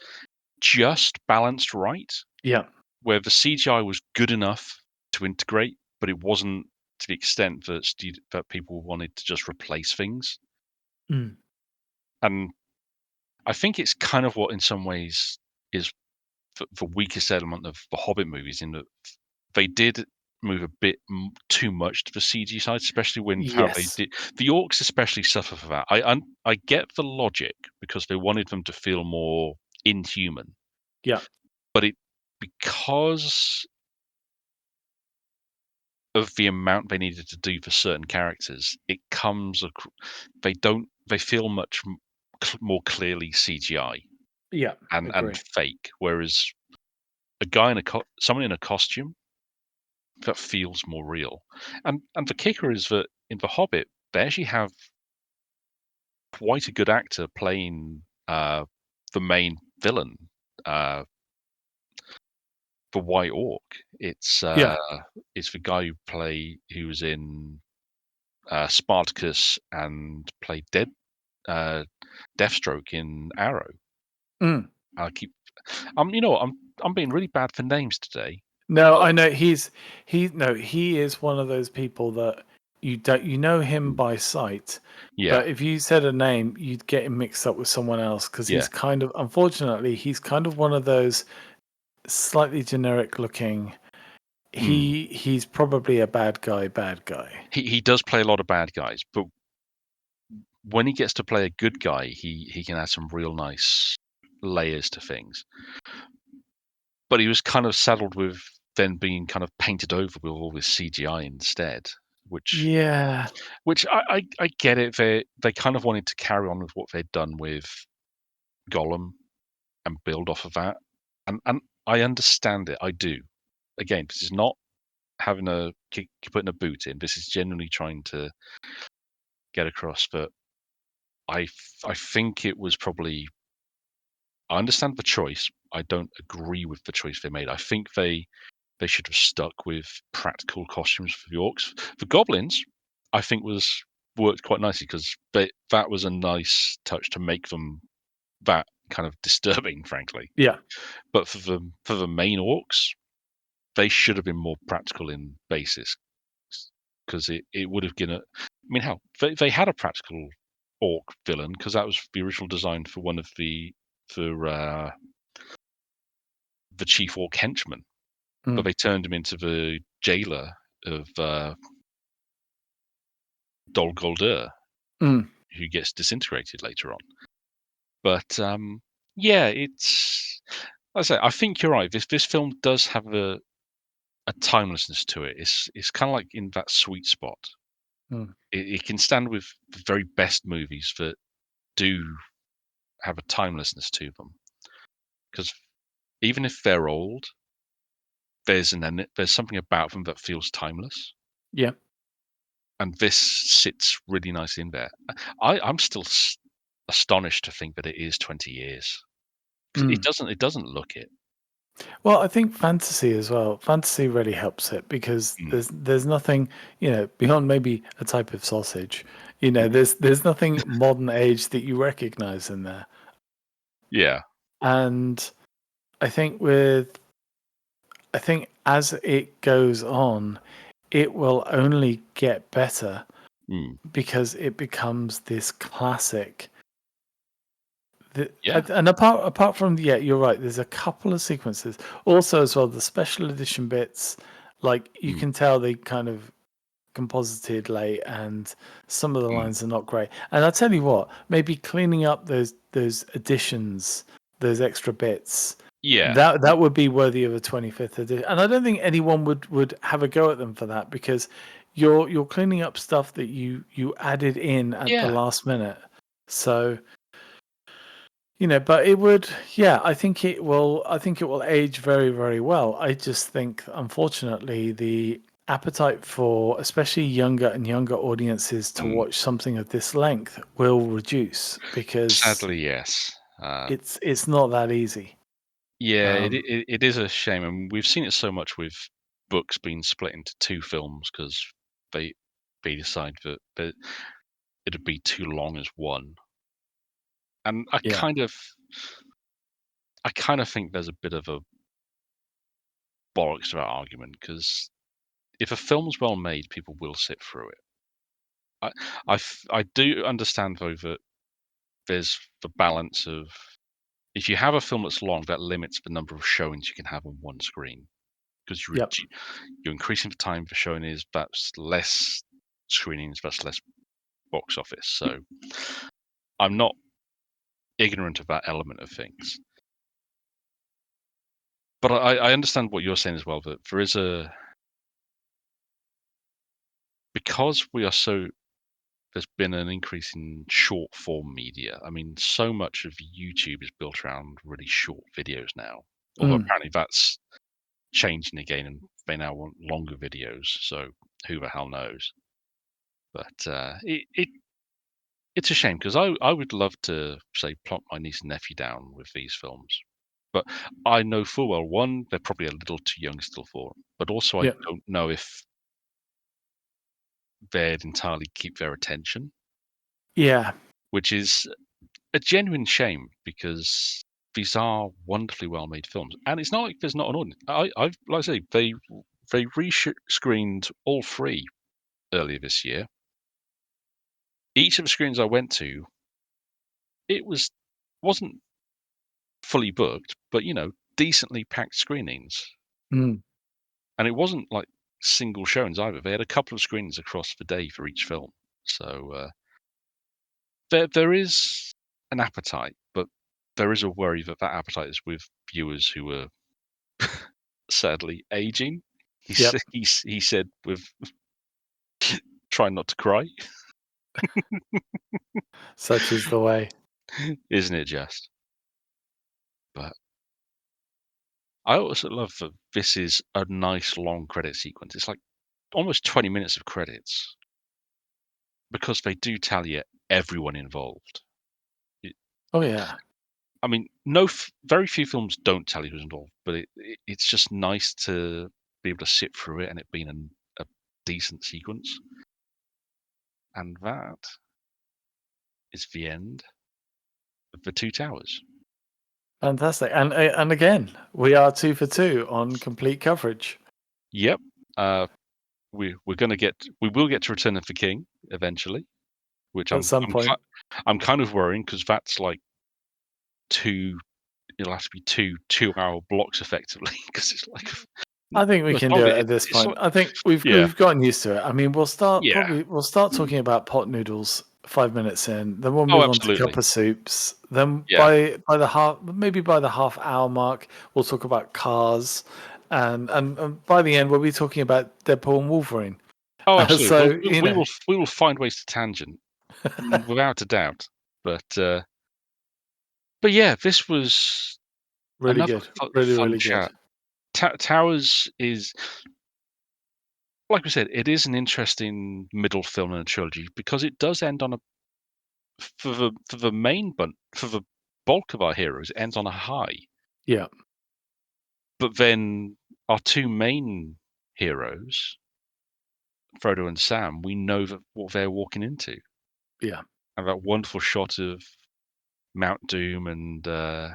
just balanced right, Yeah. where the CGI was good enough to integrate, but it wasn't to the extent that that people wanted to just replace things. Mm. And I think it's kind of what, in some ways, is the weakest element of the Hobbit movies, in that they did move a bit too much to the CG side, especially when how they Yes. did. The orcs especially suffer for that. I get the logic because they wanted them to feel more inhuman, Yeah. but it because of the amount they needed to do for certain characters, it comes they feel much more clearly CGI Yeah. and Agree. fake, whereas a guy in someone in a costume, that feels more real. And the kicker is that in The Hobbit, they actually have quite a good actor playing the main villain, uh, the White Orc. Yeah. It's the guy who was in Spartacus and played uh, Deathstroke in Arrow. Mm. I keep you know what, I'm being really bad for names today. No, But I know he is one of those people that you know him by sight, yeah, but if you said a name, you'd get him mixed up with someone else because yeah. he's kind of unfortunately he's kind of one of those slightly generic looking. Mm. He's probably a bad guy. He does play a lot of bad guys, but when he gets to play a good guy, he can add some real nice layers to things. But he was kind of saddled with then being kind of painted over with all this CGI instead, which Yeah, I get it. They kind of wanted to carry on with what they'd done with Gollum and build off of that, and I understand it. I do. Again, this is not having putting a boot in. This is genuinely trying to get across that I think it was probably. I understand the choice. I don't agree with the choice they made. I think they should have stuck with practical costumes for the orcs. The goblins, I think, was worked quite nicely because that was a nice touch to make them that kind of disturbing, frankly. yeah, But for the main orcs, they should have been more practical in basis because it would have given. I mean, hell, they had a practical orc villain because that was the original design for one of for the chief orc henchman, but mm, they turned him into the jailer of Dol Guldur, mm, who gets disintegrated later on. But yeah, it's. Like I say, I think you're right. This film does have a timelessness to it. It's kind of like in that sweet spot. mm, It can stand with the very best movies that do have a timelessness to them. Because even if they're old, there's something about them that feels timeless, yeah. and this sits really nicely in there. I'm still astonished to think that it is 20 years because Mm. it doesn't look it. Well, I think fantasy as well. Fantasy really helps it because Mm. there's nothing, beyond maybe a type of sausage. There's nothing modern age that you recognize in there. Yeah. And I think I think as it goes on, it will only get better Mm. because it becomes this classic. Yeah. And apart from, yeah, you're right. There's a couple of sequences also as well. The special edition bits, like you Mm. can tell they kind of composited late, and some of the Mm. lines are not great. And I tell you what, maybe cleaning up those additions, those extra bits, Yeah. that would be worthy of a 25th edition. And I don't think anyone would have a go at them for that because you're cleaning up stuff that you added in at the Yeah. last minute. So but it would, yeah, I think it will age very, very well. I just think, unfortunately, the appetite for especially younger and younger audiences to Mm. watch something of this length will reduce because Sadly, yes. it's not that easy. Yeah, Um, it is a shame, and we've seen it so much with books being split into two films because they they decide that it'd be too long as one. And yeah, I kind of think there's a bit of a bollocks to that argument because if a film's well made, people will sit through it. I I do understand though that there's the balance of if you have a film that's long, that limits the number of showings you can have on one screen because yep, you're increasing the time for showing is that's less screenings, that's less box office. So I'm not ignorant of that element of things, but I understand what you're saying as well. That there is a because we are so there's been an increase in short form media. I mean, so much of YouTube is built around really short videos now. Although mm, apparently that's changing again, and they now want longer videos. So who the hell knows? But it's a shame because I would love to say plot my niece and nephew down with these films, but I know full well one they're probably a little too young still for 'em, but also I yep, don't know if they'd entirely keep their attention, yeah, which is a genuine shame because these are wonderfully well made films, and it's not like there's not an audience. I've like I say, they screened all three earlier this year. Each of the screens I went to, it wasn't fully booked, but decently packed screenings, Mm. and it wasn't like single showings either. They had a couple of screenings across the day for each film, so there is an appetite, but there is a worry that that appetite is with viewers who are sadly aging. Yep. He said with trying not to cry, Such is the way. isn't it just? But I also love that this is a nice long credit sequence. It's like almost 20 minutes of credits because they do tell you everyone involved. It, Oh yeah. I mean, very few films don't tell you who's involved, but it's just nice to be able to sit through it and it being a decent sequence. And that is the end of The Two Towers. Fantastic. And again, we are 2 for 2 on complete coverage Yep. Uh, we will get to Return of the King eventually, which at some point. I'm kind of worrying because that's like two. It'll have to be 2 2-hour blocks effectively because it's like I think we well, can some do of it it. at this It's point. like I think we've yeah, we've gotten used to it. I mean, yeah. we'll start talking about pot noodles 5 minutes in, then we'll Oh, move on to absolutely. cup of soups. Then Yeah. by the half hour mark, we'll talk about cars, and by the end, we'll be talking about Deadpool and Wolverine. Oh, absolutely. So, We will find ways to tangent without a doubt. But but yeah, this was really another good. Really, fun really good. chat. Towers is, like we said, it is an interesting middle film in a trilogy because it does end on a for the for the bulk of our heroes, it ends on a high. Yeah. But then our two main heroes, Frodo and Sam, we know that what they're walking into. Yeah. And that wonderful shot of Mount Doom and the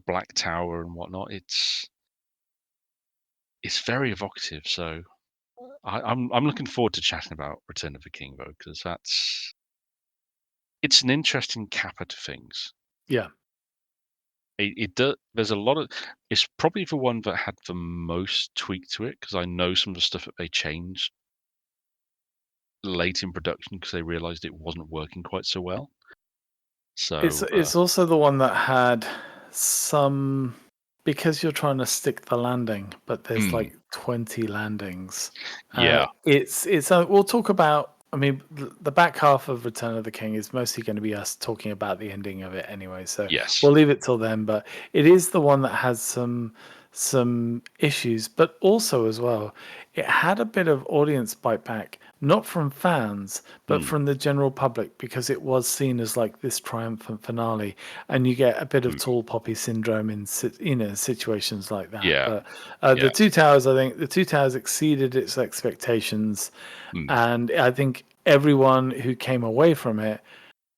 Black Tower and whatnot. It's very evocative. So I'm looking forward to chatting about Return of the King though, because it's an interesting capper to things. Yeah. It does. There's a lot of. It's probably the one that had the most tweak to it because I know some of the stuff that they changed late in production because they realized it wasn't working quite so well. So It's also the one that had some, because you're trying to stick the landing, but there's mm, like 20 landings. yeah, We'll talk about. I mean, the back half of Return of the King is mostly going to be us talking about the ending of it anyway. So yes, we'll leave it till then. But it is the one that has some issues, but also as well, it had a bit of audience bite back, not from fans, but mm, from the general public, because it was seen as like this triumphant finale, and you get a bit of mm, tall poppy syndrome in situations like that. yeah, But yeah, the Two Towers, I think the Two Towers exceeded its expectations, mm, and I think everyone who came away from it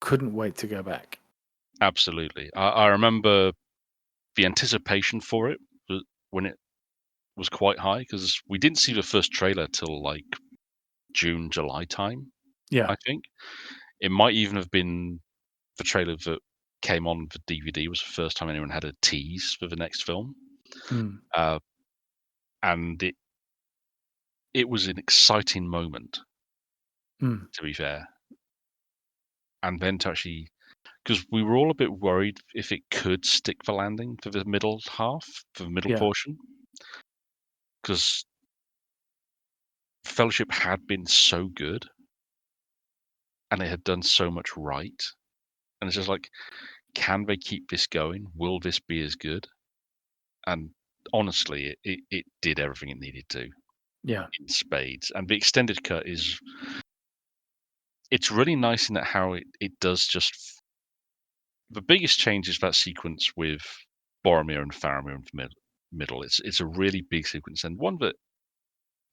couldn't wait to go back. absolutely. I remember the anticipation for it when it was quite high because we didn't see the first trailer till like June, July time. Yeah. I think it might even have been the trailer that came on for DVD was the first time anyone had a tease for the next film, Mm, uh, and it was an exciting moment mm, to be fair, and then to actually because we were all a bit worried if it could stick the landing for the middle half, for the middle yeah. portion, because Fellowship had been so good and it had done so much right, and it's just like, can they keep this going? Will this be as good? And honestly, it did everything it needed to Yeah. in spades. And the extended cut is it's really nice in that how it does just the biggest change is that sequence with Boromir and Faramir in the middle. It's a really big sequence and one that,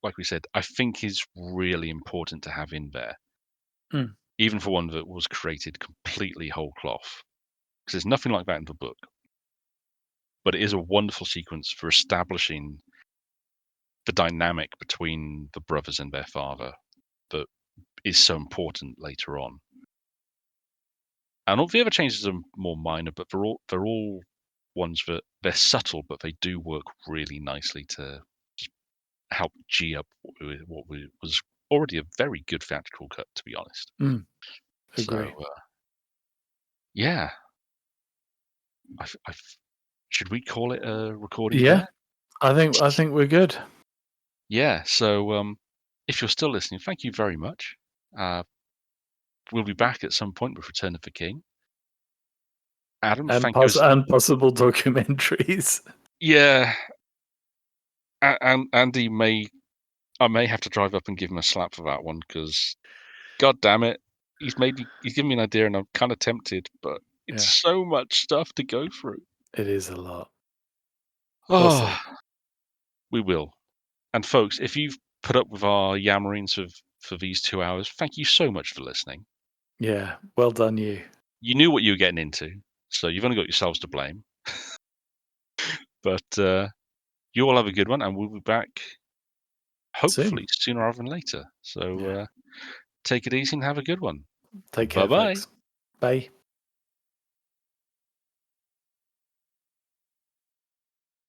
like we said, I think is really important to have in there, Mm, even for one that was created completely whole cloth. because there's nothing like that in the book. But it is a wonderful sequence for establishing the dynamic between the brothers and their father that is so important later on. And all the other changes are more minor, but they're all ones that they're subtle, but they do work really nicely to help G up what was already a very good theatrical cut, to be honest. Agree. So yeah, should we call it a recording Yeah, there? I think we're good. Yeah. So if you're still listening, thank you very much. We'll be back at some point with Return of the King. Adam, And thank you. and possible documentaries. Yeah, Andy I may have to drive up and give him a slap for that one because, god damn it, he's given me an idea and I'm kind of tempted, but it's Yeah, so much stuff to go through. it is a lot. We'll see. Oh, we will. And folks, if you've put up with our yammerings for these 2 hours, thank you so much for listening. Yeah, well done you. You knew what you were getting into, so you've only got yourselves to blame. But you all have a good one, and we'll be back hopefully Soon. sooner rather than later. So Yeah. take it easy and have a good one. Take care, Bye-bye. folks. Bye.